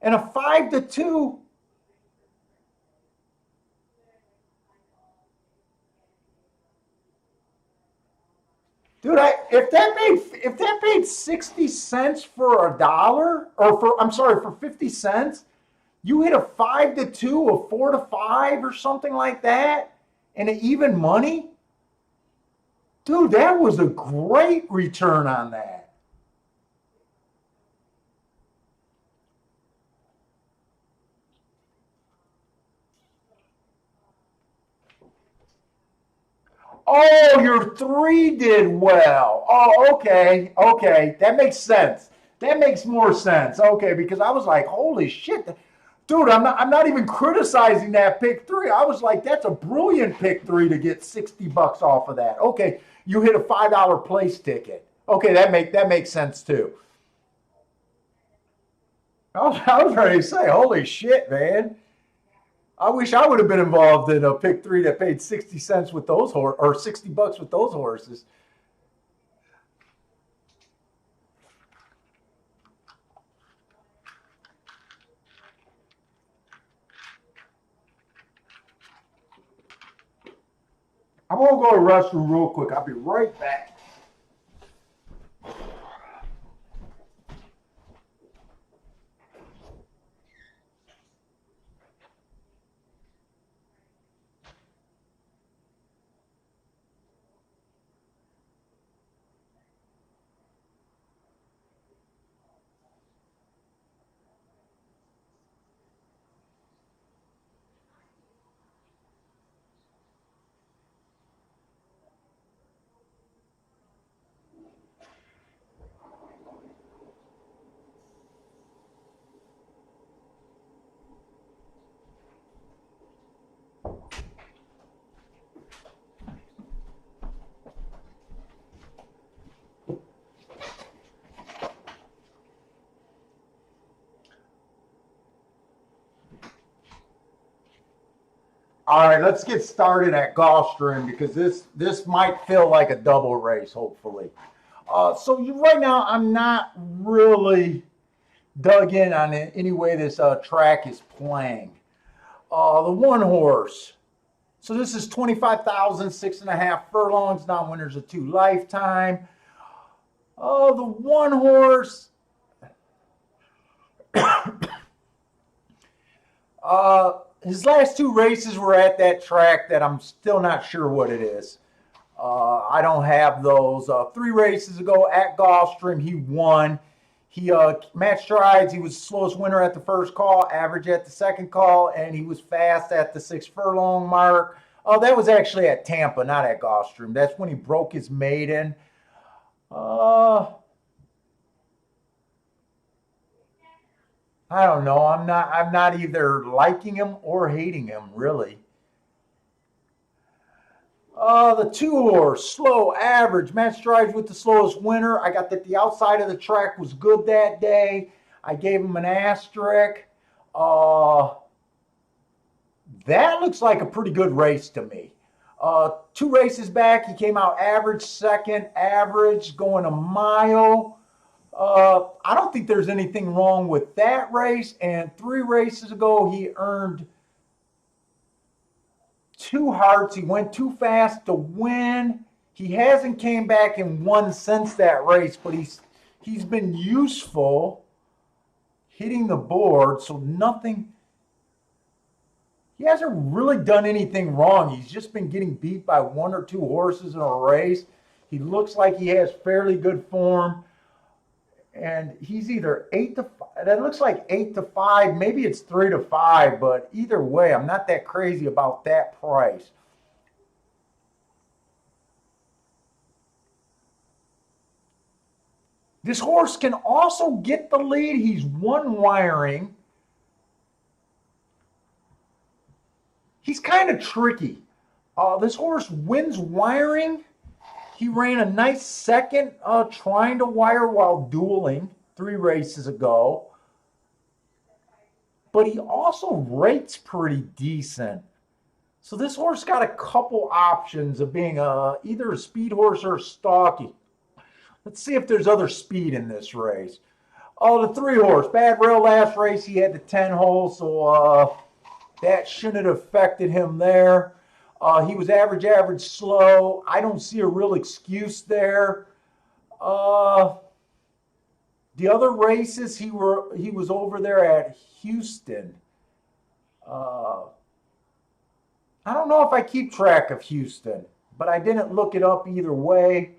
And a 5-2. Dude, if that paid 60 cents for $1, or for 50 cents, you hit a 5-2, a 4-5, or something like that, and an even money. Dude, that was a great return on that. Oh, your three did well. Oh, okay. Okay. That makes sense. That makes more sense. Okay, because I was like, holy shit. Dude, I'm not even criticizing that pick three. I was like, that's a brilliant pick three to get 60 bucks off of that. Okay, you hit a $5 place ticket. Okay, that makes sense too. I was ready to say, holy shit, man. I wish I would have been involved in a pick three that paid 60 cents with those or 60 bucks with those horses. I'm gonna go to the restroom real quick. I'll be right back. All right, let's get started at Gulfstream because this might feel like a double race, hopefully. Right now, I'm not really dug in on any way this track is playing. The one horse. So this is 25,000, 6.5 furlongs, non-winners of two lifetime. The one horse. His last two races were at that track that I'm still not sure what it is. I don't have those. 3 races ago at Gulfstream, he won. He matched strides. He was the slowest winner at the first call, average at the second call, and he was fast at the 6 furlong mark. Oh, that was actually at Tampa, not at Gulfstream. That's when he broke his maiden. Uh, I don't know. I'm not either liking him or hating him, really. The two horse, slow, average, match strides with the slowest winner. I got that the outside of the track was good that day. I gave him an asterisk. Uh, that looks like a pretty good race to me. 2 races back, he came out average, second, average, going a mile. I don't think there's anything wrong with that race. And 3 races ago, he earned 2 hearts. He went too fast to win. He hasn't came back and won since that race, but he's been useful hitting the board. So nothing. He hasn't really done anything wrong. He's just been getting beat by 1 or 2 horses in a race. He looks like he has fairly good form. And he's either 8 to 5. That looks like 8 to 5. Maybe it's 3 to 5, but either way, I'm not that crazy about that price. This horse can also get the lead. He's one wiring. He's kind of tricky. This horse wins wiring. He ran a nice second trying to wire while dueling 3 races ago. But he also rates pretty decent. So this horse got a couple options of being either a speed horse or a stalky. Let's see if there's other speed in this race. Oh, the 3 horse. Bad rail last race. He had the 10 hole, so that shouldn't have affected him there. He was average, average, slow. I don't see a real excuse there. Uh, the other races, he was over there at Houston. Uh, I don't know if I keep track of Houston, but I didn't look it up either way.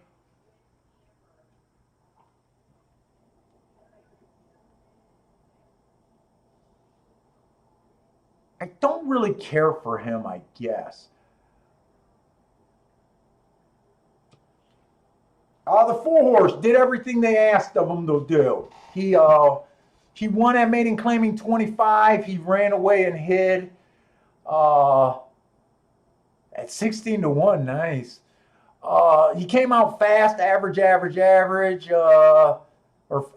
I don't really care for him, I guess. The 4-horse did everything they asked of him to do. He won at maiden claiming 25. He ran away and hid. At 16-1, nice. He came out fast, average, or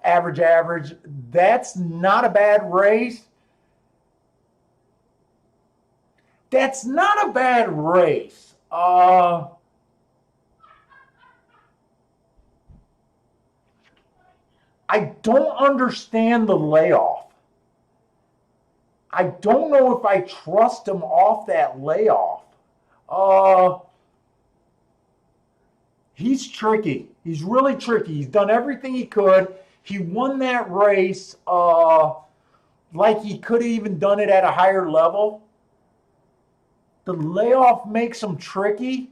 average. That's not a bad race. That's not a bad race. I don't understand the layoff. I don't know if I trust him off that layoff. He's tricky. He's really tricky. He's done everything he could. He won that race like he could have even done it at a higher level. The layoff makes him tricky.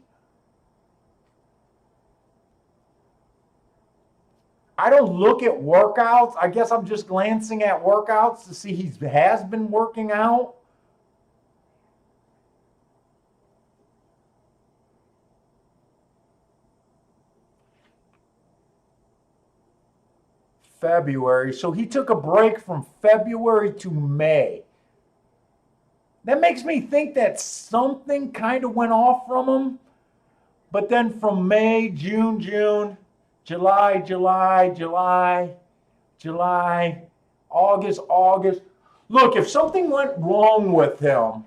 I don't look at workouts. I guess I'm just glancing at workouts to see he has been working out. February. So he took a break from February to May. That makes me think that something kind of went off from him. But then from May, June, July, August. Look, if something went wrong with him,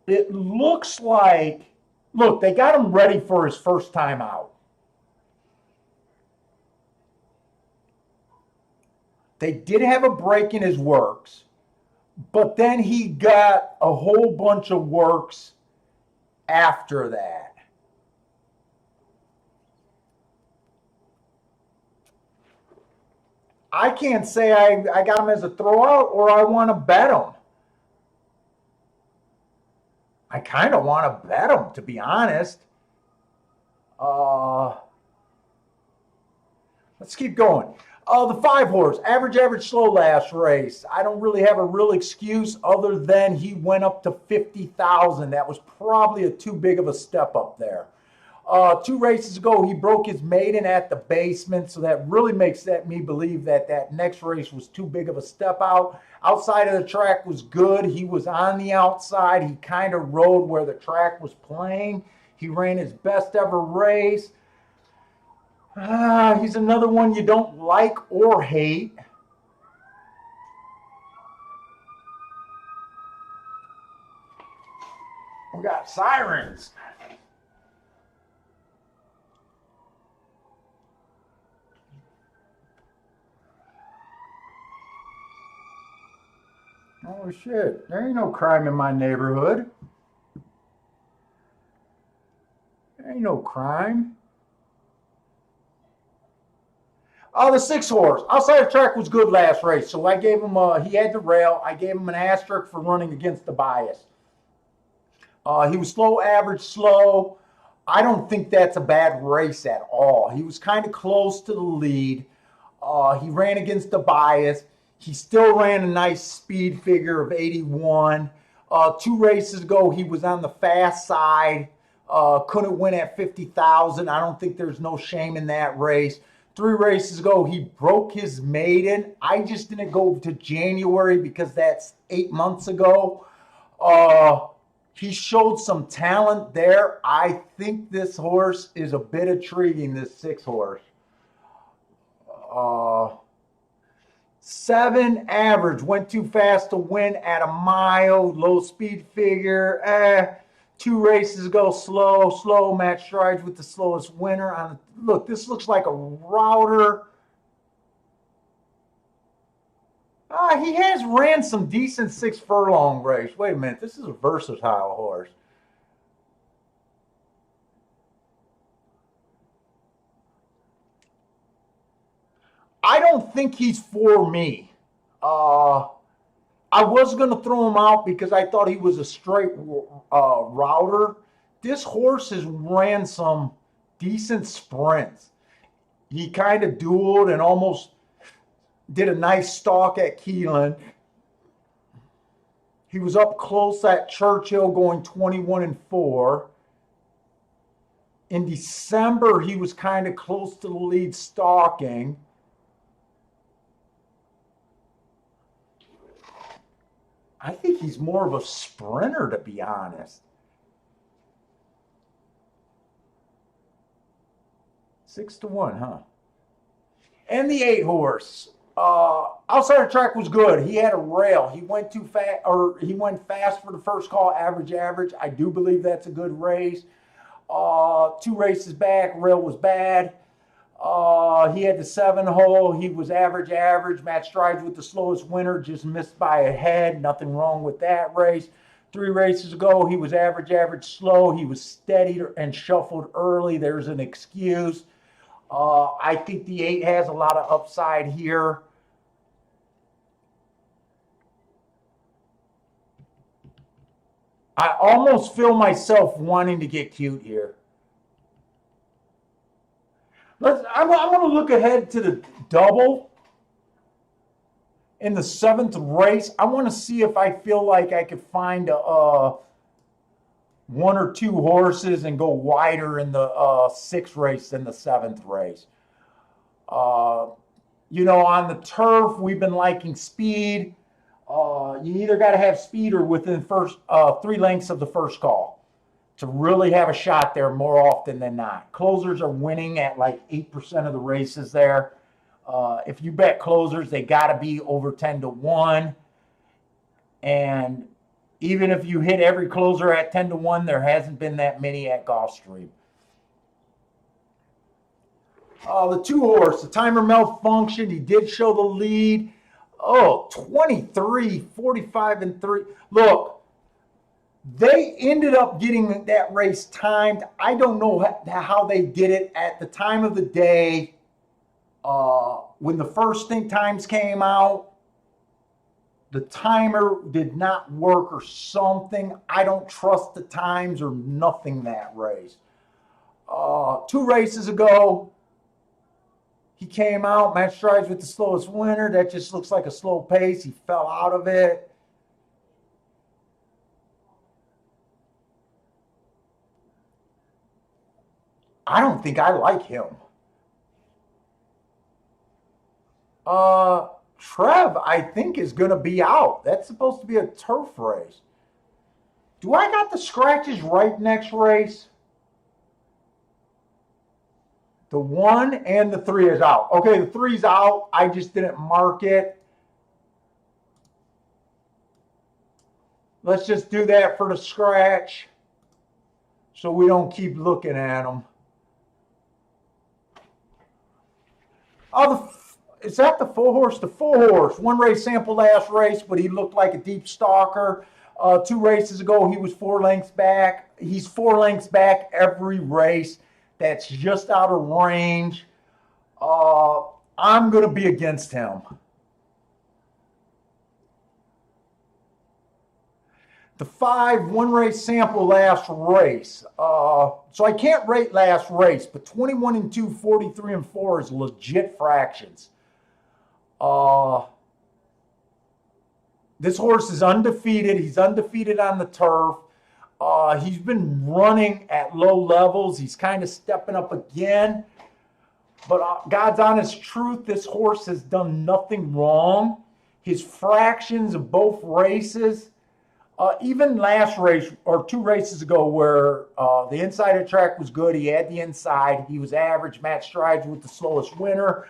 it looks like, look, they got him ready for his first time out. They did have a break in his works, but then he got a whole bunch of works after that. I can't say I got him as a throwout or I want to bet him. I kind of want to bet him, to be honest. Let's keep going. The 5-horse, average, slow last race. I don't really have a real excuse other than he went up to 50,000. That was probably too big of a step up there. 2 races ago, he broke his maiden at the Basement, so that really makes me believe that next race was too big of a step out. Outside of the track was good. He was on the outside. He kind of rode where the track was playing. He ran his best ever race. He's another one you don't like or hate. We got sirens. Oh shit, there ain't no crime in my neighborhood. There ain't no crime. The 6-horse. Outside of track was good last race, so I gave him, he had the rail. I gave him an asterisk for running against the bias. He was slow, average, slow. I don't think that's a bad race at all. He was kind of close to the lead. He ran against the bias. He still ran a nice speed figure of 81. 2 races ago, he was on the fast side. Couldn't win at 50,000. I don't think there's no shame in that race. 3 races ago, he broke his maiden. I just didn't go to January because that's 8 months ago. He showed some talent there. I think this horse is a bit intriguing, this 6-horse. 7 average, went too fast to win at a mile, low speed figure. 2 races ago, slow, match strides with the slowest winner. Look, this looks like a router. He has ran some decent 6 furlong race. Wait a minute, this is a versatile horse. I don't think he's for me. I was going to throw him out because I thought he was a straight router. This horse has ran some decent sprints. He kind of dueled and almost did a nice stalk at Keeneland. He was up close at Churchill going 21-4. In December, he was kind of close to the lead stalking. I think he's more of a sprinter, to be honest. 6-1, huh? And the 8 horse. Outside of track was good. He had a rail. He went too fast, or he went fast for the first call, average. I do believe that's a good race. 2 races back, rail was bad. He had the 7 hole. He was average. Matt Strides with the slowest winner, just missed by a head. Nothing wrong with that race. 3 races ago, he was average, slow. He was steady and shuffled early. There's an excuse. I think the 8 has a lot of upside here. I almost feel myself wanting to get cute here. I'm going to look ahead to the double in the 7th race. I want to see if I feel like I could find 1 or 2 horses and go wider in the 6th race than the 7th race. You know, on the turf, we've been liking speed. You either got to have speed or within first 3 lengths of the first call to really have a shot there more often than not. Closers are winning at like 8% of the races there. If you bet closers, they got to be over 10-1. And even if you hit every closer at 10-1, there hasn't been that many at Gulfstream. The 2 horse, the timer malfunctioned. He did show the lead. 23, 45, and 3. Look, they ended up getting that race timed. I don't know how they did it at the time of the day. When the first times came out, the timer did not work or something. I don't trust the times or nothing that race. 2 races ago, he came out, Matt Strides with the slowest winner. That just looks like a slow pace. He fell out of it. I don't think I like him. Trev, I think, is going to be out. That's supposed to be a turf race. Do I got the scratches right next race? The 1 and the 3 is out. Okay, the 3's out. I just didn't mark it. Let's just do that for the scratch so we don't keep looking at them. Is that the 4 horse? The 4 horse. 1 race sample last race, but he looked like a deep stalker. 2 races ago, he was 4 lengths back. He's 4 lengths back every race. That's just out of range. I'm going to be against him. The 5, 1 race sample last race. So I can't rate last race, but 21 and 2, 43 and 4 is legit fractions. This horse is undefeated. He's undefeated on the turf. He's been running at low levels. He's kind of stepping up again. But God's honest truth, this horse has done nothing wrong. His fractions of both races, even last race or 2 races ago where the inside of the track was good, he had the inside, he was average, Matt Strides with the slowest winner.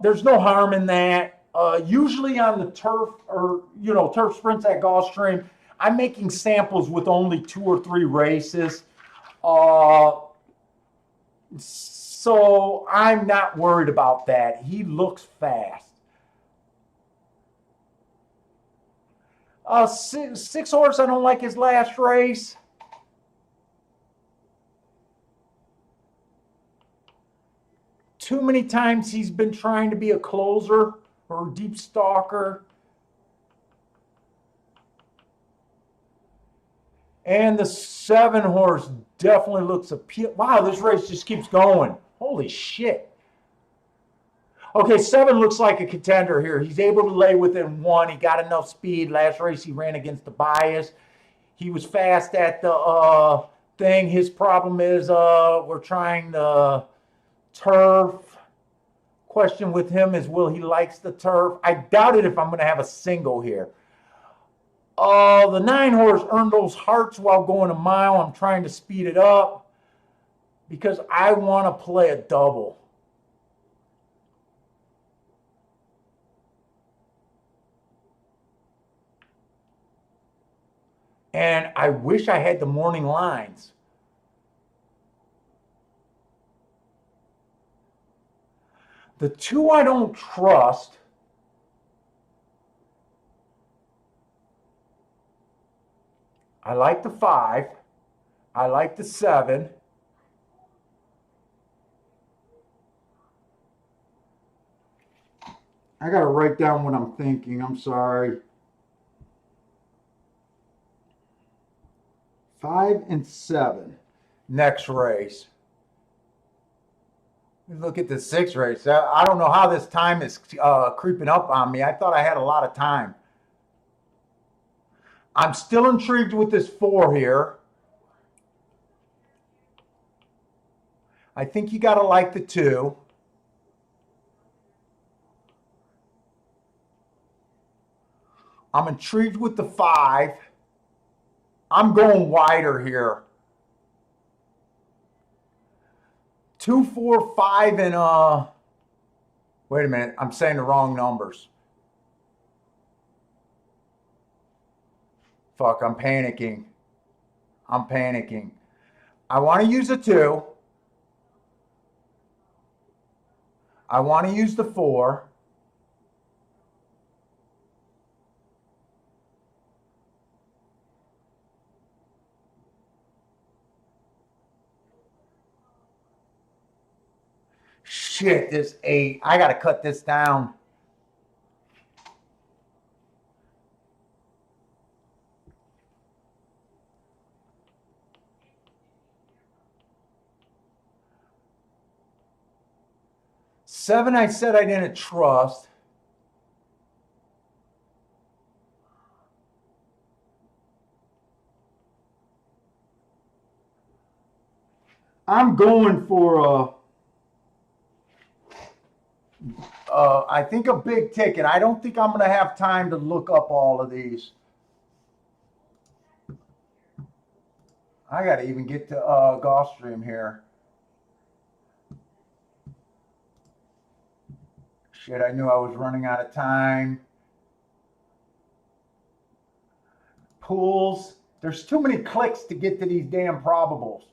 There's no harm in that. Usually on the turf or, turf sprints at Gulfstream, I'm making samples with only 2 or 3 races. So I'm not worried about that. He looks fast. 6 horse, I don't like his last race. Too many times he's been trying to be a closer or a deep stalker. And the 7 horse definitely looks appealing. Wow, this race just keeps going. Holy shit. Okay, 7 looks like a contender here. He's able to lay within 1. He got enough speed. Last race he ran against the bias. He was fast at the thing. His problem is we're trying the turf. Question with him is, will he likes the turf? I doubt it if I'm going to have a single here. The 9-horse earned those hearts while going a mile. I'm trying to speed it up because I want to play a double. And I wish I had the morning lines. The 2 I don't trust. I like the 5. I like the 7. I got to write down what I'm thinking. I'm sorry. 5 and 7. Next race. Look at the 6 race. I don't know how this time is creeping up on me. I thought I had a lot of time. I'm still intrigued with this 4 here. I think you got to like the 2. I'm intrigued with the 5. I'm going wider here. 2, 4, 5, and wait a minute. I'm saying the wrong numbers. Fuck, I'm panicking. I'm panicking. I want to use a 2. I want to use the 4. Shit, this 8. I got to cut this down. Seven, I said I didn't trust. I'm going for I think a big ticket. I don't think I'm going to have time to look up all of these. I got to even get to Gulfstream here. Shit, I knew I was running out of time. Pools. There's too many clicks to get to these damn probables.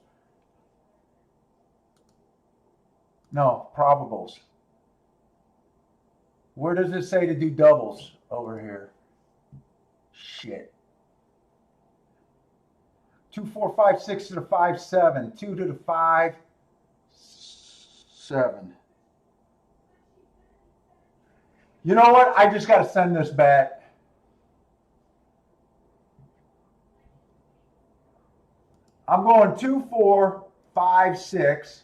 No, probables. Where does it say to do doubles over here? Shit. 2, 4, 5, 6 to the 5, 7. 2 to the 5, 7. You know what? I just got to send this back. I'm going 2, 4, 5, 6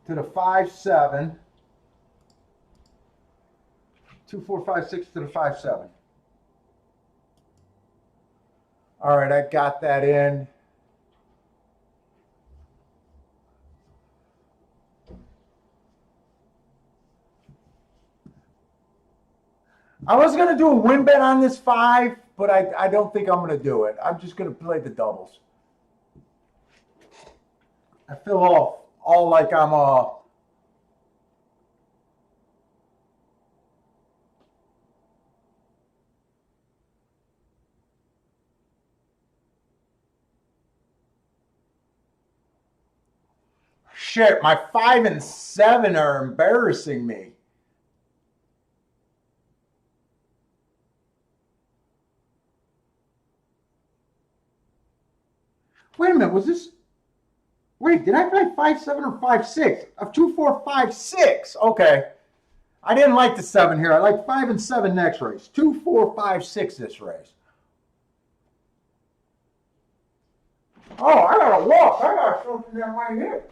to the 5, 7. 2, 4, 5, 6 to the 5, 7. All right, I got that in. I was going to do a win bet on this 5, but I don't think I'm going to do it. I'm just going to play the doubles. I feel all like I'm shit, my 5 and 7 are embarrassing me. Wait a minute, was this? Wait, did I play 5, 7 or 5, 6? 2, 4, 5, 6. Okay. I didn't like the 7 here. I like 5 and 7 next race. 2, 4, 5, 6 this race. Oh, I gotta walk. I gotta show them right here.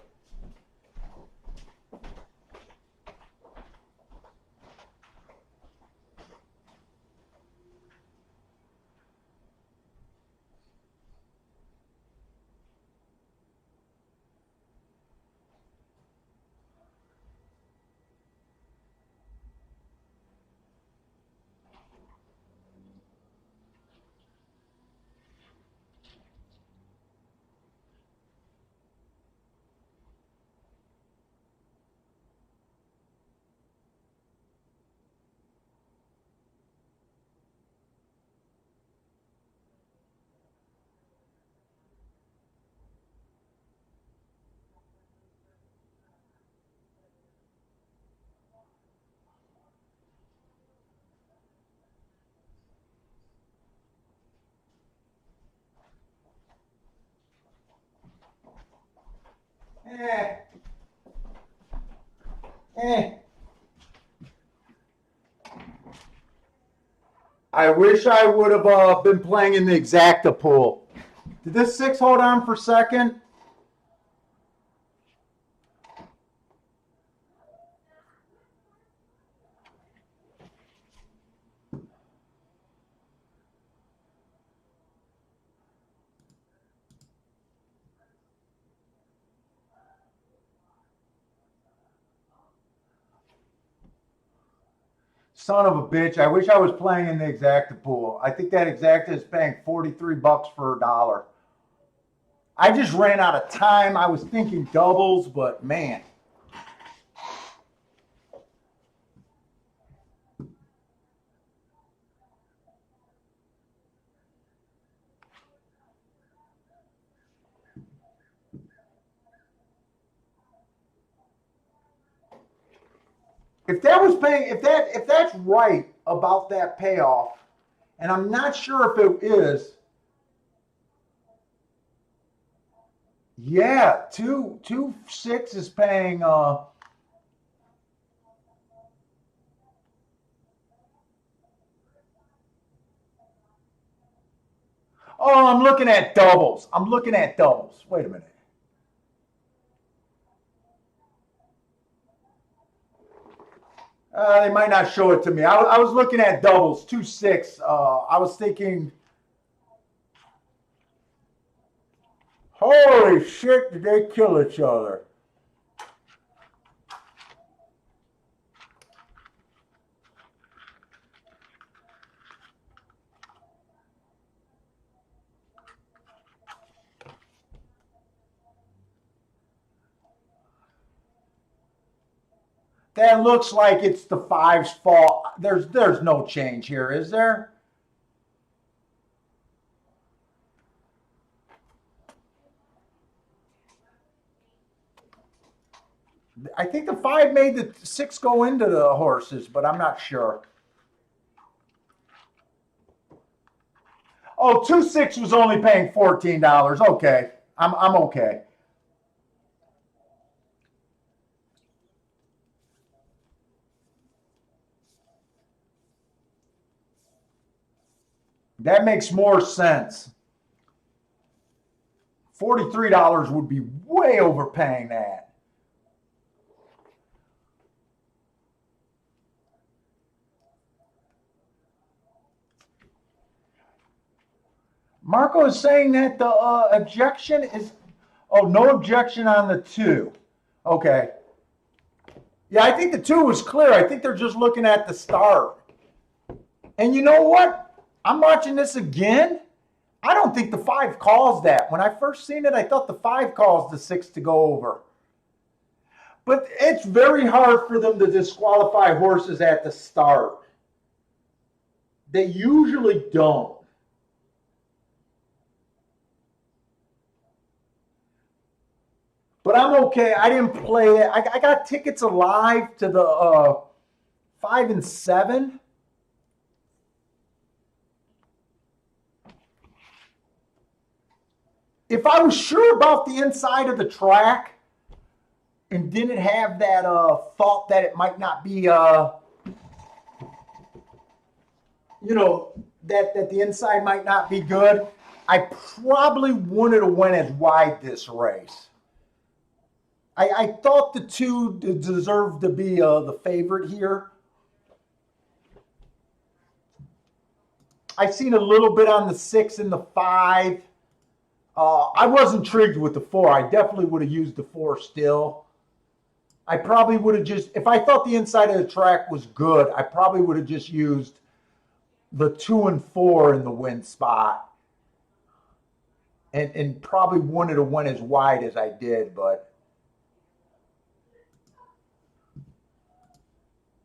Eh. Eh. I wish I would have been playing in the Exacta pool. Did this 6 hold on for second? Son of a bitch. I wish I was playing in the Exacta pool. I think that Exacta is paying 43 bucks for a dollar. I just ran out of time. I was thinking doubles, but man. If that was paying, if that's right about that payoff, and I'm not sure if it is. Yeah, two 6 is paying. Oh, I'm looking at doubles. I'm looking at doubles. Wait a minute. They might not show it to me. I was looking at doubles, 2-6. I was thinking, holy shit, did they kill each other? That looks like it's the 5's fault. There's no change here, is there? I think the 5 made the 6 go into the horses, but I'm not sure. Oh, 2-6 was only paying $14. Okay, I'm okay. That makes more sense. $43 would be way overpaying that. Marco is saying that the objection is, oh, no objection on the 2. Okay. Yeah, I think the 2 was clear. I think they're just looking at the start. And you know what? I'm watching this again. I don't think the 5 calls that. When I first seen it, I thought the 5 calls the 6 to go over. But it's very hard for them to disqualify horses at the start. They usually don't. But I'm okay. I didn't play it. I got tickets alive to the 5 and 7. If I was sure about the inside of the track and didn't have that thought that it might not be, that the inside might not be good, I probably wouldn't have went as wide this race. I thought the 2 deserved to be the favorite here. I've seen a little bit on the 6 and the 5. I was intrigued with the 4. I definitely would have used the 4 still. I probably would have just, if I thought the inside of the track was good, I probably would have just used the 2 and 4 in the win spot. And probably wouldn't have went as wide as I did, but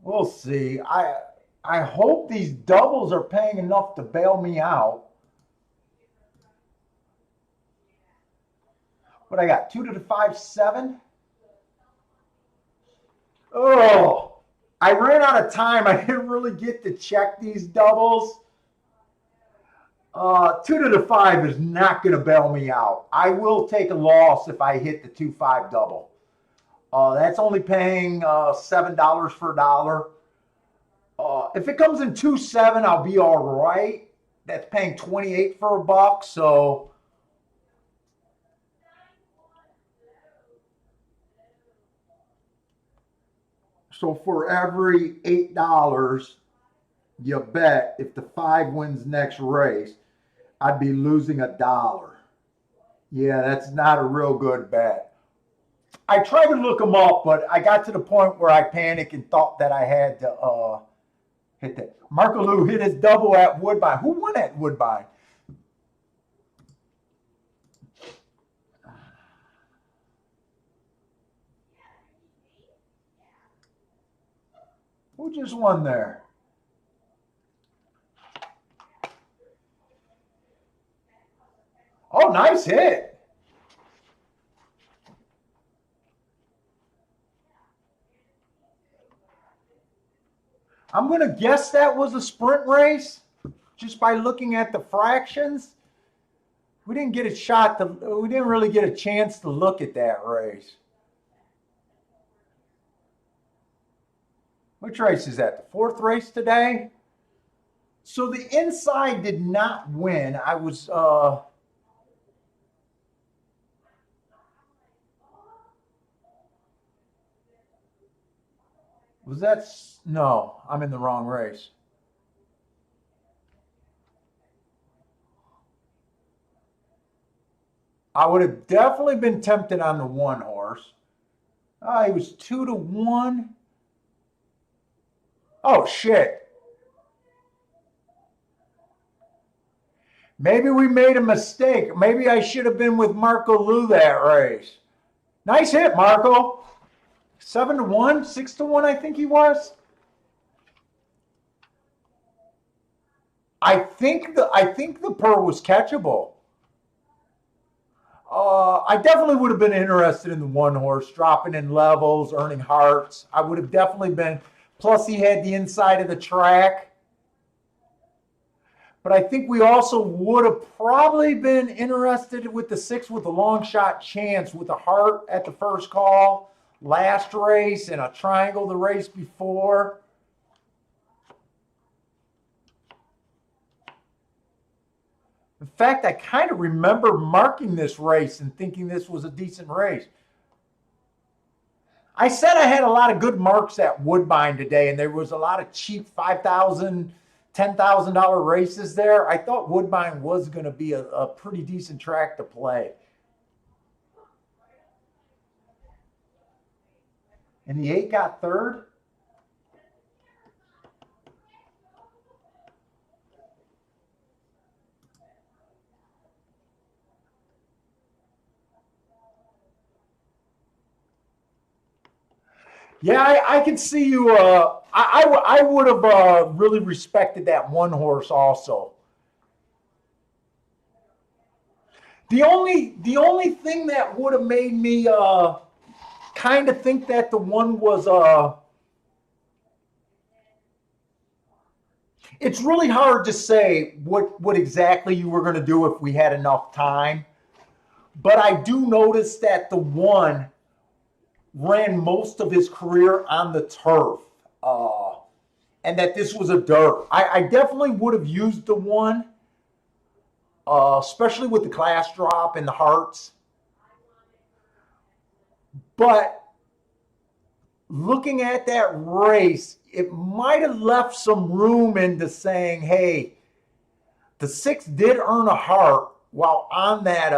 we'll see. I hope these doubles are paying enough to bail me out. What I got? 2 to the 5, 7. Oh, I ran out of time. I didn't really get to check these doubles. 2 to the 5 is not going to bail me out. I will take a loss if I hit the 2-5 double. That's only paying $7 for a dollar. If it comes in 2-7, I'll be all right. That's paying 28 for a buck. So for every $8 you bet, if the 5 wins next race, I'd be losing a dollar. Yeah, that's not a real good bet. I tried to look them up, but I got to the point where I panicked and thought that I had to hit that. Marco Lou hit his double at Woodbine. Who won at Woodbine? Who just won there? Oh, nice hit. I'm going to guess that was a sprint race just by looking at the fractions. We didn't get a shot. We didn't really get a chance to look at that race. Which race is that? The 4th race today? So the inside did not win. I was that no, I'm in the wrong race. I would have definitely been tempted on the 1 horse. He was 2 to 1. Oh shit. Maybe we made a mistake. Maybe I should have been with Marco Lou that race. Nice hit, Marco. 7 to 1, 6 to 1, I think he was. I think the per was catchable. I definitely would have been interested in the 1 horse, dropping in levels, earning hearts. I would have definitely been. Plus, he had the inside of the track. But I think we also would have probably been interested with the 6 with a long shot chance with a heart at the first call, last race, and a triangle the race before. In fact, I kind of remember marking this race and thinking this was a decent race. I said I had a lot of good marks at Woodbine today, and there was a lot of cheap $5,000, $10,000 races there. I thought Woodbine was going to be a pretty decent track to play. And the 8 got 3rd? Yeah, I can see you. I would have really respected that 1 horse also. The only thing that would have made me kind of think that the 1 was it's really hard to say what exactly you were going to do if we had enough time. But I do notice that the 1 ran most of his career on the turf, and that this was a dirt. I definitely would have used the 1, especially with the class drop and the hearts. But looking at that race, it might have left some room into saying, hey, the 6 did earn a heart while on that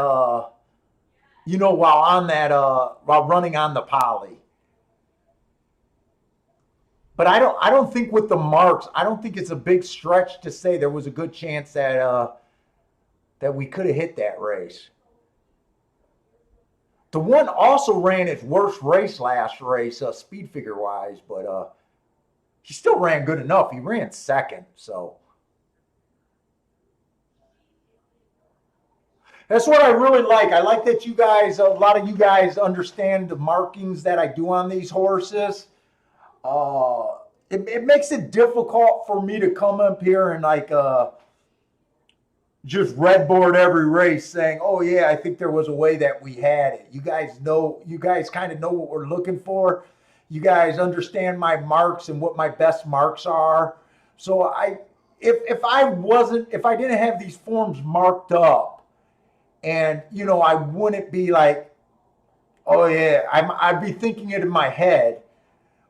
while running on the poly. But I don't think with the marks, I don't think it's a big stretch to say there was a good chance that we could have hit that race. The 1 also ran his worst race last race, speed figure wise, but he still ran good enough. He ran 2nd, so. That's what I really like. I like that a lot of you guys understand the markings that I do on these horses. It makes it difficult for me to come up here and just redboard every race saying, oh yeah, I think there was a way that we had it. You guys kind of know what we're looking for. You guys understand my marks and what my best marks are. So if I didn't have these forms marked up, and I wouldn't be like, oh yeah, I'd be thinking it in my head,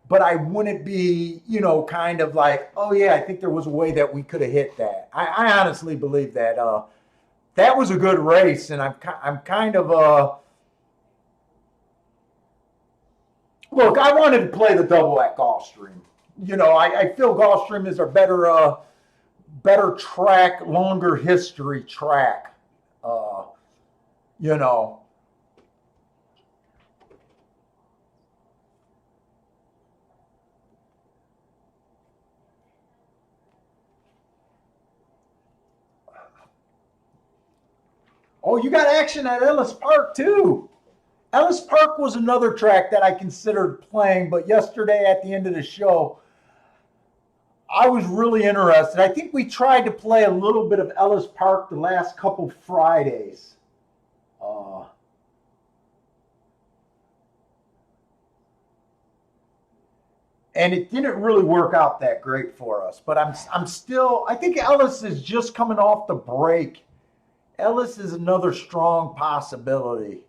but I wouldn't be, kind of like, oh yeah, I think there was a way that we could have hit that. I honestly believe that that was a good race, and I'm kind of look. I wanted to play the double at Gulfstream. I feel Gulfstream is a better track, longer history track. Uh, you know, oh, you got action at Ellis Park too. Ellis Park was another track that I considered playing, but yesterday at the end of the show, I was really interested. I think we tried to play a little bit of Ellis Park the last couple Fridays. Uh, and it didn't really work out that great for us. But I'm still, I think Ellis is just coming off the break. Ellis is another strong possibility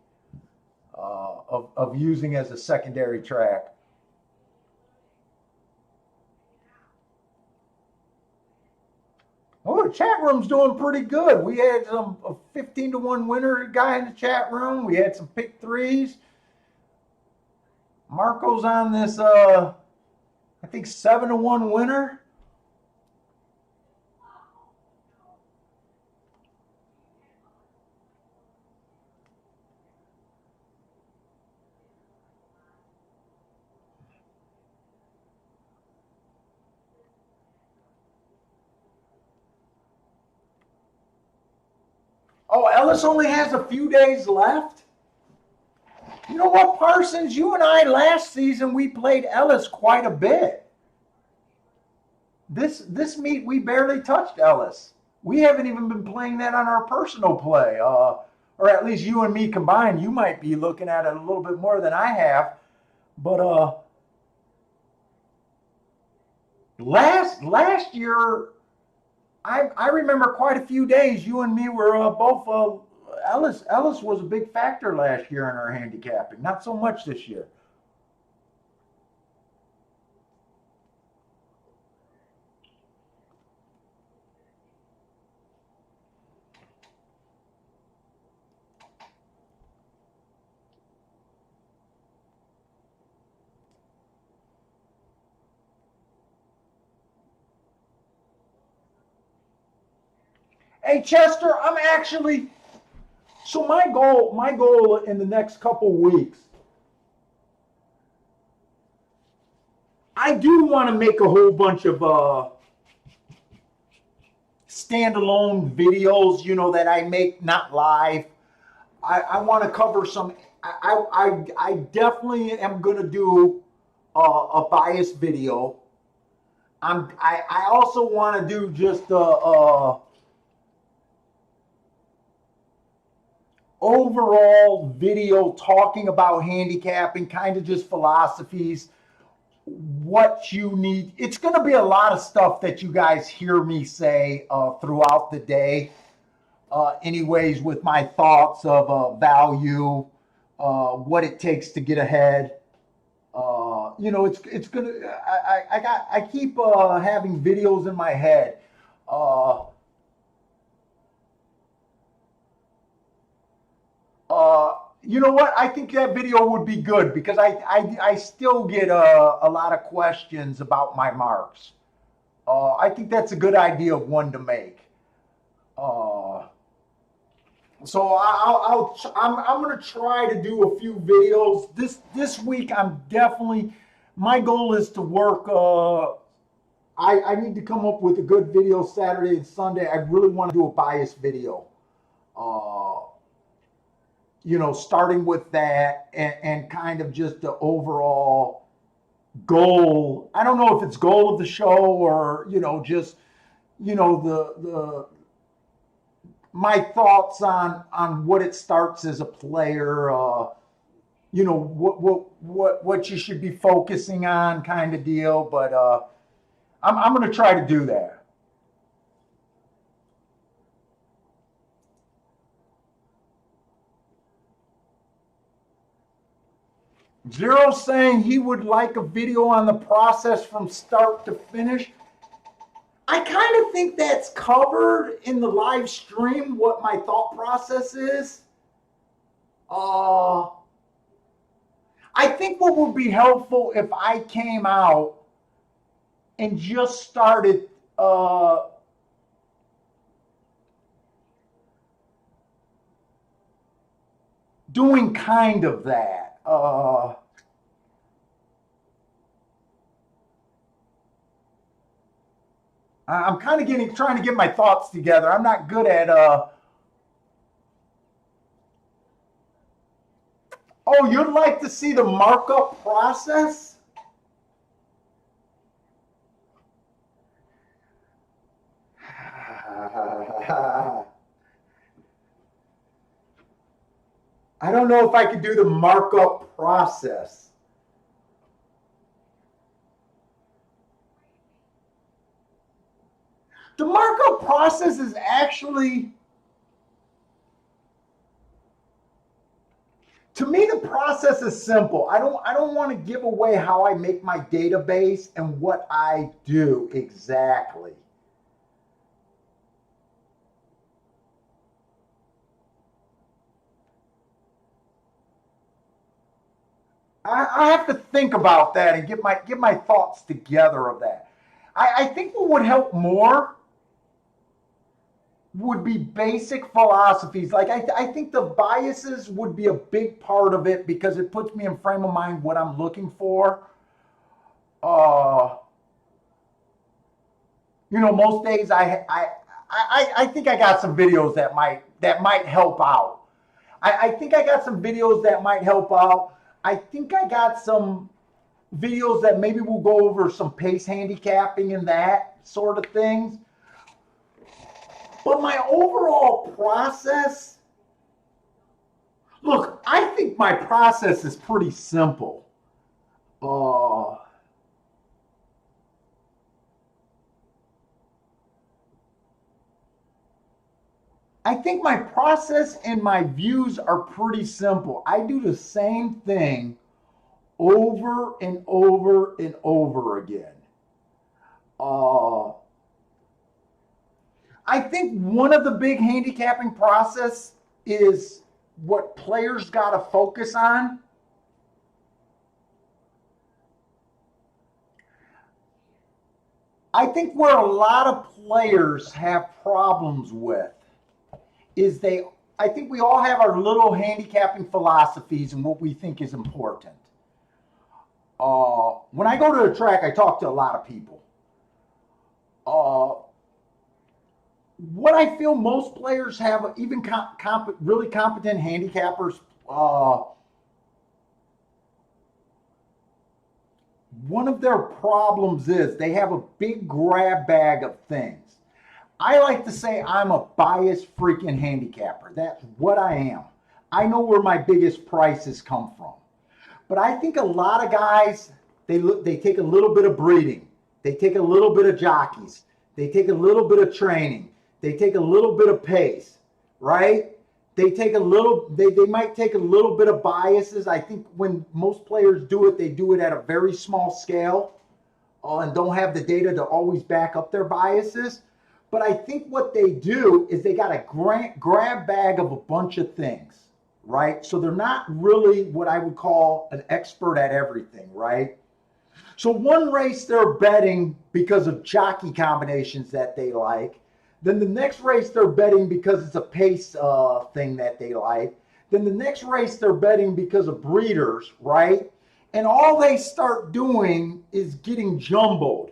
of using as a secondary track. Oh, the chat room's doing pretty good. We had a 15-1 winner guy in the chat room. We had some pick threes. Marco's on this, I think 7-1 winner. Oh, Ellis only has a few days left. You know what, Parsons? You and I last season we played Ellis quite a bit. This meet we barely touched Ellis. We haven't even been playing that on our personal play, or at least you and me combined. You might be looking at it a little bit more than I have, but last year I remember quite a few days you and me were both Ellis was a big factor last year in our handicapping. Not so much this year. Hey Chester, I'm actually so my goal in the next couple weeks, I do want to make a whole bunch of standalone videos, that I make not live. I want to cover some. I definitely am going to do a bias video. I also want to do just a overall video talking about handicapping, kind of just philosophies, what you need. It's going to be a lot of stuff that you guys hear me say throughout the day. Anyways, with my thoughts of value, what it takes to get ahead. It's gonna. I keep having videos in my head. You know what? I think that video would be good because I still get a lot of questions about my marks. I think that's a good idea of one to make. So I'm gonna try to do a few videos this week. My goal is to work. I need to come up with a good video Saturday and Sunday. I really want to do a bias video. Starting with that and kind of just the overall goal. I don't know if it's goal of the show or just the my thoughts on what it starts as a player, you know, what you should be focusing on, kind of deal. But I'm going to try to do that. Zero saying he would like a video on the process from start to finish. I kind of think that's covered in the live stream, what my thought process is. I think what would be helpful if I came out and just started doing kind of that. I'm kind of trying to get my thoughts together. I'm not good at oh, you'd like to see the markup process? I don't know if I could do the markup process. The markup process is actually, to me, the process is simple. I don't want to give away how I make my database and what I do exactly. I have to think about that and get my thoughts together of that. I think what would help more would be basic philosophies. Like I think the biases would be a big part of it because it puts me in frame of mind what I'm looking for. You know, most days I think I got some videos that might help out. I think I got some videos that might help out. I think I got some videos that maybe we'll go over some pace handicapping and that sort of things. But my overall process, look, I think my process is pretty simple. I think my process and my views are pretty simple. I do the same thing over and over and over again. I think one of the big handicapping process is what players got to focus on. I think where a lot of players have problems with is I think we all have our little handicapping philosophies and what we think is important. When I go to a track, I talk to a lot of people. What I feel most players have, even really competent handicappers, one of their problems is they have a big grab bag of things. I like to say I'm a biased freaking handicapper. That's what I am. I know where my biggest prices come from. But I think a lot of guys, they take a little bit of breeding. They take a little bit of jockeys. They take a little bit of training. They take a little bit of pace, right? They might take a little bit of biases. I think when most players do it, they do it at a very small scale and don't have the data to always back up their biases. But I think what they do is they got a grab bag of a bunch of things, right? So they're not really what I would call an expert at everything, right? So one race they're betting because of jockey combinations that they like. Then the next race they're betting because it's a pace thing that they like. Then the next race they're betting because of breeders, right? And all they start doing is getting jumbled.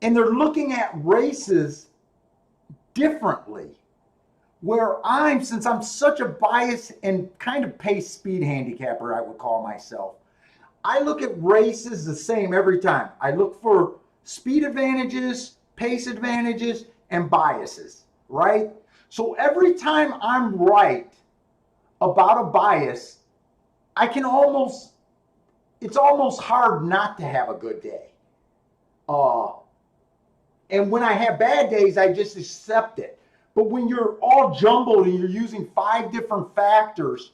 And they're looking at races differently. Since I'm such a bias and kind of pace speed handicapper, I would call myself, I look at races the same every time. I look for speed advantages, pace advantages, and biases. right? So every time I'm right about a bias, I can almost, it's almost hard not to have a good day. Uh, and when I have bad days, I just accept it. But when you're all jumbled and you're using 5 different factors,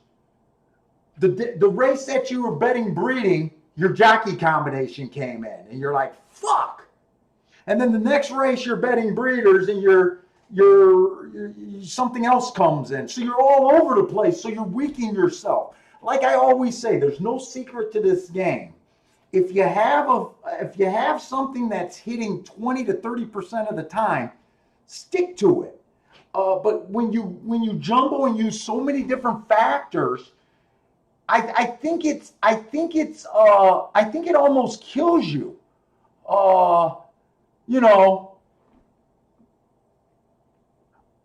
the race that you were betting breeding, your jockey combination came in, and you're like, fuck. And then the next race, you're betting breeders, and you're something else comes in. So you're all over the place. So you're weakening yourself. Like I always say, there's no secret to this game. If you have something that's hitting 20 to 30% of the time, stick to it. But when you jumble and use so many different factors, I think it almost kills you. You know,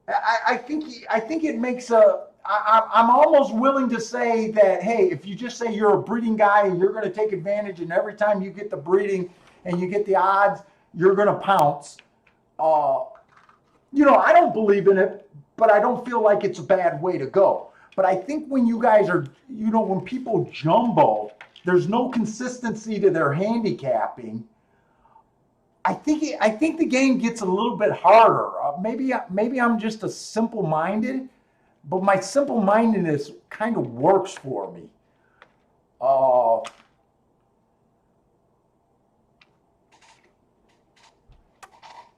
I think it makes I'm almost willing to say that, hey, if you just say you're a breeding guy and you're going to take advantage, and every time you get the breeding and you get the odds, you're going to pounce. You know, I don't believe in it, but I don't feel like it's a bad way to go. But I think when you guys are, you know, when people jumbo, there's no consistency to their handicapping. I think the game gets a little bit harder. Maybe I'm just a simple-minded, but my simple-mindedness kind of works for me.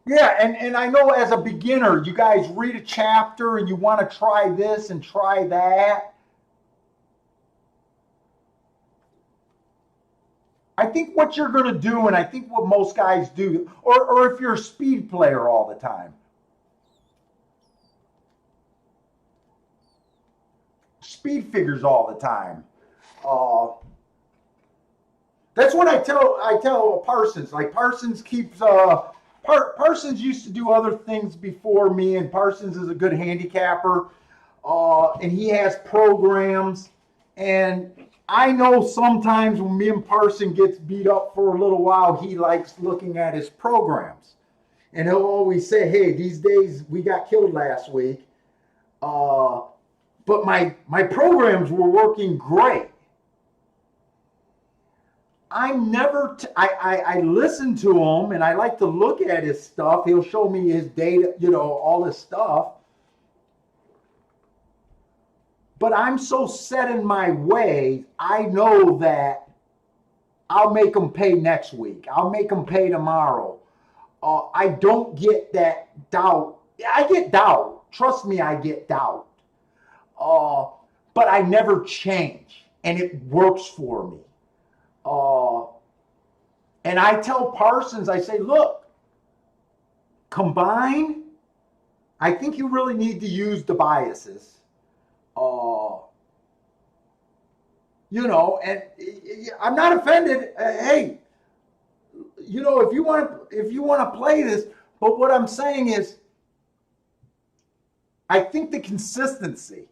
Yeah, and I know as a beginner, you guys read a chapter and you want to try this and try that. I think what you're going to do, and I think what most guys do, or if you're a speed player all the time, speed figures all the time. That's what I tell Parsons. Like Parsons keeps Parsons used to do other things before me, and Parsons is a good handicapper, and he has programs. And I know sometimes when me and Parsons gets beat up for a little while, he likes looking at his programs, and he'll always say, "Hey, these days we got killed last week, but my programs were working great." I'm never, I listen to him and I like to look at his stuff. He'll show me his data, you know, all this stuff. But I'm so set in my way, I know that I'll make them pay next week. I'll make them pay tomorrow. I don't get that doubt. I get doubt. Trust me, I get doubt. But I never change, and it works for me. And I tell Parsons, I say, look, combine. I think you really need to use the biases. You know, and I'm not offended. Hey, you know, if you want to play this, but what I'm saying is, I think the consistency,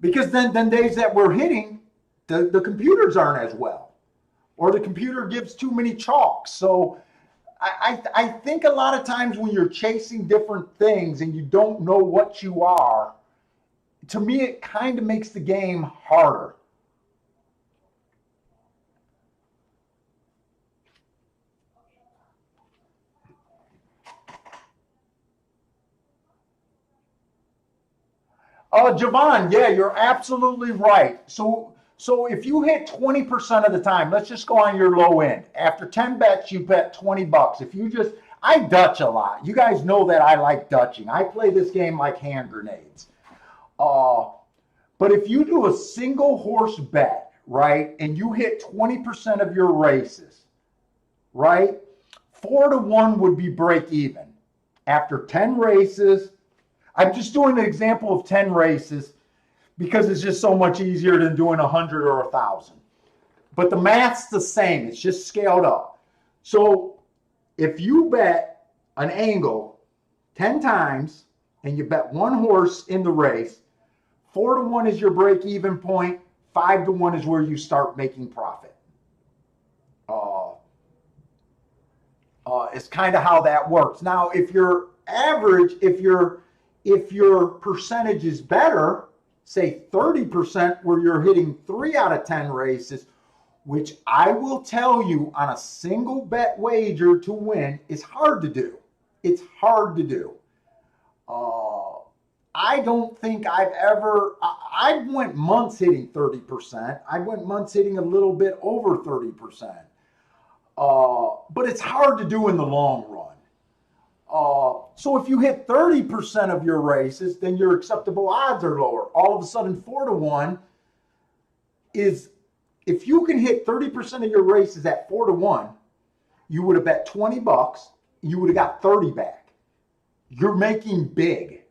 because then days that we're hitting, the computers aren't as well. Or the computer gives too many chalks. So I think a lot of times when you're chasing different things and you don't know what you are, to me it kind of makes the game harder. Javon, yeah, you're absolutely right. So if you hit 20% of the time, let's just go on your low end. After 10 bets, you bet $20. If you just, I Dutch a lot. You guys know that I like Dutching. I play this game like hand grenades. But if you do a single horse bet, right, and you hit 20% of your races, right, 4-1 would be break even. After 10 races, I'm just doing an example of 10 races because it's just so much easier than doing 100 or 1,000. But the math's the same. It's just scaled up. So if you bet an angle 10 times and you bet one horse in the race, 4-1 is your break-even point. 5-1 is where you start making profit. It's kind of how that works. Now, if you're average, if you're if your percentage is better, say 30%, where you're hitting 3 out of 10 races, which I will tell you on a single bet wager to win is hard to do. It's hard to do. I don't think I went months hitting 30%. I went months hitting a little bit over 30%. But it's hard to do in the long run. So if you hit 30% of your races, then your acceptable odds are lower. All of a sudden, 4-1 is, if you can hit 30% of your races at 4-1, you would have bet $20, you would have got 30 back. You're making big.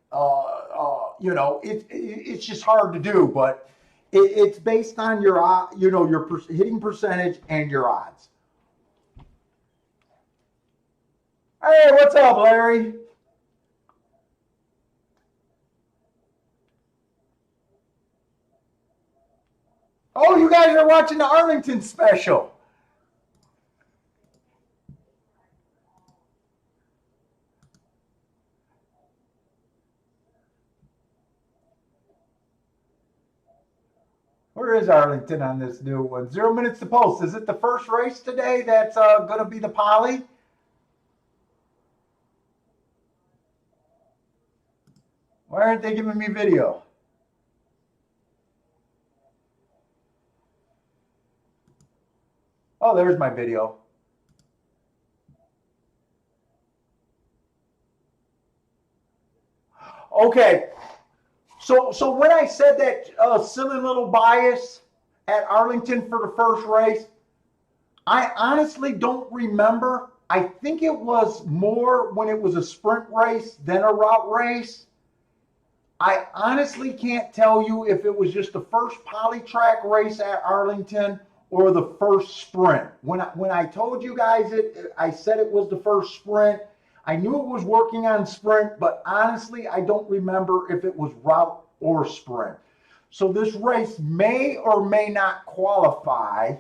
It's just hard to do, but it's based on your hitting percentage and your odds. Hey, what's up, Larry? Oh, you guys are watching the Arlington special. Where is Arlington on this new one? 0 minutes to post. Is it the first race today that's going to be the Poly? Why aren't they giving me video? Oh, there's my video. Okay. So when I said that silly little bias at Arlington for the first race, I honestly don't remember. I think it was more when it was a sprint race than a route race. I honestly can't tell you if it was just the first polytrack race at Arlington or the first sprint. When I told you guys I said it was the first sprint. I knew it was working on sprint, but honestly, I don't remember if it was route or sprint. So this race may or may not qualify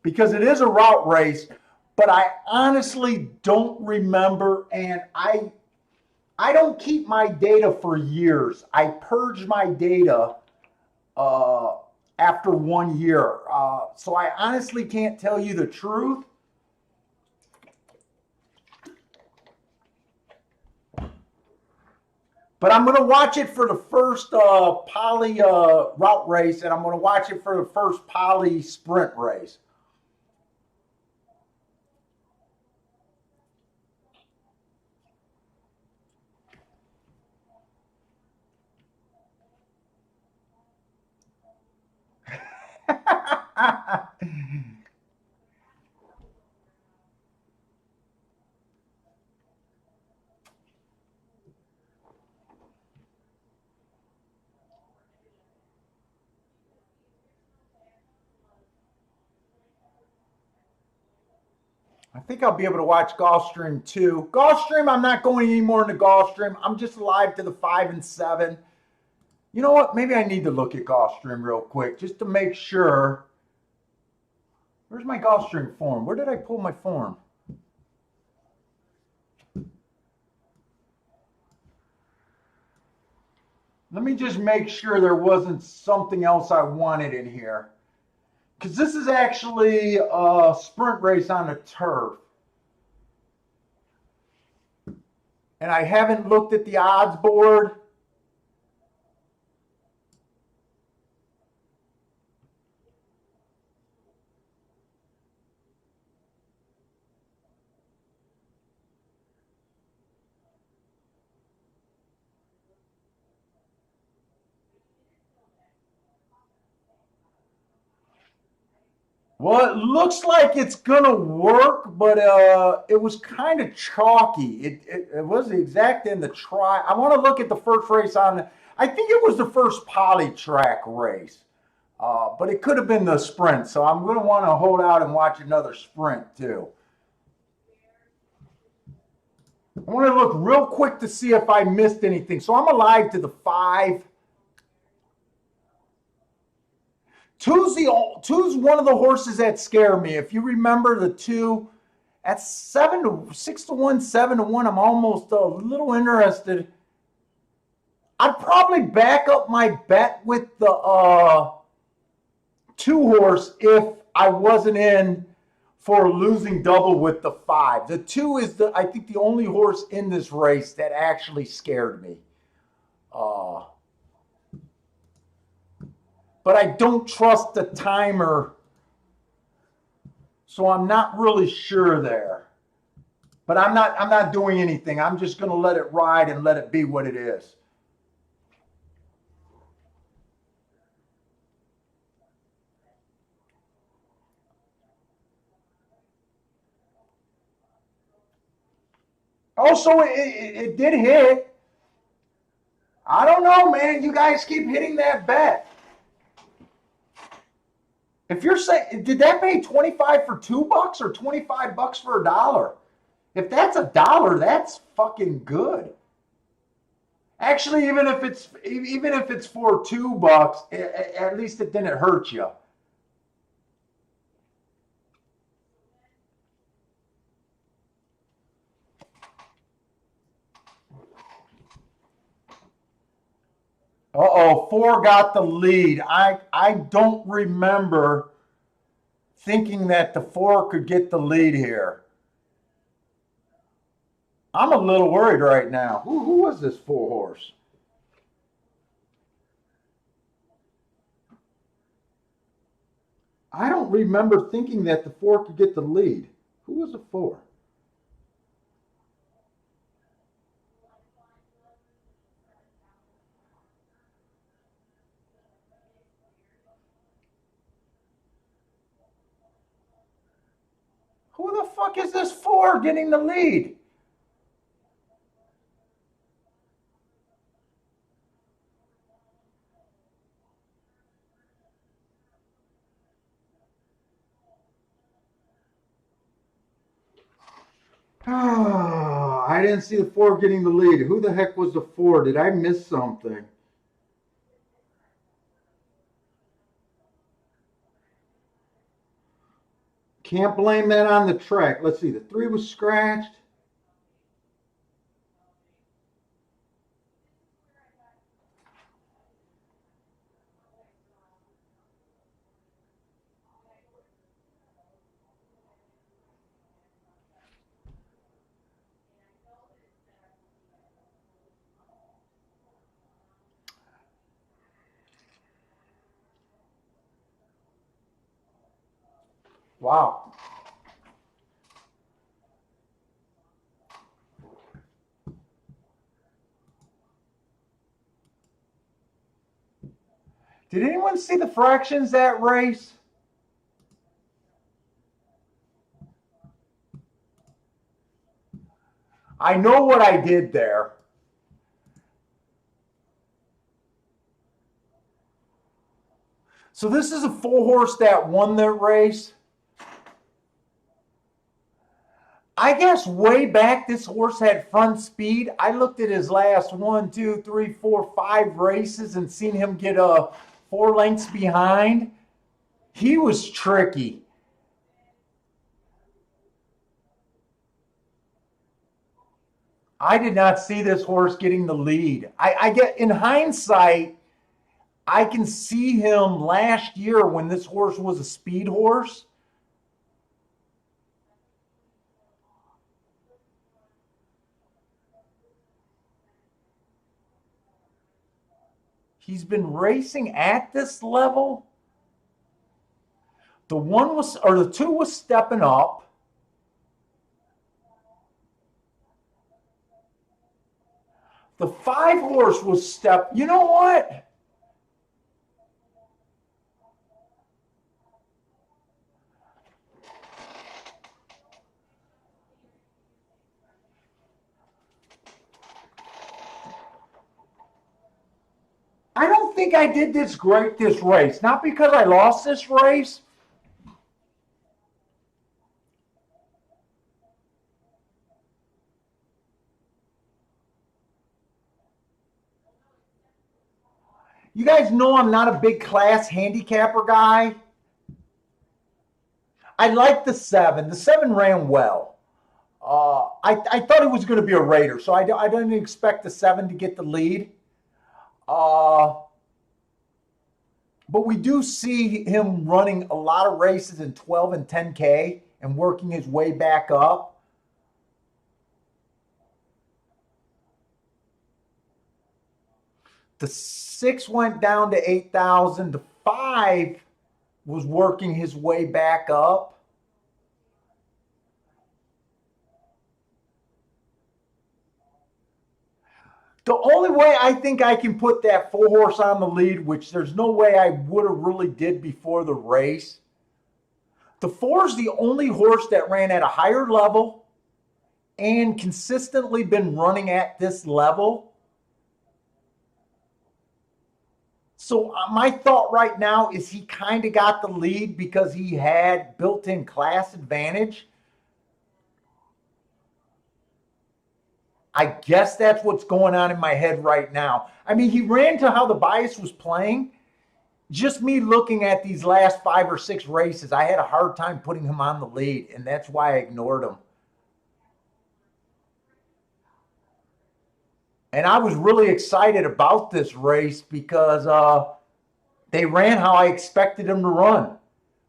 because it is a route race, but I honestly don't remember, and I don't keep my data for years. I purge my data after 1 year. So I honestly can't tell you the truth. But I'm going to watch it for the first poly route race, and I'm going to watch it for the first poly sprint race. I think I'll be able to watch Gulfstream too. Gulfstream, I'm not going anymore into Gulfstream. I'm just live to the 5 and 7. You know what? Maybe I need to look at Gulfstream real quick just to make sure. Where's my Gulfstream form? Where did I pull my form? Let me just make sure there wasn't something else I wanted in here. Because this is actually a sprint race on the turf. And I haven't looked at the odds board. Well, it looks like it's gonna work, but it was kind of chalky. It was the exact in the try. I want to look at the first race on. I think it was the first poly track race, but it could have been the sprint. So I'm gonna want to hold out and watch another sprint too. I want to look real quick to see if I missed anything. So I'm alive to the 5. Two's one of the horses that scare me. If you remember the 2, at 6-1, 7-1, I'm almost a little interested. I'd probably back up my bet with the 2 horse if I wasn't in for a losing double with the 5. The 2 is I think the only horse in this race that actually scared me. But I don't trust the timer, so I'm not really sure there. But I'm not doing anything. I'm just going to let it ride and let it be what it is. Also, it did hit. I don't know, man. You guys keep hitting that bet. If you're saying, did that pay 25 for $2 or 25 bucks for $1? If that's $1, that's fucking good. Actually, even if it's for $2, at least it didn't hurt you. Uh-oh, 4 got the lead. I don't remember thinking that the 4 could get the lead here. I'm a little worried right now. Who was this 4 horse? I don't remember thinking that the 4 could get the lead. Who was the 4? Who the fuck is this 4 getting the lead? Oh, I didn't see the 4 getting the lead. Who the heck was the 4? Did I miss something? Can't blame that on the track. Let's see. The 3 was scratched. Wow. Did anyone see the fractions that race? I know what I did there. So this is a 4 horse that won that race. I guess way back this horse had front speed. I looked at his last 1, 2, 3, 4, 5 races and seen him get 4 lengths behind. He was tricky. I did not see this horse getting the lead. I get in hindsight, I can see him last year when this horse was a speed horse. He's been racing at this level. The 2 was stepping up. The 5 horse was you know what? I don't think I did this great this race. Not because I lost this race. You guys know I'm not a big class handicapper guy. I like the 7. The 7 ran well. I thought it was going to be a Raider, so I didn't expect the 7 to get the lead. Uh, but we do see him running a lot of races in 12 and 10K and working his way back up. The 6 went down to 8,000. The 5 was working his way back up. The only way I think I can put that 4 horse on the lead, which there's no way I would have really did before the race. The 4 is the only horse that ran at a higher level and consistently been running at this level. So my thought right now is he kind of got the lead because he had built-in class advantage. I guess that's what's going on in my head right now. I mean, he ran to how the bias was playing. Just me looking at these last 5 or 6 races, I had a hard time putting him on the lead, and that's why I ignored him. And I was really excited about this race because they ran how I expected them to run.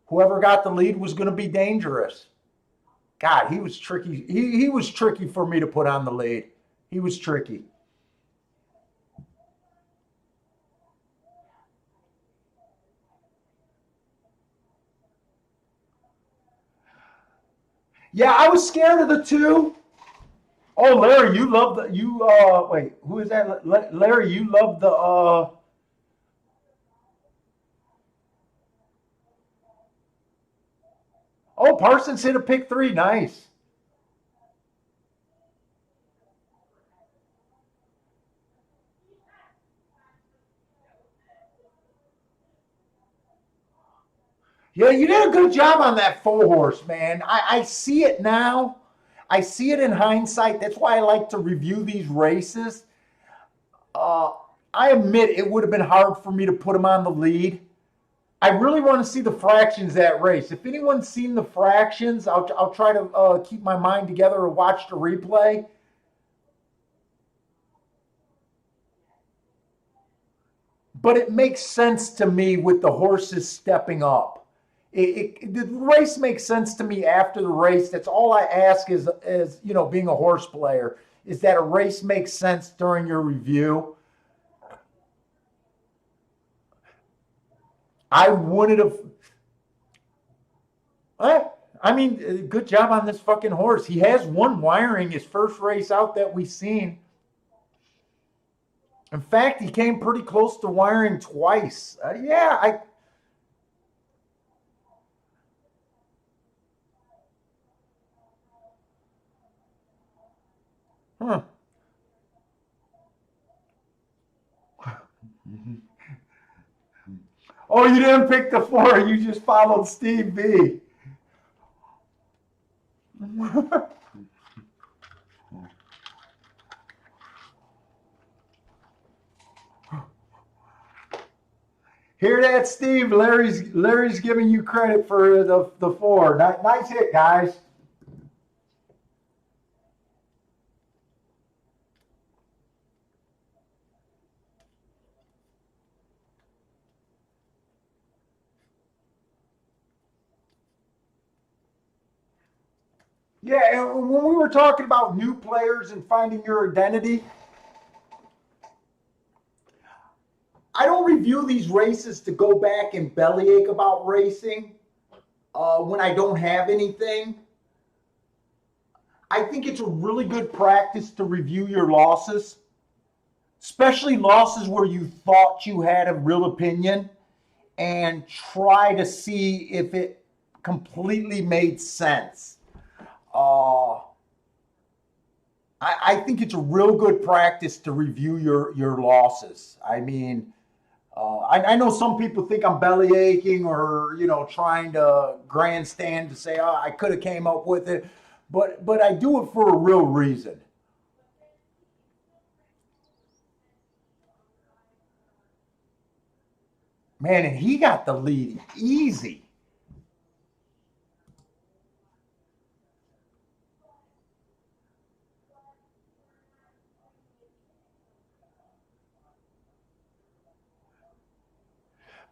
Whoever got the lead was going to be dangerous. God, he was tricky. He was tricky for me to put on the lead. He was tricky. Yeah, I was scared of the 2. Oh, Larry, you love the wait, who is that? Larry, you love the oh, Parsons hit a pick 3. Nice. Yeah, you did a good job on that 4 horse, man. I see it now. I see it in hindsight. That's why I like to review these races. Uh, I admit it would have been hard for me to put him on the lead. I really want to see the fractions that race. If anyone's seen the fractions, I'll try to keep my mind together or watch the replay. But it makes sense to me with the horses stepping up. The race makes sense to me after the race. That's all I ask is being a horse player, is that a race makes sense during your review. I wouldn't have. I mean, good job on this fucking horse. He has won wiring his first race out that we've seen. In fact, he came pretty close to wiring twice. Yeah, huh. Oh, you didn't pick the 4. You just followed Steve B. Hear that, Steve? Larry's giving you credit for the 4. Nice hit, guys. Yeah, and when we were talking about new players and finding your identity, I don't review these races to go back and bellyache about racing when I don't have anything. I think it's a really good practice to review your losses, especially losses where you thought you had a real opinion, and try to see if it completely made sense. Uh, I think it's a real good practice to review your losses. I mean, I know some people think I'm belly aching or trying to grandstand to say, oh, I could have came up with it, but I do it for a real reason. Man, and he got the lead easy.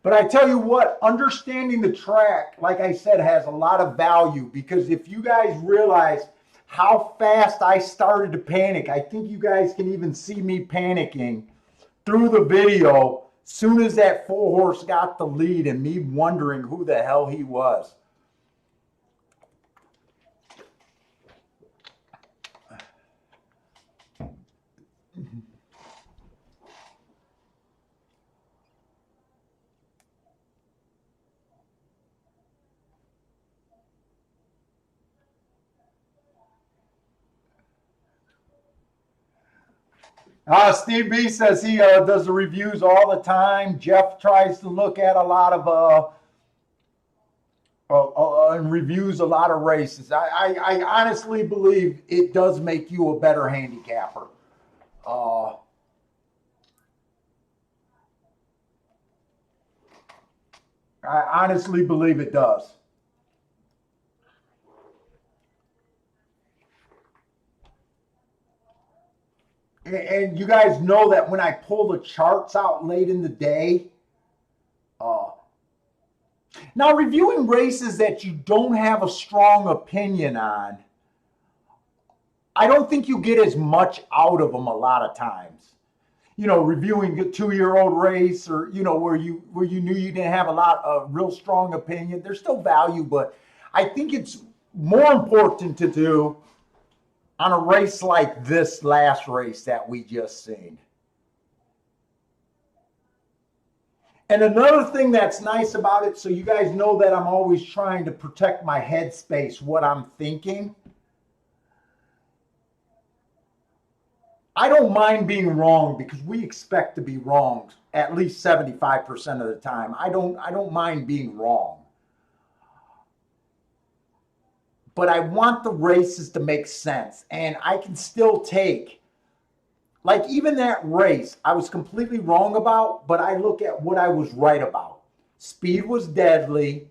But I tell you what, understanding the track, like I said, has a lot of value, because if you guys realize how fast I started to panic, I think you guys can even see me panicking through the video soon as that 4-horse got the lead and me wondering who the hell he was. Steve B says he does the reviews all the time. Jeff tries to look at a lot of and reviews a lot of races. I honestly believe it does make you a better handicapper. I honestly believe it does. And you guys know that when I pull the charts out late in the day, now reviewing races that you don't have a strong opinion on, I don't think you get as much out of them a lot of times. You know, reviewing a 2-year-old race, or you know, where you knew you didn't have a lot of real strong opinion. There's still value, but I think it's more important to do on a race like this last race that we just seen. And another thing that's nice about it, so you guys know that I'm always trying to protect my headspace, what I'm thinking. I don't mind being wrong, because we expect to be wrong at least 75% of the time. I don't mind being wrong. But I want the races to make sense, and I can still take, like even that race I was completely wrong about, but I look at what I was right about. Speed was deadly.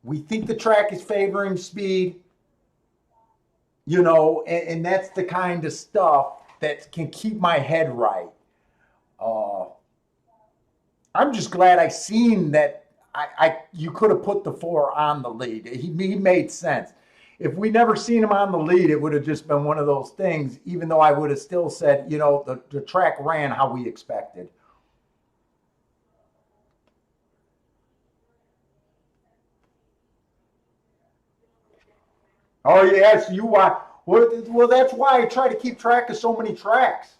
We think the track is favoring speed, you know, and that's the kind of stuff that can keep my head right. I'm just glad I seen that you could have put the 4 on the lead. He made sense. If we never seen him on the lead, it would have just been one of those things, even though I would have still said, you know, the track ran how we expected. Oh, yes, you are. Well, that's why I try to keep track of so many tracks.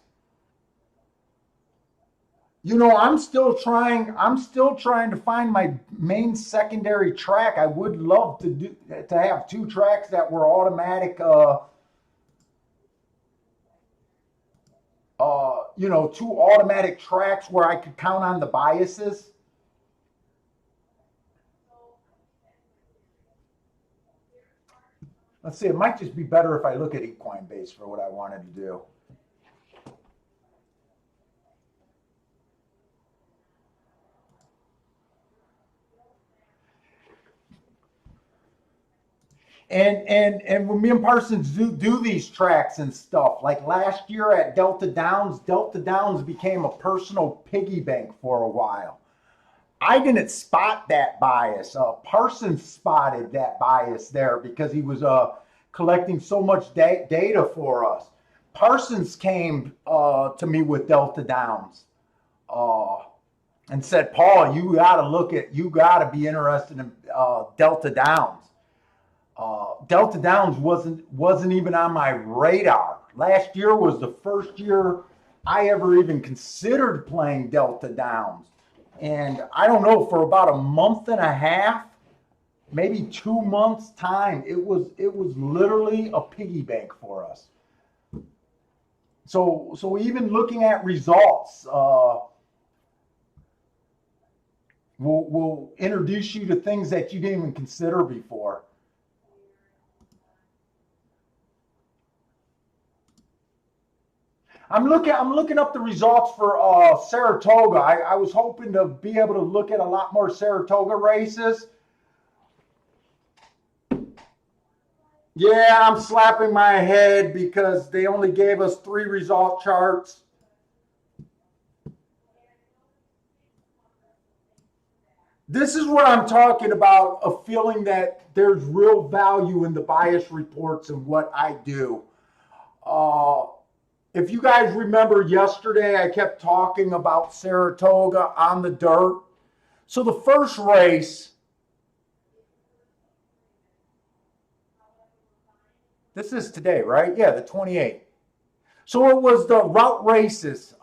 You know, I'm still trying to find my main secondary track. I would love to have 2 tracks that were automatic, you know, 2 automatic tracks where I could count on the biases. Let's see, it might just be better if I look at equine base for what I wanted to do. And when me and Parsons do these tracks and stuff, like last year at Delta Downs became a personal piggy bank for a while. I didn't spot that bias. Parsons spotted that bias there because he was collecting so much data for us. Parsons came to me with Delta Downs and said, "Paul, you got to be interested in Delta Downs." Delta Downs wasn't even on my radar. Last year was the first year I ever even considered playing Delta Downs. And I don't know, for about a month and a half, maybe 2 months time, it was literally a piggy bank for us. So even looking at results, will introduce you to things that you didn't even consider before. I'm looking up the results for Saratoga. I was hoping to be able to look at a lot more Saratoga races. Yeah, I'm slapping my head because they only gave us 3 result charts. This is what I'm talking about, a feeling that there's real value in the bias reports and what I do. If you guys remember yesterday, I kept talking about Saratoga on the dirt. So the first race, this is today, right? Yeah, the 28th. So it was the route races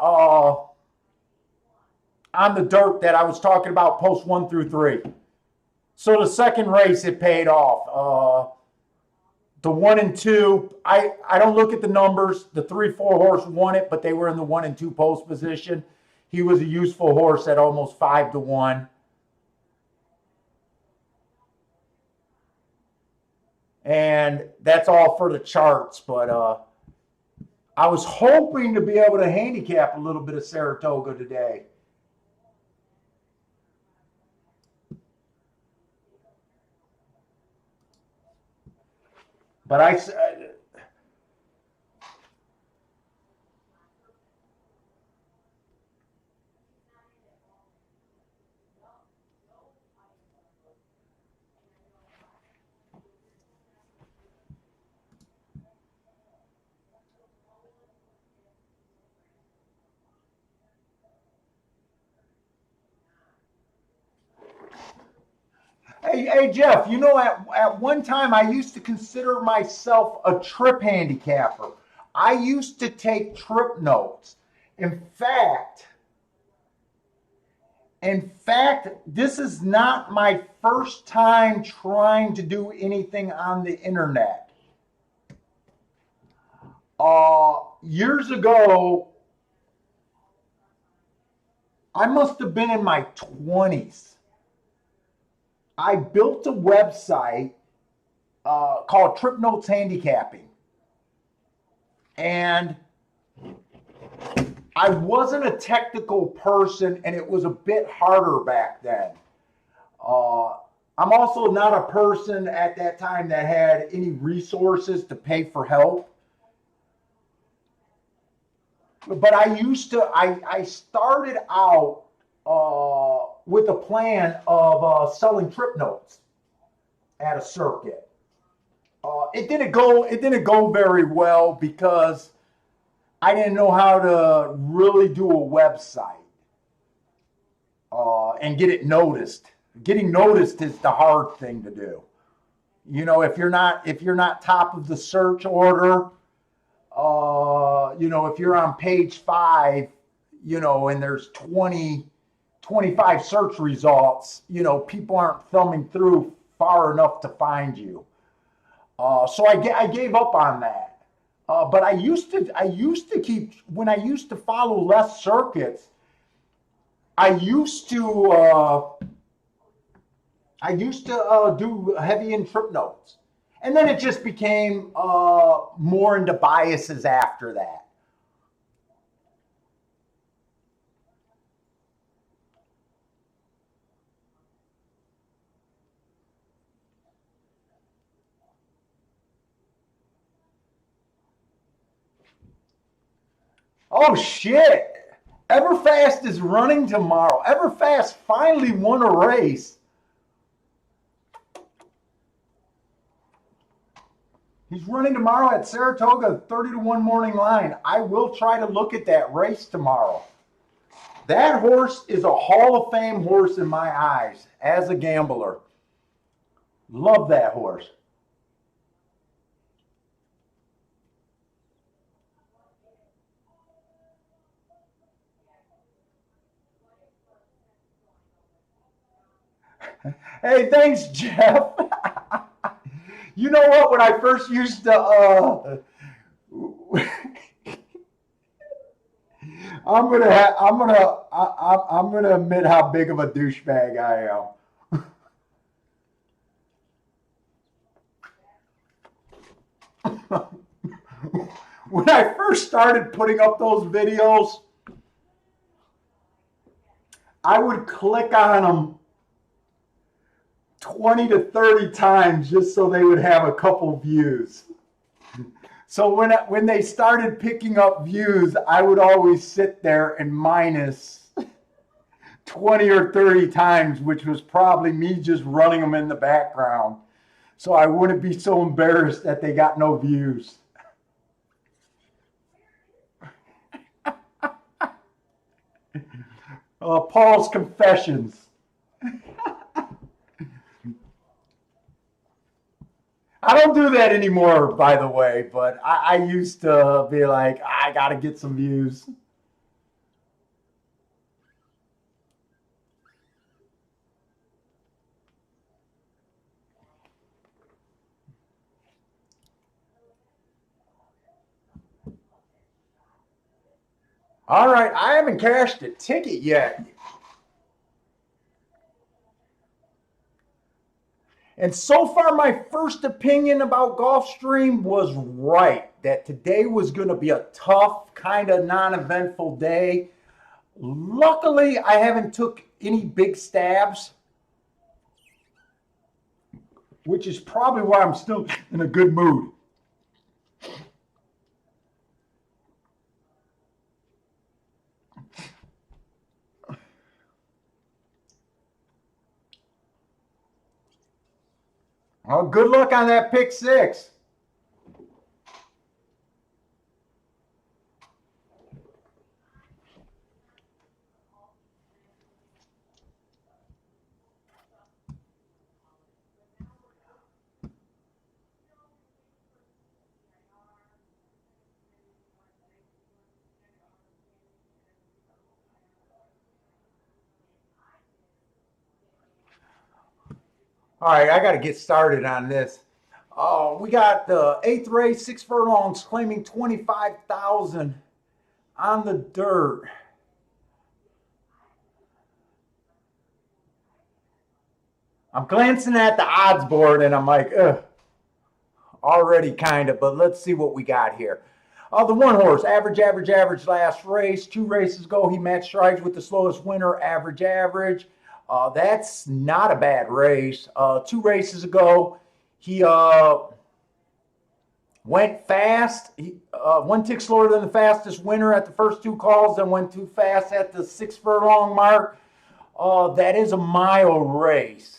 on the dirt that I was talking about, post 1 through 3. So the second race, it paid off. The 1 and 2, I don't look at the numbers. The 3-4 horse won it, but they were in the 1 and 2 post position. He was a useful horse at almost 5-1. And that's all for the charts, but I was hoping to be able to handicap a little bit of Saratoga today. But Hey Jeff, you know, at one time I used to consider myself a trip handicapper. I used to take trip notes. In fact, this is not my first time trying to do anything on the internet. Years ago, I must have been in my 20s. I built a website called Trip Notes Handicapping. And I wasn't a technical person, and it was a bit harder back then. I'm also not a person at that time that had any resources to pay for help. But I started out with a plan of selling trip notes at a circuit. It didn't go very well because I didn't know how to really do a website and get it noticed. Getting noticed is the hard thing to do. You know, if you're not top of the search order, you know, if you're on page 5, you know, and there's 25 search results, you know, people aren't thumbing through far enough to find you. So I gave up on that. But I used to keep, when I used to follow less circuits, I used to do heavy in trip notes. And then it just became more into biases after that. Oh shit! Everfast is running tomorrow. Everfast finally won a race. He's running tomorrow at Saratoga, 30-1 morning line. I will try to look at that race tomorrow. That horse is a Hall of Fame horse in my eyes as a gambler. Love that horse. Hey, thanks, Jeff. You know what? When I first used to, I'm gonna admit how big of a douchebag I am. When I first started putting up those videos, I would click on them 20 to 30 times just so they would have a couple views. So when they started picking up views, I would always sit there and minus 20 or 30 times, which was probably me just running them in the background. So I wouldn't be so embarrassed that they got no views. Paul's Confessions. I don't do that anymore, by the way, but I used to be like, I got to get some views. All right, I haven't cashed a ticket yet. And so far, my first opinion about Gulfstream was right, that today was going to be a tough, kind of non-eventful day. Luckily, I haven't took any big stabs, which is probably why I'm still in a good mood. Oh, good luck on that pick six. All right, I got to get started on this. We got the eighth race, 6 furlongs, claiming 25,000 on the dirt. I'm glancing at the odds board and I'm like, ugh, already kind of, but let's see what we got here. The one horse, average last race. 2 races ago, he matched strides with the slowest winner, average. That's not a bad race. 2 races ago, he went fast. He 1 tick slower than the fastest winner at the first 2 calls, then went too fast at the 6 furlong mark. That is a mile race.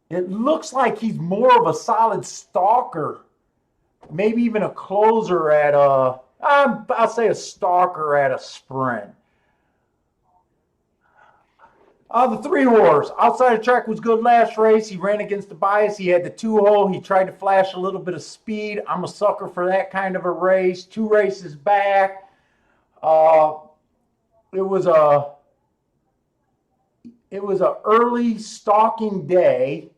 It looks like he's more of a solid stalker, maybe even a closer at I'll say a stalker at a sprint. The 3 horse outside the track was good last race. He ran against the bias. He had the 2-hole. He tried to flash a little bit of speed. I'm a sucker for that kind of a race. 2 races back. It was a early stalking day.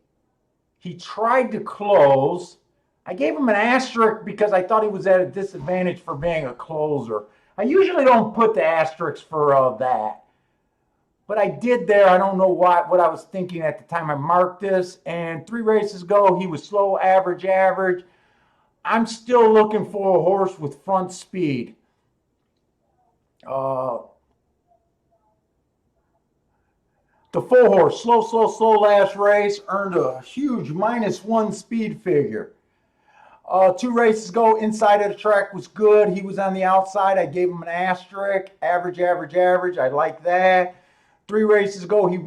He tried to close. I gave him an asterisk because I thought he was at a disadvantage for being a closer. I usually don't put the asterisk for that. But I did there. I don't know what I was thinking at the time I marked this. And 3 races ago, he was slow, average. I'm still looking for a horse with front speed. The 4 horse, slow last race, earned a huge -1 speed figure. 2 races ago, inside of the track was good. He was on the outside. I gave him an asterisk. Average. I like that. 3 races ago, he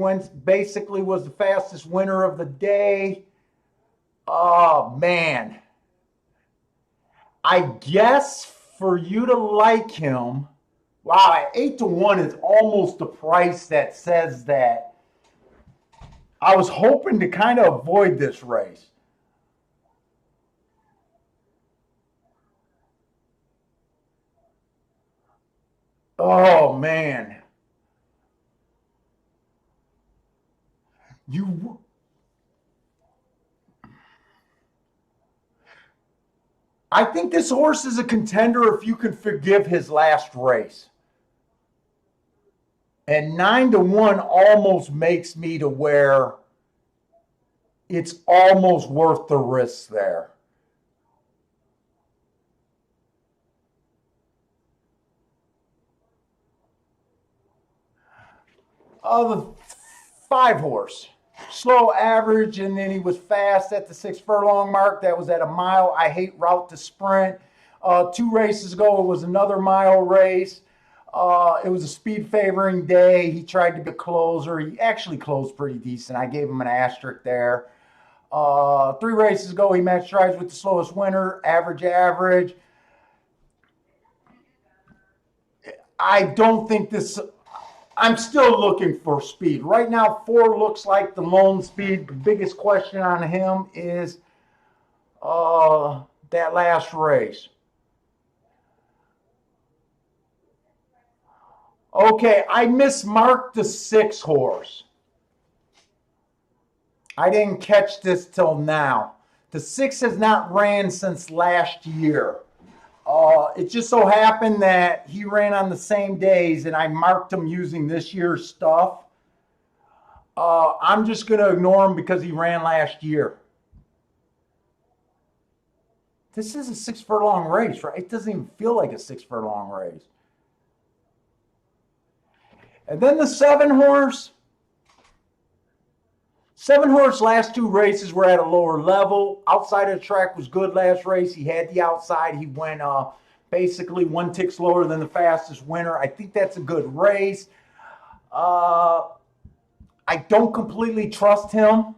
basically was the fastest winner of the day. Oh, man. I guess for you to like him, wow, 8-1 is almost the price that says that. I was hoping to kind of avoid this race. Oh, man. I think this horse is a contender if you can forgive his last race. And 9-1 almost makes me to where it's almost worth the risk there. The 5 horse, slow, average, and then he was fast at the 6 furlong mark. That was at a mile. I hate route to sprint. 2 races ago, it was another mile race. It was a speed favoring day. He tried to be a closer. He actually closed pretty decent. I gave him an asterisk there. 3 races ago, he matched strides with the slowest winner, average. I don't think this. I'm still looking for speed. Right now, 4 looks like the lone speed. The biggest question on him is that last race. Okay, I mismarked the 6 horse. I didn't catch this till now. The 6 has not ran since last year. It just so happened that he ran on the same days, and I marked him using this year's stuff. I'm just going to ignore him because he ran last year. This is a 6 furlong race, right? It doesn't even feel like a 6 furlong race. And then the 7 horse. 7 horse last 2 races were at a lower level. Outside of the track was good last race. He had the outside. He went basically 1 tick slower than the fastest winner. I think that's a good race. I don't completely trust him.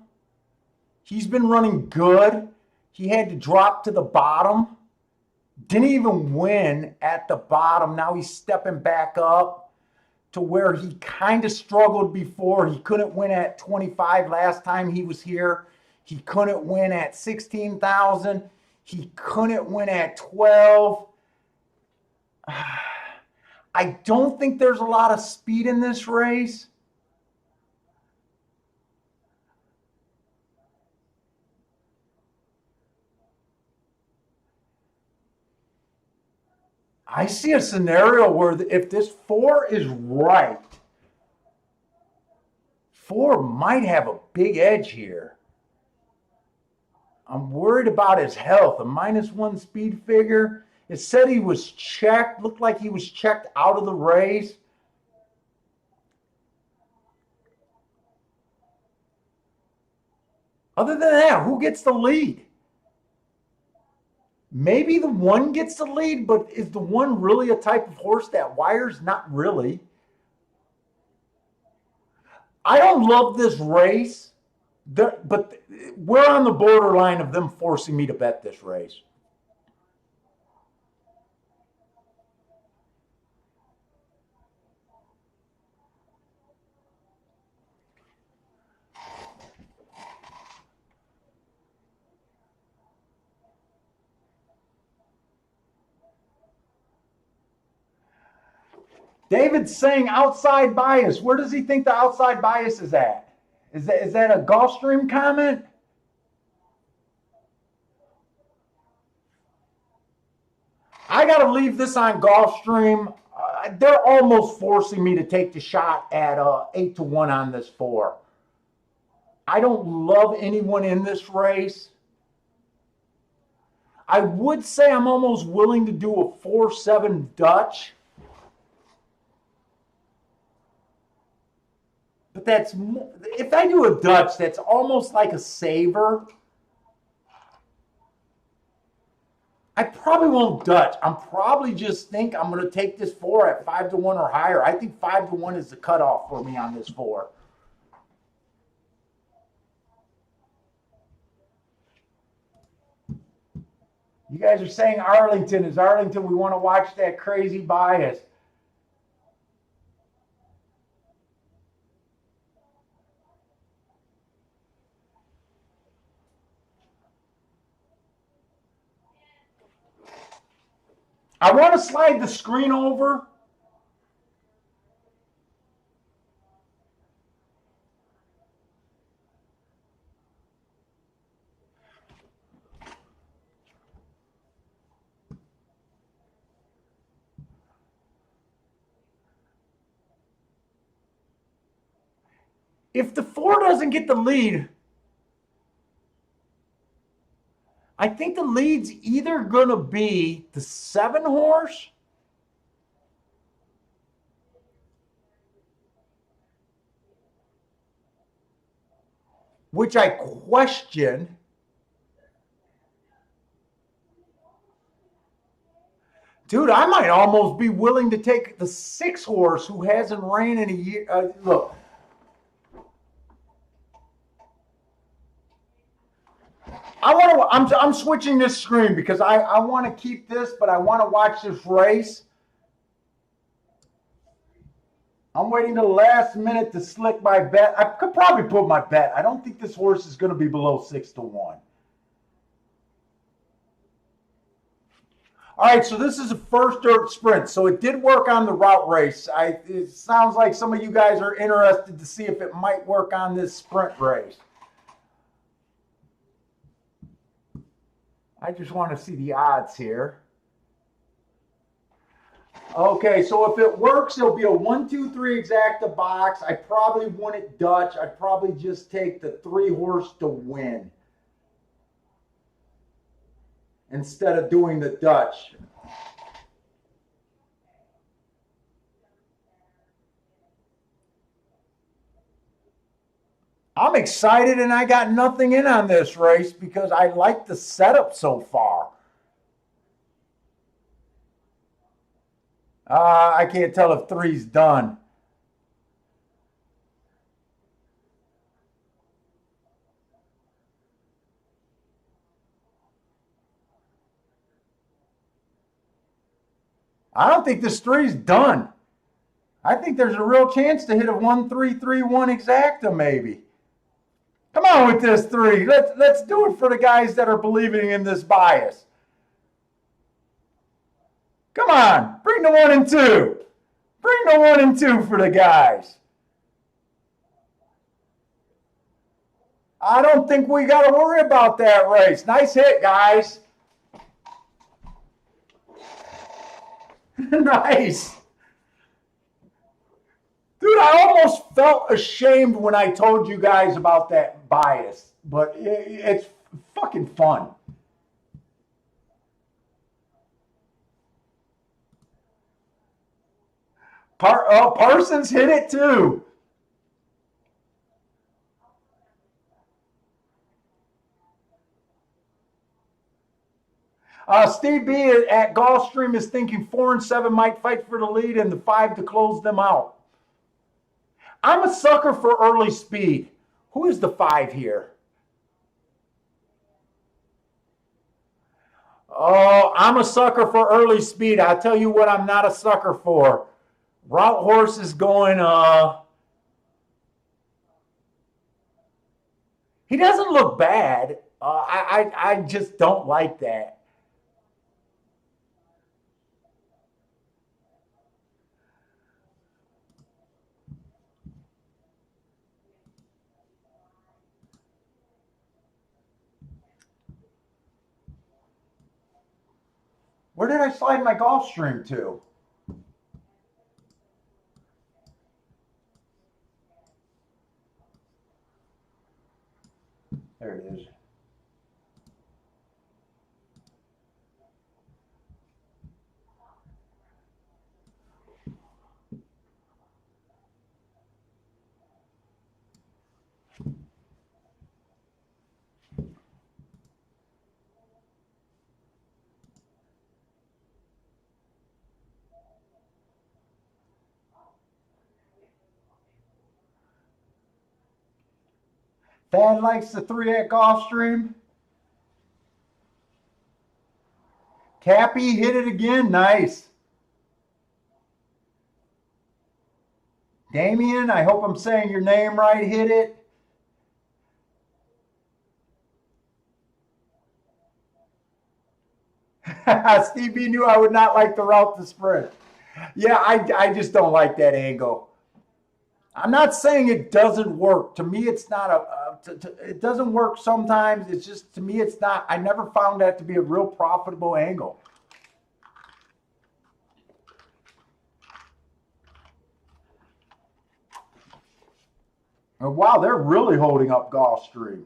He's been running good. He had to drop to the bottom. Didn't even win at the bottom. Now he's stepping back up to where he kind of struggled before. He couldn't win at 25 last time he was here. He couldn't win at 16,000. He couldn't win at 12. I don't think there's a lot of speed in this race. I see a scenario where if this 4 is right, 4 might have a big edge here. I'm worried about his health. A -1 speed figure. It said he was checked. Looked like he was checked out of the race. Other than that, who gets the lead? Maybe the 1 gets the lead, but is the 1 really a type of horse that wires? Not really. I don't love this race, but we're on the borderline of them forcing me to bet this race. David's saying outside bias. Where does he think the outside bias is at? Is that a Gulfstream comment? I got to leave this on Gulfstream. They're almost forcing me to take the shot at 8-1 on this 4. I don't love anyone in this race. I would say I'm almost willing to do a 4-7 Dutch. But that's, if I do a Dutch, that's almost like a saver. I probably won't Dutch. I'm probably just think I'm going to take this 4 at 5-1 or higher. I think 5-1 is the cutoff for me on this 4. You guys are saying Arlington. Is Arlington? We want to watch that crazy bias. I want to slide the screen over. If the 4 doesn't get the lead, I think the lead's either going to be the 7 horse which I question. Dude, I might almost be willing to take the 6 horse who hasn't ran in a year. Look, I'm switching this screen because I want to keep this, but I want to watch this race. I'm waiting till the last minute to slick my bet. I could probably put my bet. I don't think this horse is going to be below 6-1. All right, so this is a first dirt sprint. So it did work on the route race. It sounds like some of you guys are interested to see if it might work on this sprint race. I just want to see the odds here. Okay, so if it works, it'll be a 1, 2, 3 exacta box. I probably wouldn't Dutch. I'd probably just take the 3 horse to win instead of doing the Dutch. I'm excited and I got nothing in on this race because I like the setup so far. I can't tell if 3's done. I don't think this 3's done. I think there's a real chance to hit a 1, 3, 3, 1 exacta maybe. Come on with this 3. Let's do it for the guys that are believing in this bias. Come on, bring the 1 and 2. Bring the 1 and 2 for the guys. I don't think we got to worry about that race. Nice hit, guys. Nice. Dude, I almost felt ashamed when I told you guys about that bias, but it's fucking fun. Parsons hit it too. Steve B at Gulfstream is thinking 4 and 7 might fight for the lead and the 5 to close them out. I'm a sucker for early speed. Who is the 5 here? Oh, I'm a sucker for early speed. I'll tell you what I'm not a sucker for. Route horse is going, he doesn't look bad. I just don't like that. Where did I slide my Gulfstream to? There it is. Thad likes the 3 at Gulfstream. Cappy hit it again. Nice. Damien, I hope I'm saying your name right, hit it. Steve B knew I would not like the route to sprint. Yeah, I just don't like that angle. I'm not saying it doesn't work. To me, it's not it doesn't work sometimes. It's just, to me, it's not. I never found that to be a real profitable angle. Oh, wow, they're really holding up Gulfstream.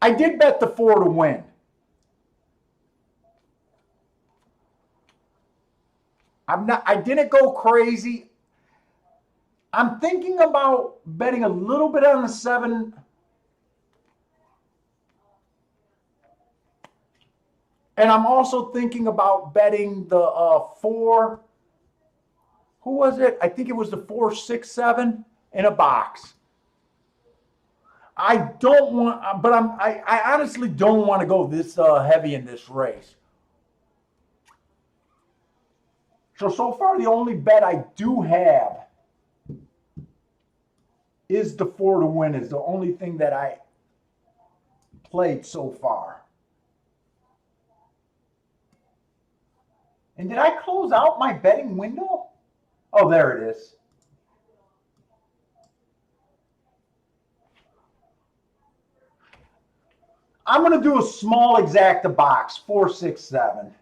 I did bet the 4 to win. I didn't go crazy. I'm thinking about betting a little bit on the 7. And I'm also thinking about betting the 4. Who was it? I think it was the 4, 6, 7 in a box. I don't want, but I honestly don't want to go this heavy in this race. So far, the only bet I do have is the 4 to win. Is the only thing that I played so far. And did I close out my betting window? Oh, there it is. I'm going to do a small exacta box, 4, 6, 7.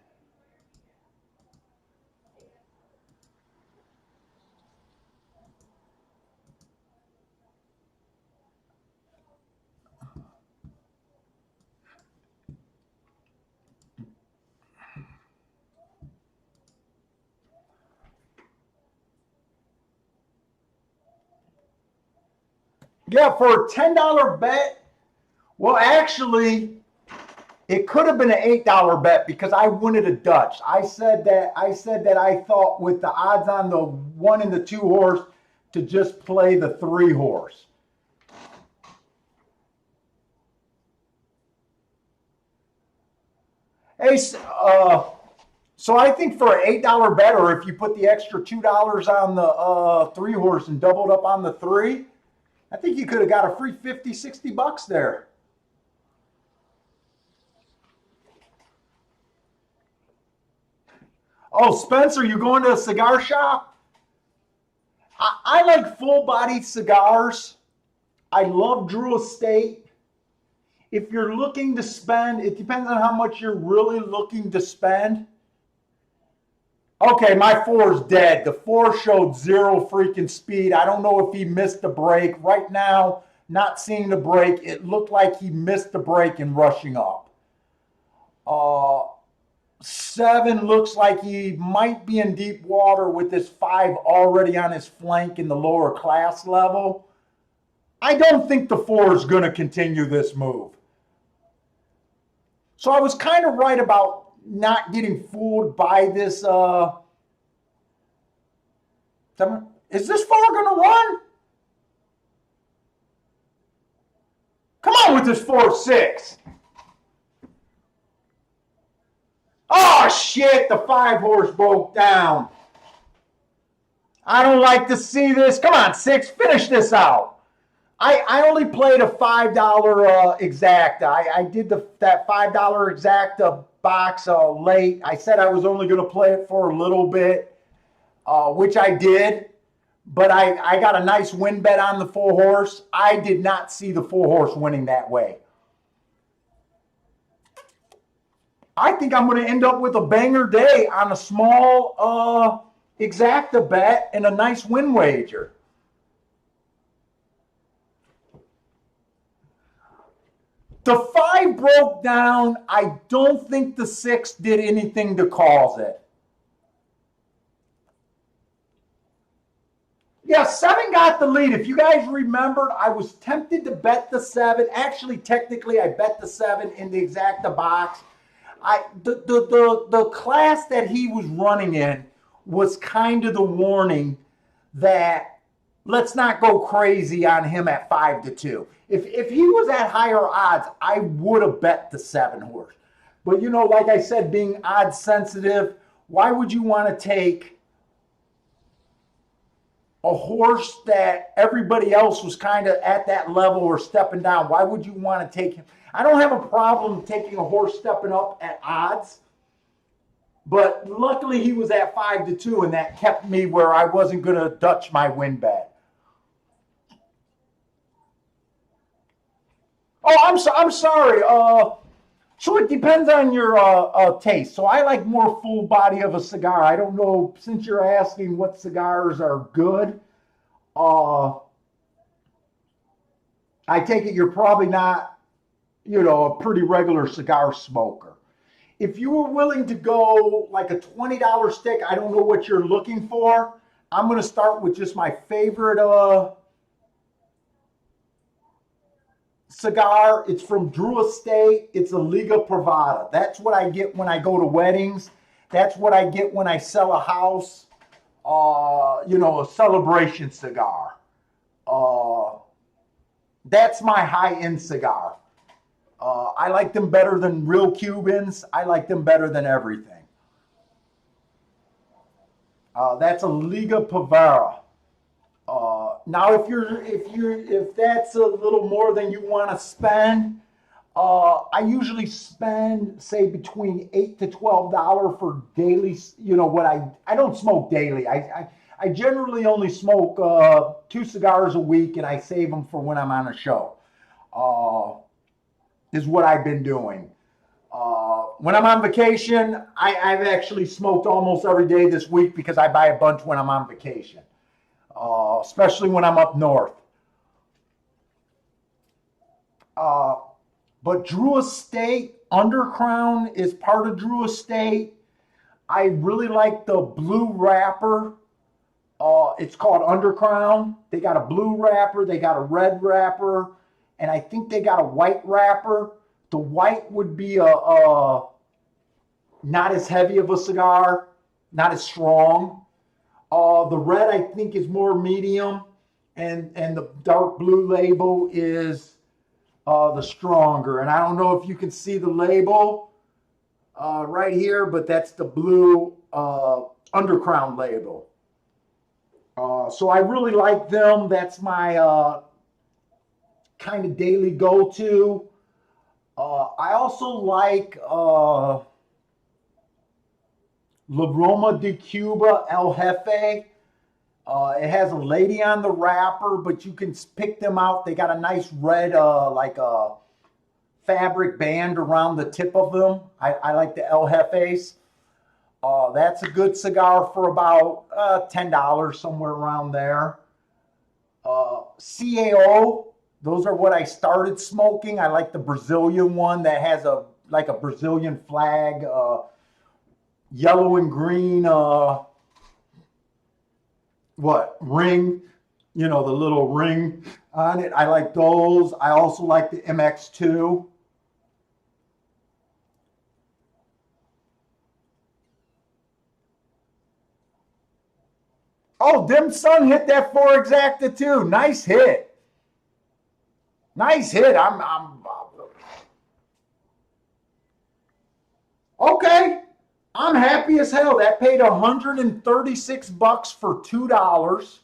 Yeah, for a $10 bet, well, actually, it could have been an $8 bet because I wanted a Dutch. I said that I thought with the odds on the 1 and the 2 horse to just play the 3 horse. Hey, so I think for an $8 bet, or if you put the extra $2 on the 3 horse and doubled up on the 3, I think you could have got a free 50, 60 bucks there. Oh, Spencer, you going to a cigar shop? I like full-bodied cigars. I love Drew Estate. If you're looking to spend, it depends on how much you're really looking to spend. Okay, my 4's dead. The 4 showed 0 freaking speed. I don't know if he missed the break. Right now, not seeing the break, it looked like he missed the break and rushing up. 7 looks like he might be in deep water with this 5 already on his flank in the lower class level. I don't think the 4 is going to continue this move. So I was kind of right about not getting fooled by this. Is this 4 going to run? Come on with this 4-6. Oh, shit, the 5 horse broke down. I don't like to see this. Come on, 6, finish this out. I only played a $5 exacta. I did that $5 exacta box late. I said I was only going to play it for a little bit, which I did. But I got a nice win bet on the 4 horse. I did not see the 4 horse winning that way. I think I'm going to end up with a banger day on a small exacta bet and a nice win wager. The 5 broke down. I don't think the 6 did anything to cause it. Yeah, 7 got the lead. If you guys remembered, I was tempted to bet the 7. Actually, technically, I bet the 7 in the exacta box. The class that he was running in was kind of the warning that let's not go crazy on him at 5-2. If he was at higher odds, I would have bet the 7 horse. But, you know, like I said, being odds sensitive, why would you want to take a horse that everybody else was kind of at that level or stepping down? Why would you want to take him? I don't have a problem taking a horse stepping up at odds. But luckily he was at 5-2, and that kept me where I wasn't going to Dutch my win bet. Oh, I'm sorry. So it depends on your taste. So I like more full body of a cigar. I don't know, since you're asking what cigars are good, I take it you're probably not, you know, a pretty regular cigar smoker. If you were willing to go like a $20 stick, I don't know what you're looking for. I'm going to start with just my favorite cigar. It's from Drew Estate. It's a Liga Privada. That's what I get when I go to weddings. That's what I get when I sell a house. A celebration cigar. That's my high-end cigar. I like them better than real Cubans. I like them better than everything. That's a Liga Privada. Now, if that's a little more than you want to spend, I usually spend, say, between $8 to $12 for daily. I don't smoke daily. I generally only smoke 2 cigars a week, and I save them for when I'm on a show. Is what I've been doing. When I'm on vacation, I've actually smoked almost every day this week because I buy a bunch when I'm on vacation, especially when I'm up north. But Drew Estate, Undercrown is part of Drew Estate. I really like the blue wrapper. It's called Undercrown. They got a blue wrapper, they got a red wrapper, and I think they got a white wrapper. The white would be not as heavy of a cigar, not as strong. The red, I think, is more medium, and the dark blue label is the stronger. And I don't know if you can see the label right here, but that's the blue Undercrown label. So I really like them. That's my kind of daily go-to. I also like La Roma de Cuba El Jefe. It has a lady on the wrapper, but you can pick them out. They got a nice red, like a fabric band around the tip of them. I like the El Jefes. That's a good cigar for about $10, somewhere around there. CAO. Those are what I started smoking. I like the Brazilian one that has a Brazilian flag, yellow and green, ring, the little ring on it. I like those. I also like the MX2. Oh, Dim Sun hit that 4 Exacta too. Nice hit. Nice hit. I'm okay. I'm happy as hell. That paid $136 for $2.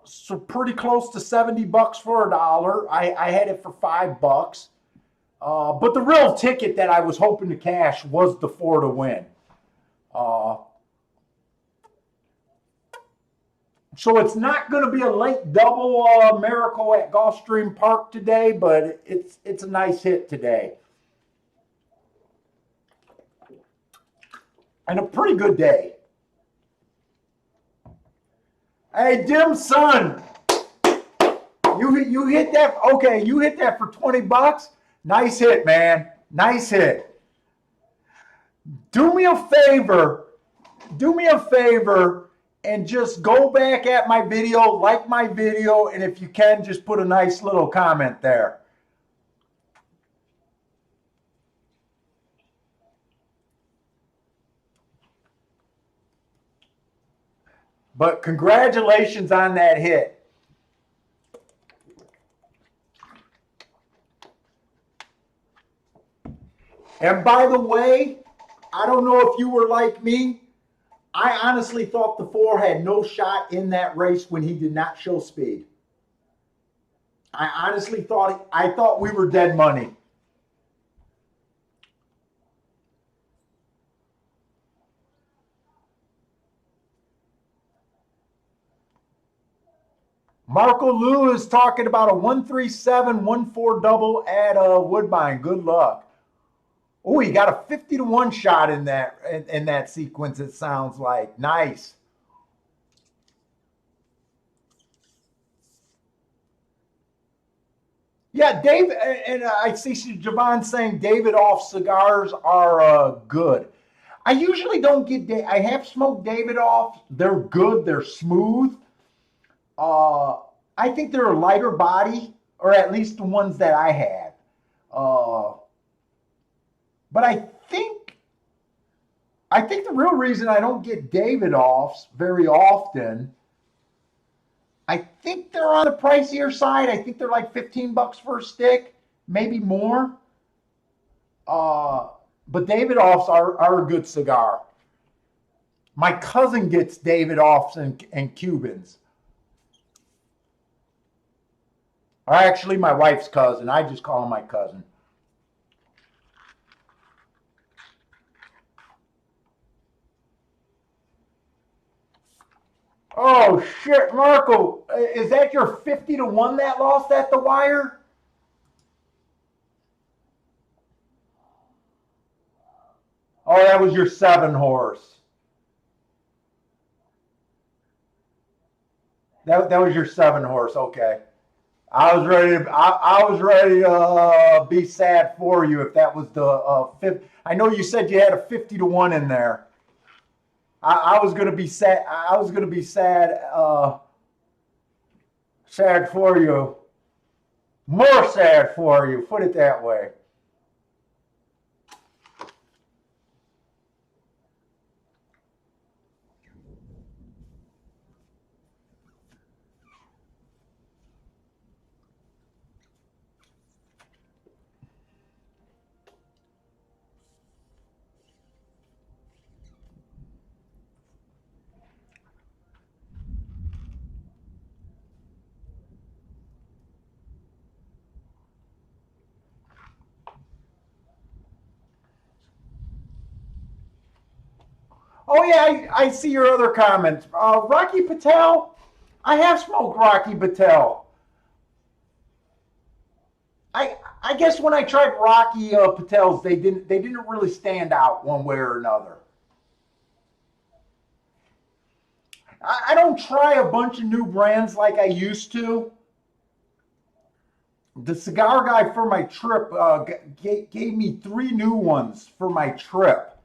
So pretty close to $70 for $1. I had it for $5. But the real ticket that I was hoping to cash was the 4 to win. So it's not going to be a late double miracle at Gulfstream Park today, but it's a nice hit today. And a pretty good day. Hey, Dim Sun, you hit that. Okay, you hit that for $20. Nice hit, man. Nice hit. Do me a favor. And just go back at my video, like my video, and if you can, just put a nice little comment there. But congratulations on that hit. And by the way, I don't know if you were like me. I honestly thought the 4 had no shot in that race when he did not show speed. I honestly thought we were dead money. Marco Lou is talking about a 137-14 double at Woodbine. Good luck. Oh, he got a 50 to 1 shot in that sequence, it sounds like. Nice. Yeah, Dave, and I see Javon saying Davidoff cigars are good. I usually don't get, I have smoked Davidoff. They're good. They're smooth. I think they're a lighter body. or at least the ones that I had. But I think the real reason I don't get Davidoffs very often, I think they're on the pricier side. I think they're like $15 for a stick, maybe more. But Davidoffs are a good cigar. My cousin gets Davidoffs and Cubans. Or actually, my wife's cousin. I just call him my cousin. Oh shit, Marco, is that your 50 to 1 that lost at the wire? Oh, that was your 7 horse. That was your 7 horse. Okay. I was ready to be sad for you if that was the fifth. I know you said you had a 50 to 1 in there. I was gonna be sad. I was gonna be sad. Sad for you. More sad for you. Put it that way. Oh yeah, I see your other comments. Rocky Patel. I have smoked Rocky Patel. I guess when I tried Rocky Patels, they didn't really stand out one way or another. I don't try a bunch of new brands like I used to. The cigar guy for my trip gave me 3 new ones for my trip,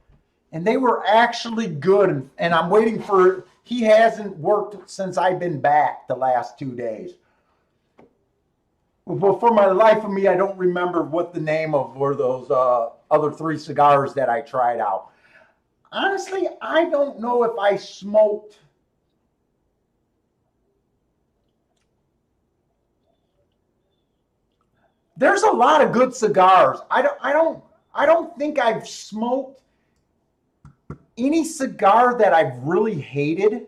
and they were actually good. And I'm waiting for. He hasn't worked since I've been back the last 2 days. But for my life of me, I don't remember what the name of were those other 3 cigars that I tried out. Honestly, I don't know if I smoked. There's a lot of good cigars. I don't think I've smoked any cigar that I've really hated.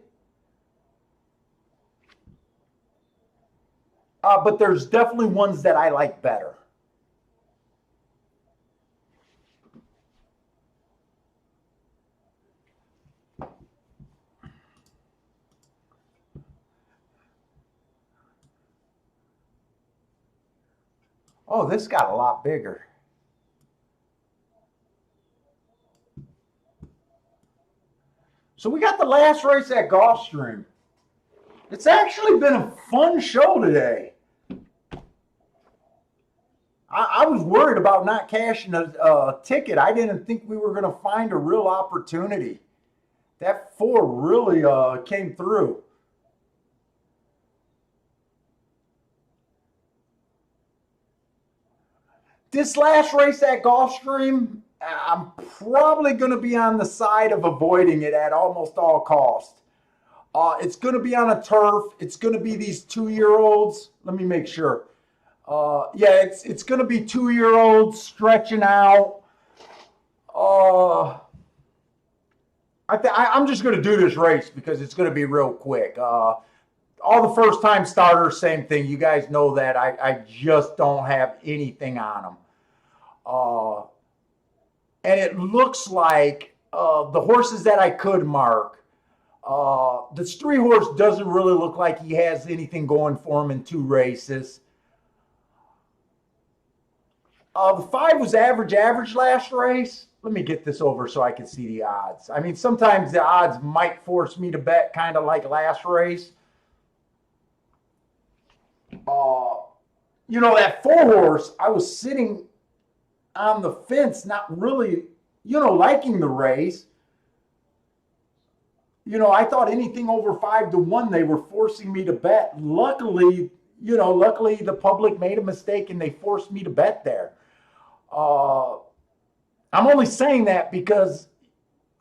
But there's definitely ones that I like better. Oh, this got a lot bigger. So we got the last race at Gulfstream. It's actually been a fun show today. I was worried about not cashing a ticket. I didn't think we were going to find a real opportunity. That 4 really came through. This last race at Gulfstream, I'm probably going to be on the side of avoiding it at almost all costs. It's going to be on a turf. It's going to be these 2-year-olds. Let me make sure. Yeah, it's going to be 2-year-olds stretching out. I'm just going to do this race because it's going to be real quick. All the first-time starters, same thing. You guys know that. I just don't have anything on them. And it looks like the horses that I could mark, this 3 horse doesn't really look like he has anything going for him in 2 races. The 5 was average last race. Let me get this over so I can see the odds. I mean, sometimes the odds might force me to bet kind of like last race. That 4 horse, I was sitting on the fence, not really, liking the race. I thought anything over 5 to 1, they were forcing me to bet. Luckily, luckily the public made a mistake and they forced me to bet there. I'm only saying that because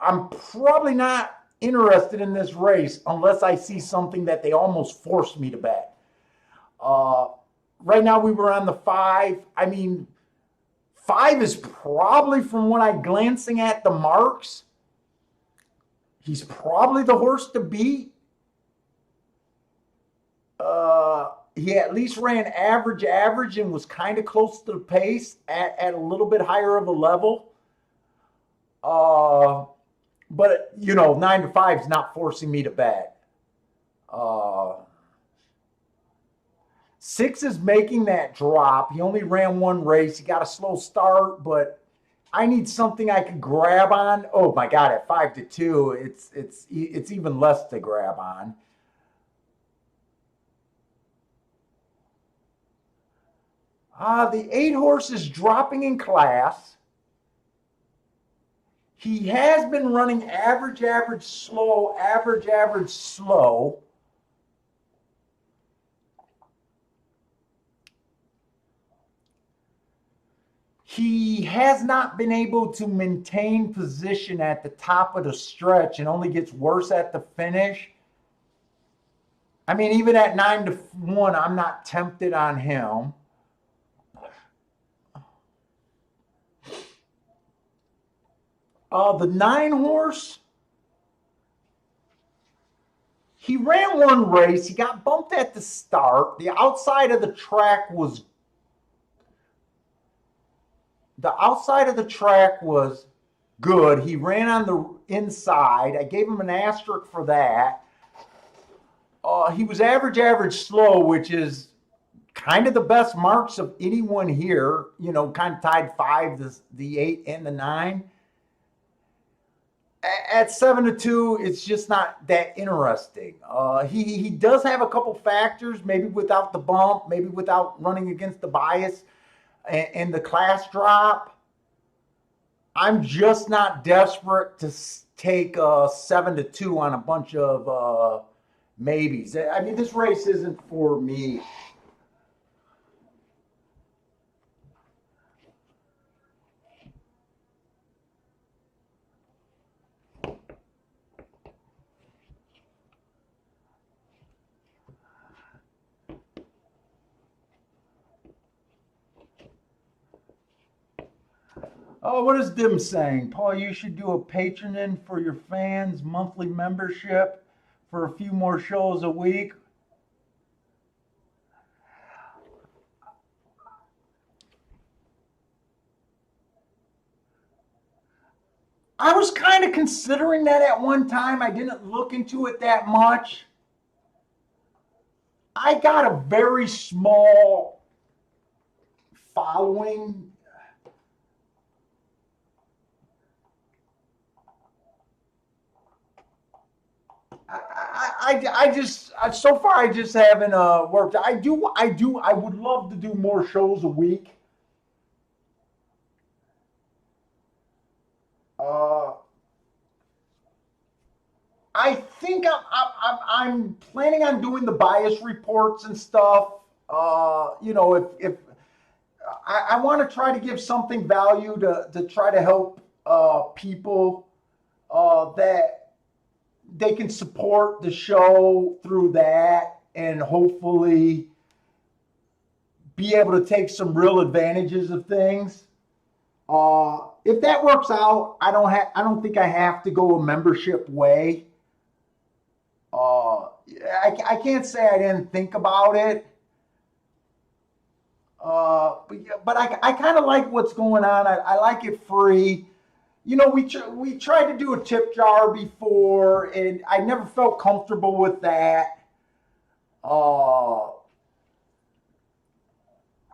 I'm probably not interested in this race unless I see something that they almost forced me to bet. Uh, right now we were on the 5. I mean, 5 is probably, from what I'm glancing at the marks, he's probably the horse to beat. He at least ran average and was kind of close to the pace at a little bit higher of a level. But 9 to 5 is not forcing me to bet. 6 is making that drop. He only ran one race. He got a slow start, but I need something I can grab on. Oh my God! At 5 to 2, it's even less to grab on. The 8 horse is dropping in class. He has been running average, slow, average, slow. He has not been able to maintain position at the top of the stretch and only gets worse at the finish. I mean, even at 9 to 1, I'm not tempted on him. The 9 horse, he ran one race. He got bumped at the start. The outside of the track was good. He ran on the inside. I gave him an asterisk for that. He was average, slow, which is kind of the best marks of anyone here. Kind of tied 5, the 8, and the 9. At 7 to 2, it's just not that interesting. He does have a couple factors, maybe without the bump, maybe without running against the bias and the class drop. I'm just not desperate to take 7 to 2 on a bunch of maybes. I mean, this race isn't for me. Oh, what is Dim saying? Paul, you should do a Patreon for your fans, monthly membership for a few more shows a week. I was kind of considering that at one time. I didn't look into it that much. I got a very small following. I just so far I just haven't worked. I would love to do more shows a week. I think I'm planning on doing the bias reports and stuff. If I want to try to give something value to try to help people that they can support the show through that and hopefully be able to take some real advantages of things. If that works out, I don't think I have to go a membership way. I can't say I didn't think about it. But I kind of like what's going on. I like it free. We tried to do a tip jar before, and I never felt comfortable with that.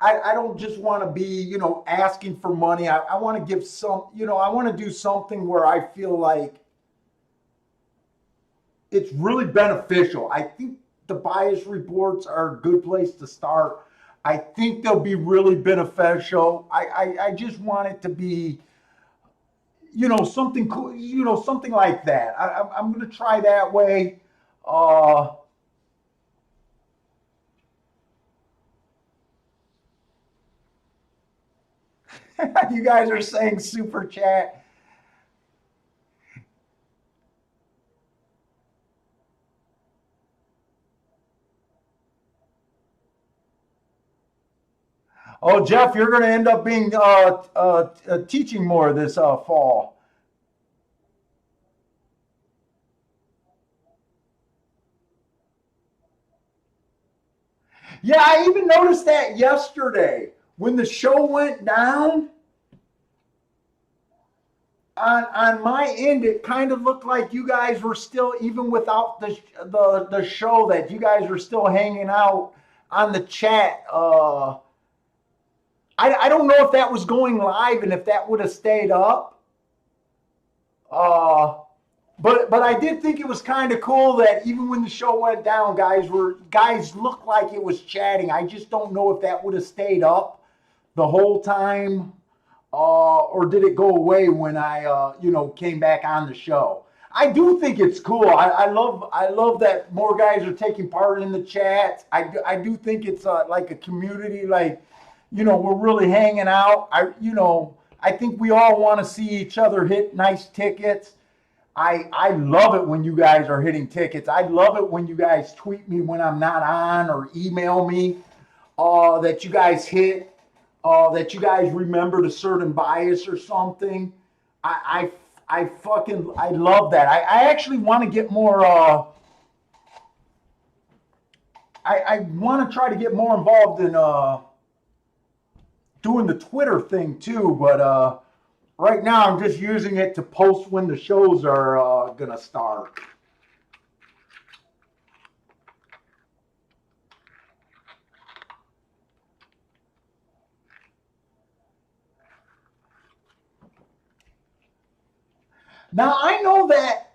I don't just want to be, asking for money. I want to give some, I want to do something where I feel like it's really beneficial. I think the bias reports are a good place to start. I think they'll be really beneficial. I just want it to be, something cool, something like that. I'm going to try that way. You guys are saying super chat. Oh, Jeff, you're going to end up being teaching more this fall. Yeah, I even noticed that yesterday when the show went down. On my end, it kind of looked like you guys were still, even without the show, that you guys were still hanging out on the chat. I don't know if that was going live and if that would have stayed up. Uh, but I did think it was kind of cool that even when the show went down, guys looked like it was chatting. I just don't know if that would have stayed up the whole time, or did it go away when I came back on the show. I do think it's cool. I love that more guys are taking part in the chat. I do think it's like a community, like, we're really hanging out. I think we all want to see each other hit nice tickets. I love it when you guys are hitting tickets. I love it when you guys tweet me when I'm not on or email me that you guys hit, that you guys remembered a certain bias or something. I love that. I actually want to get more. I want to try to get more involved in doing the Twitter thing too, but right now I'm just using it to post when the shows are gonna start. Now I know that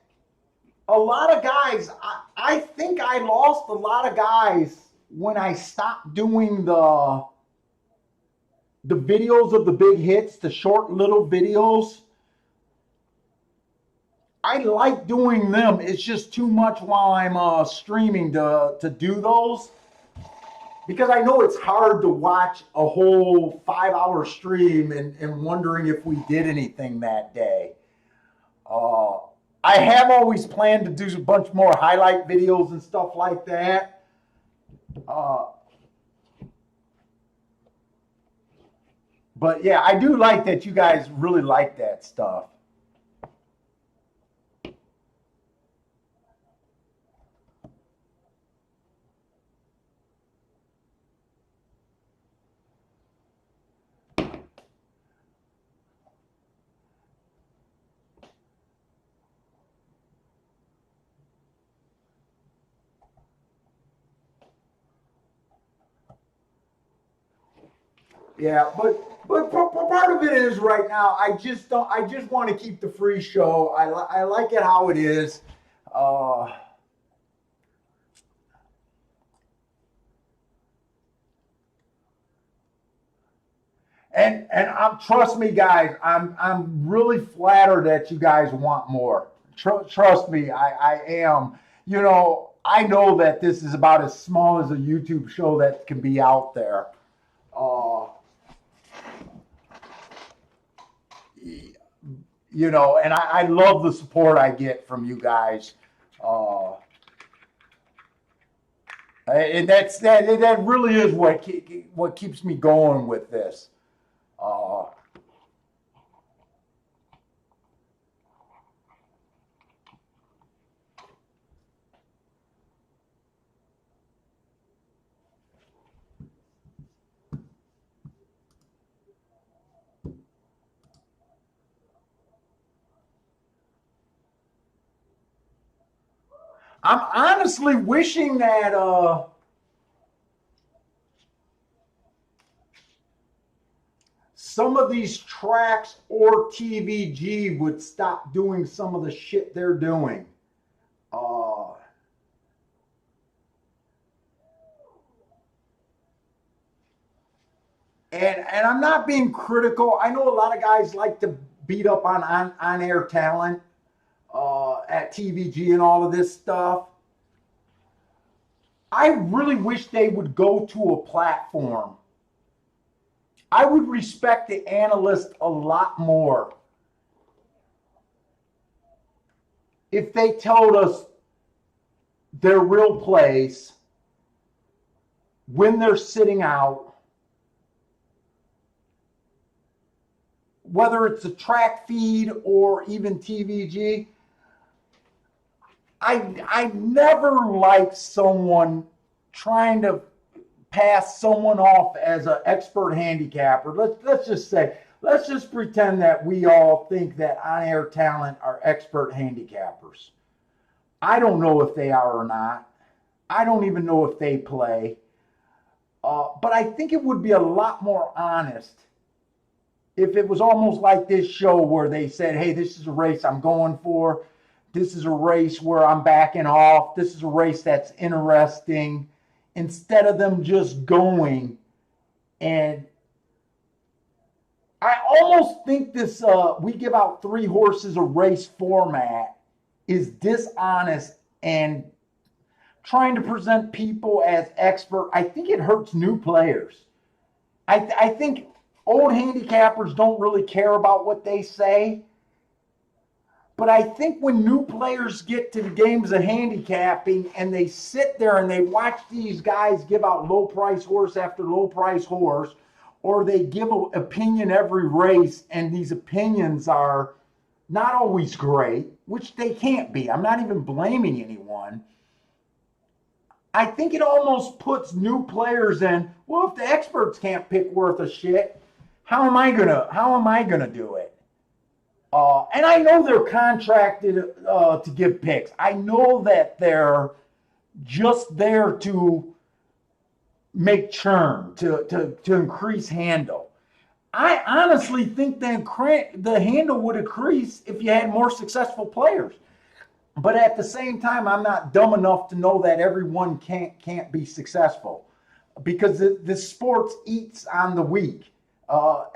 a lot of guys, I think I lost a lot of guys when I stopped doing the videos of the big hits, the short little videos. I like doing them. It's just too much while I'm streaming to do those, because I know it's hard to watch a whole 5 hour stream and wondering if we did anything that day. Uh, I have always planned to do a bunch more highlight videos and stuff like that. Uh, but yeah, I do like that you guys really like that stuff. Yeah, but part of it is right now. I just don't. I just want to keep the free show. I like it how it is. Uh, and trust me, guys. I'm really flattered that you guys want more. Trust me, I am. I know that this is about as small as a YouTube show that can be out there. Uh, and I love the support I get from you guys. Uh, and that really is what keeps me going with this. Uh, I'm honestly wishing that some of these tracks or TVG would stop doing some of the shit they're doing. Uh, and I'm not being critical. I know a lot of guys like to beat up on air talent at TVG and all of this stuff. I really wish they would go to a platform I would respect the analyst a lot more if they told us their real plays, when they're sitting out, whether it's a track feed or even TVG. I never like someone trying to pass someone off as an expert handicapper. Let's just pretend that we all think that on-air talent are expert handicappers. I don't know if they are or not. I don't even know if they play. But I think it would be a lot more honest if it was almost like this show where they said, hey, this is a race I'm going for. This is a race where I'm backing off. This is a race that's interesting. Instead of them just going. And I almost think this we give out 3 horses a race format is dishonest and trying to present people as expert. I think it hurts new players. I think old handicappers don't really care about what they say. But I think when new players get to the games of handicapping and they sit there and they watch these guys give out low price horse after low price horse, or they give an opinion every race, and these opinions are not always great, which they can't be. I'm not even blaming anyone. I think it almost puts new players in, well, if the experts can't pick worth a shit, how am I gonna do it? And I know they're contracted to give picks. I know that they're just there to make churn, to increase handle. I honestly think the handle would increase if you had more successful players. But at the same time, I'm not dumb enough to know that everyone can't be successful, because the sports eats on the weak.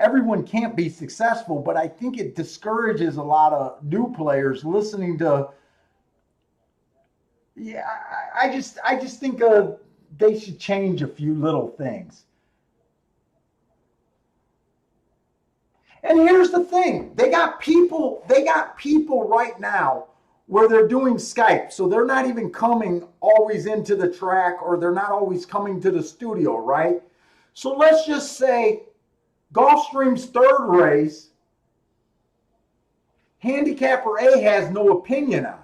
Everyone can't be successful, but I think it discourages a lot of new players listening to. Yeah, I just think they should change a few little things. And here's the thing: they got people right now where they're doing Skype, so they're not even coming always into the track, or they're not always coming to the studio, right? So let's just say Gulfstream's 3rd race, handicapper A has no opinion on,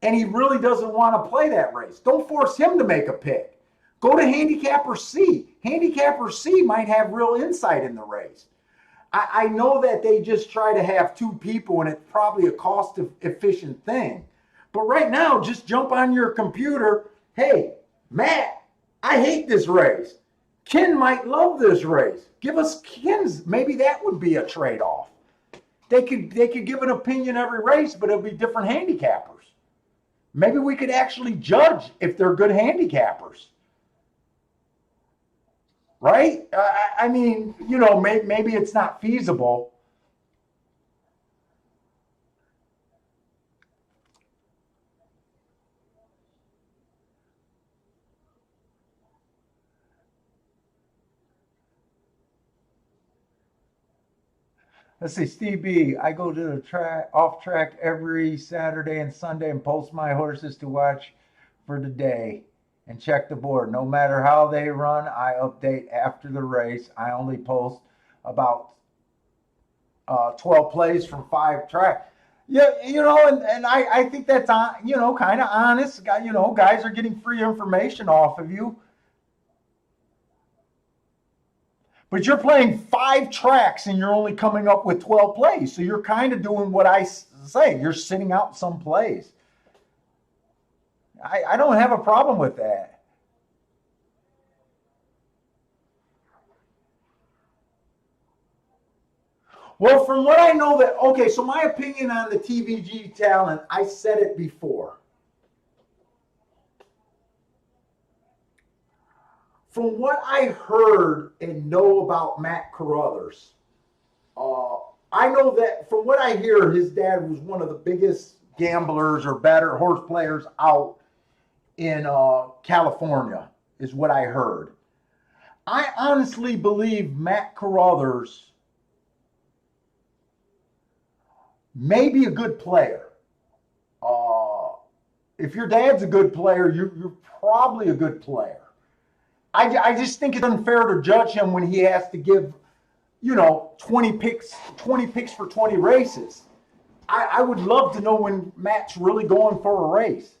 and he really doesn't want to play that race. Don't force him to make a pick. Go to handicapper C. Handicapper C might have real insight in the race. I know that they just try to have 2 people, and it's probably a cost-efficient thing. But right now, just jump on your computer. Hey, Matt, I hate this race. Ken might love this race. Give us Ken's. Maybe that would be a trade-off. They could give an opinion every race, but it'll be different handicappers. Maybe we could actually judge if they're good handicappers. Right? I mean, maybe it's not feasible. Let's see, Steve B. I go to the off track every Saturday and Sunday and post my horses to watch for the day and check the board. No matter how they run, I update after the race. I only post about 12 plays from 5 tracks. Yeah, and I think that's kind of honest. Guys are getting free information off of you. But you're playing 5 tracks and you're only coming up with 12 plays. So you're kind of doing what I say. You're sitting out some plays. I don't have a problem with that. Well, from what I know so my opinion on the TVG talent, I said it before. From what I heard and know about Matt Carruthers, I know that from what I hear, his dad was one of the biggest gamblers or better horse players out in California, is what I heard. I honestly believe Matt Carruthers may be a good player. Uh, if your dad's a good player, you're probably a good player. I just think it's unfair to judge him when he has to give, 20 picks for 20 races. I would love to know when Matt's really going for a race.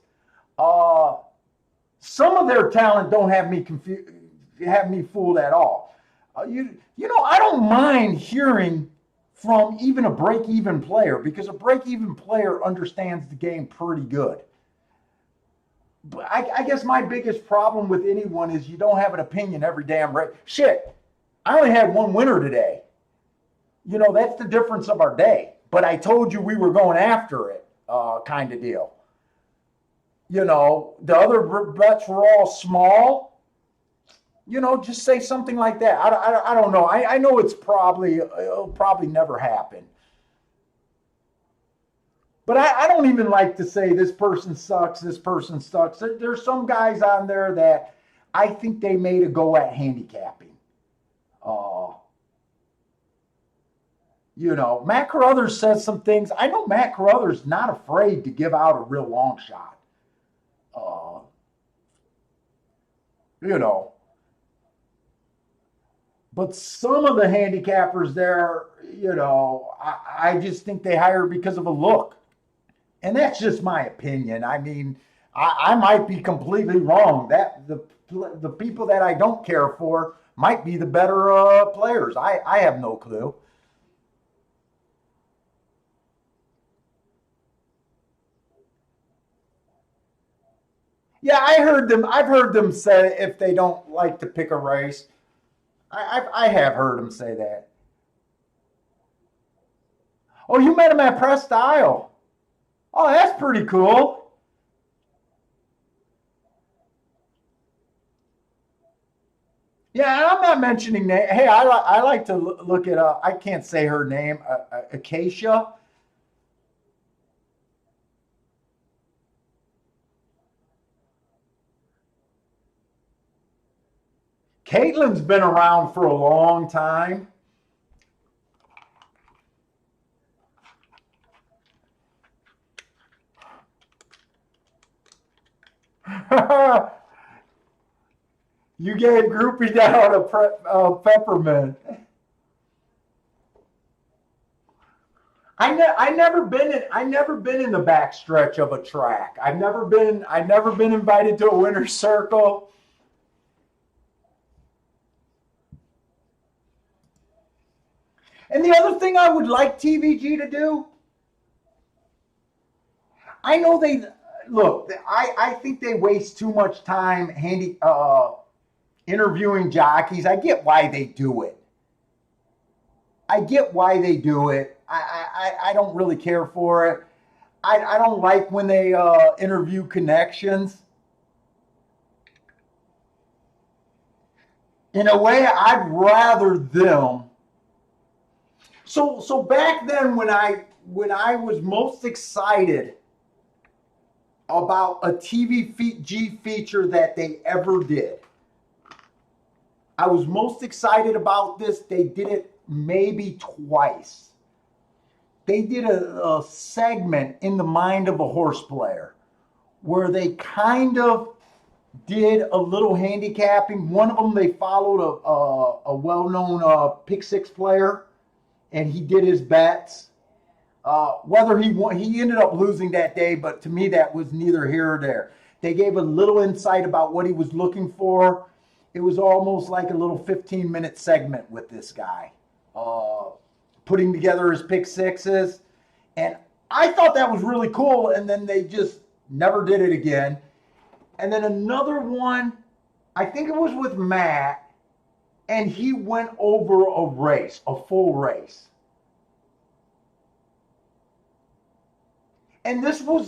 Some of their talent don't have me confused, have me fooled at all. I don't mind hearing from even a break-even player because a break-even player understands the game pretty good. But I guess my biggest problem with anyone is you don't have an opinion every damn race. Shit, I only had one winner today. That's the difference of our day. But I told you we were going after it, kind of deal. The other bets were all small. Just say something like that. I don't know. I know it'll probably never happen. But I don't even like to say this person sucks, this person sucks. There's some guys on there that I think they made a go at handicapping. Matt Carruthers says some things. I know Matt Carruthers not afraid to give out a real long shot. But some of the handicappers there, I just think they hire because of a look. And that's just my opinion. I mean, I might be completely wrong. That the people that I don't care for might be the better players. I have no clue. Yeah, I've heard them say if they don't like to pick a race. I have heard them say that. Oh, you met him at Presque Isle. Oh, that's pretty cool. Yeah, I'm not mentioning name. Hey, I like to look at. I can't say her name. Acacia. Caitlin's been around for a long time. You gave Groupie down a peppermint. I never been in the back stretch of a track. I've never been invited to a winner's circle. And the other thing I would like TVG to do, I know they look. I think they waste too much time interviewing jockeys. I get why they do it. I get why they do it. I don't really care for it. I don't like when they interview connections. In a way, I'd rather them. So back then when I was most excited about a TVG feature that they ever did, I was most excited about this. They did it maybe twice. They did a segment in the mind of a horse player where they kind of did a little handicapping. One of them, they followed a well-known pick six player, and he did his bets. Whether he won, he ended up losing that day, but to me, that was neither here or there. They gave a little insight about what he was looking for. It was almost like a little 15-minute segment with this guy, putting together his pick sixes. And I thought that was really cool, and then they just never did it again. And then another one, I think it was with Matt, and he went over a race, a full race. And so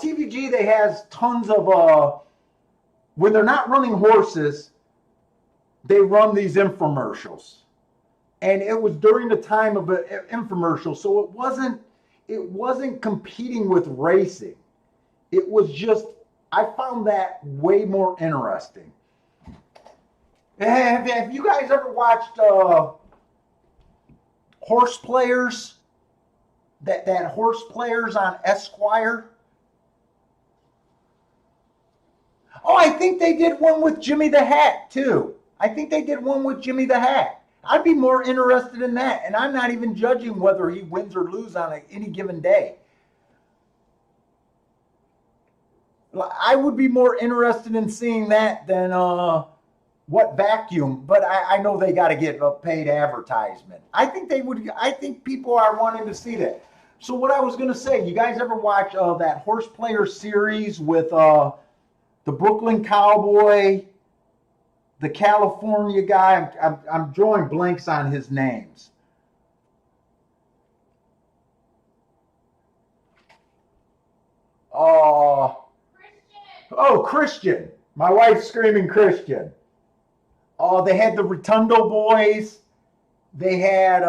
TVG, they has tons of, when they're not running horses, they run these infomercials. And it was during the time of an infomercial, so it wasn't competing with racing. It was just, I found that way more interesting. Have you guys ever watched horse players? That horse players on Esquire? Oh, I think they did one with Jimmy the Hat too. I think they did one with Jimmy the Hat. I'd be more interested in that, and I'm not even judging whether he wins or loses on any given day. I would be more interested in seeing that than what vacuum. But I know they got to get a paid advertisement. I think they would. I think people are wanting to see that. So what I was going to say, you guys ever watch that horse player series with the Brooklyn Cowboy, the California guy? I'm drawing blanks on his names. Uh, oh, Christian. My wife's screaming Christian. Oh, they had the Rotundo boys. They had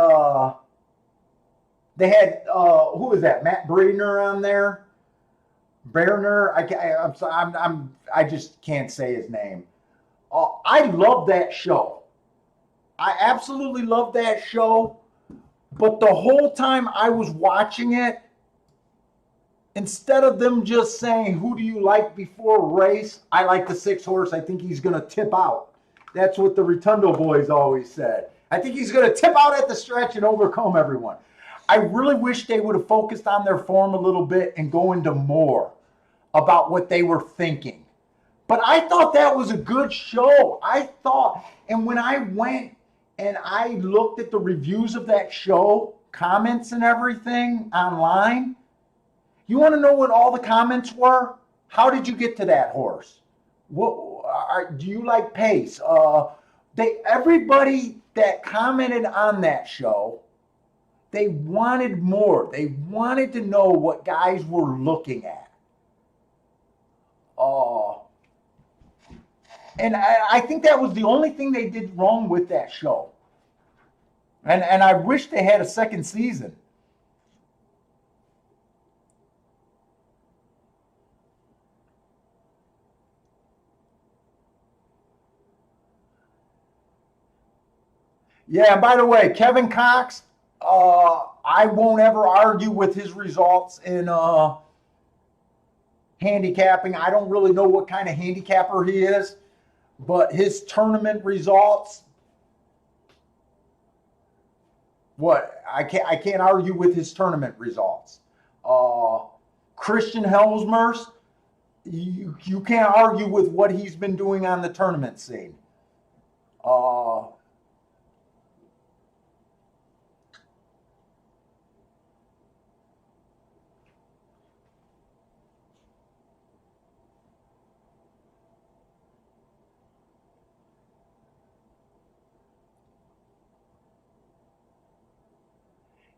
who is that? Matt Breedner on there. Berner. I'm sorry. I just can't say his name. I love that show. I absolutely love that show. But the whole time I was watching it, instead of them just saying, who do you like before a race? I like the 6-horse. I think he's going to tip out. That's what the Rotundo boys always said. I think he's going to tip out at the stretch and overcome everyone. I really wish they would have focused on their form a little bit and go into more about what they were thinking. But I thought that was a good show. I thought, and when I went and I looked at the reviews of that show, comments and everything online, you want to know what all the comments were? How did you get to that horse? Do you like pace? Everybody that commented on that show, they wanted more. They wanted to know what guys were looking at. And I think that was the only thing they did wrong with that show. And I wish they had a second season. Yeah, by the way, Kevin Cox, I won't ever argue with his results in handicapping. I don't really know what kind of handicapper he is, but his tournament results, I can't argue with his tournament results. Christian Hellsmers, you can't argue with what he's been doing on the tournament scene.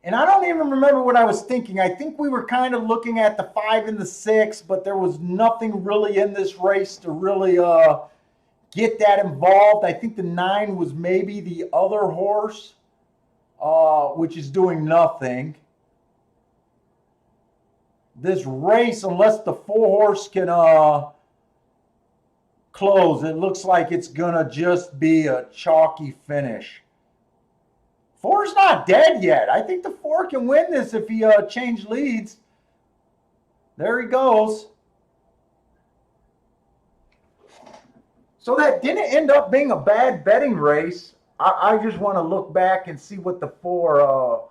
And I don't even remember what I was thinking. I think we were kind of looking at the 5 and the 6, but there was nothing really in this race to really get that involved. I think the 9 was maybe the other horse, which is doing nothing. This race, unless the 4-horse can close, it looks like it's going to just be a chalky finish. 4's not dead yet. I think the 4 can win this if he change leads. There he goes. So that didn't end up being a bad betting race. I just want to look back and see what the 4,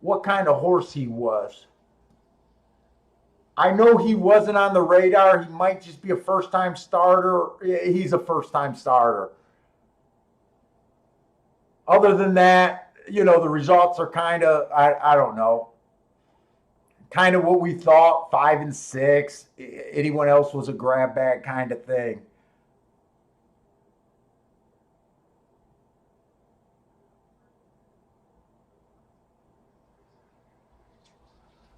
what kind of horse he was. I know he wasn't on the radar. He might just be a first-time starter. He's a first-time starter. Other than that, the results are kind of, I don't know, kind of what we thought, 5 and 6. Anyone else was a grab bag kind of thing.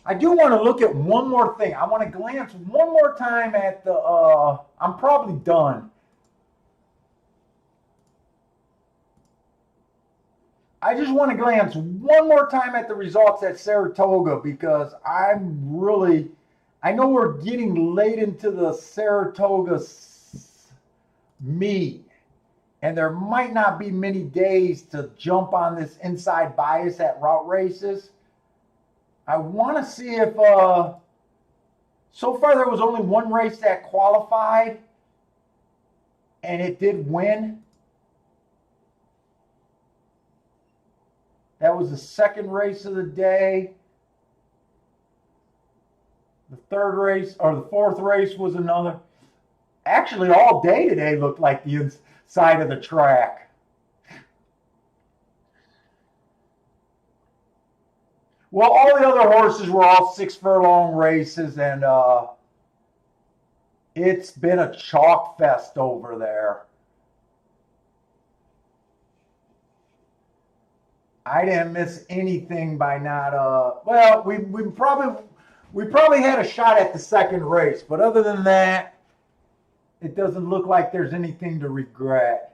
I do want to look at one more thing. I want to glance one more time at the, I'm probably done. I just want to glance one more time at the results at Saratoga because I know we're getting late into the Saratoga meet. and there might not be many days to jump on this inside bias at route races. I want to see if, so far there was only one race that qualified, and it did win. That was the second race of the day. The third race, or the fourth race was another. Actually, all day today looked like the inside of the track. Well, all the other horses were all 6 furlong races, and it's been a chalk fest over there. I didn't miss anything by not well, we probably had a shot at the second race, but other than that, it doesn't look like there's anything to regret.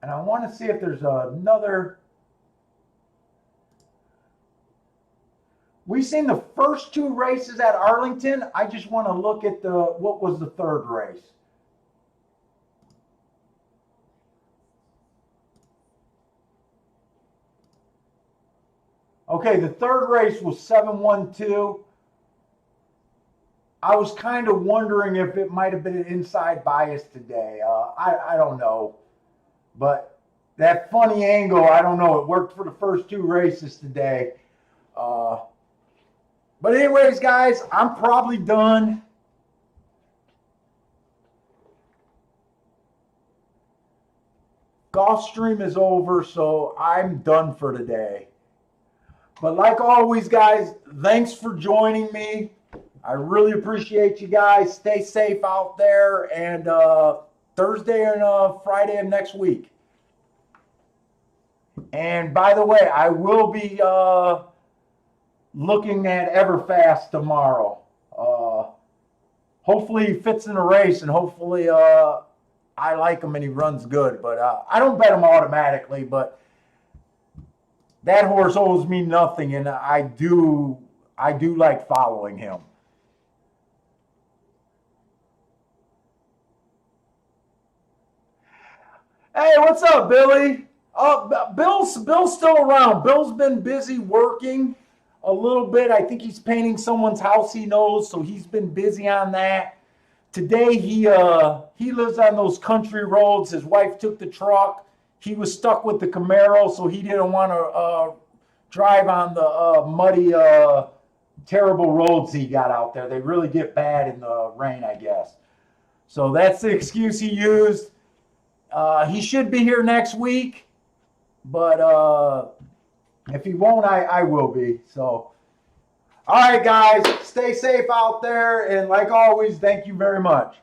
And I want to see if there's another. We've seen the first 2 races at Arlington. I just want to look at what was the third race. Okay, the third race was 7-1-2. I was kind of wondering if it might have been an inside bias today. I don't know. But that funny angle, I don't know. It worked for the first 2 races today. But anyways, guys, I'm probably done. Gulfstream is over, so I'm done for today. But like always, guys, thanks for joining me. I really appreciate you guys. Stay safe out there, and Thursday and Friday of next week. And by the way, I will be looking at Everfast tomorrow. Hopefully he fits in a race, and hopefully I like him and he runs good. But I don't bet him automatically, but that horse owes me nothing, and I do like following him. Hey, what's up, Billy? Bill's still around. Bill's been busy working a little bit. I think he's painting someone's house he knows, so he's been busy on that. Today he lives on those country roads. His wife took the truck. He was stuck with the Camaro, so he didn't want to drive on the muddy, terrible roads he got out there. They really get bad in the rain, I guess. So that's the excuse he used. He should be here next week, but if he won't, I will be. So, all right, guys, stay safe out there, and like always, thank you very much.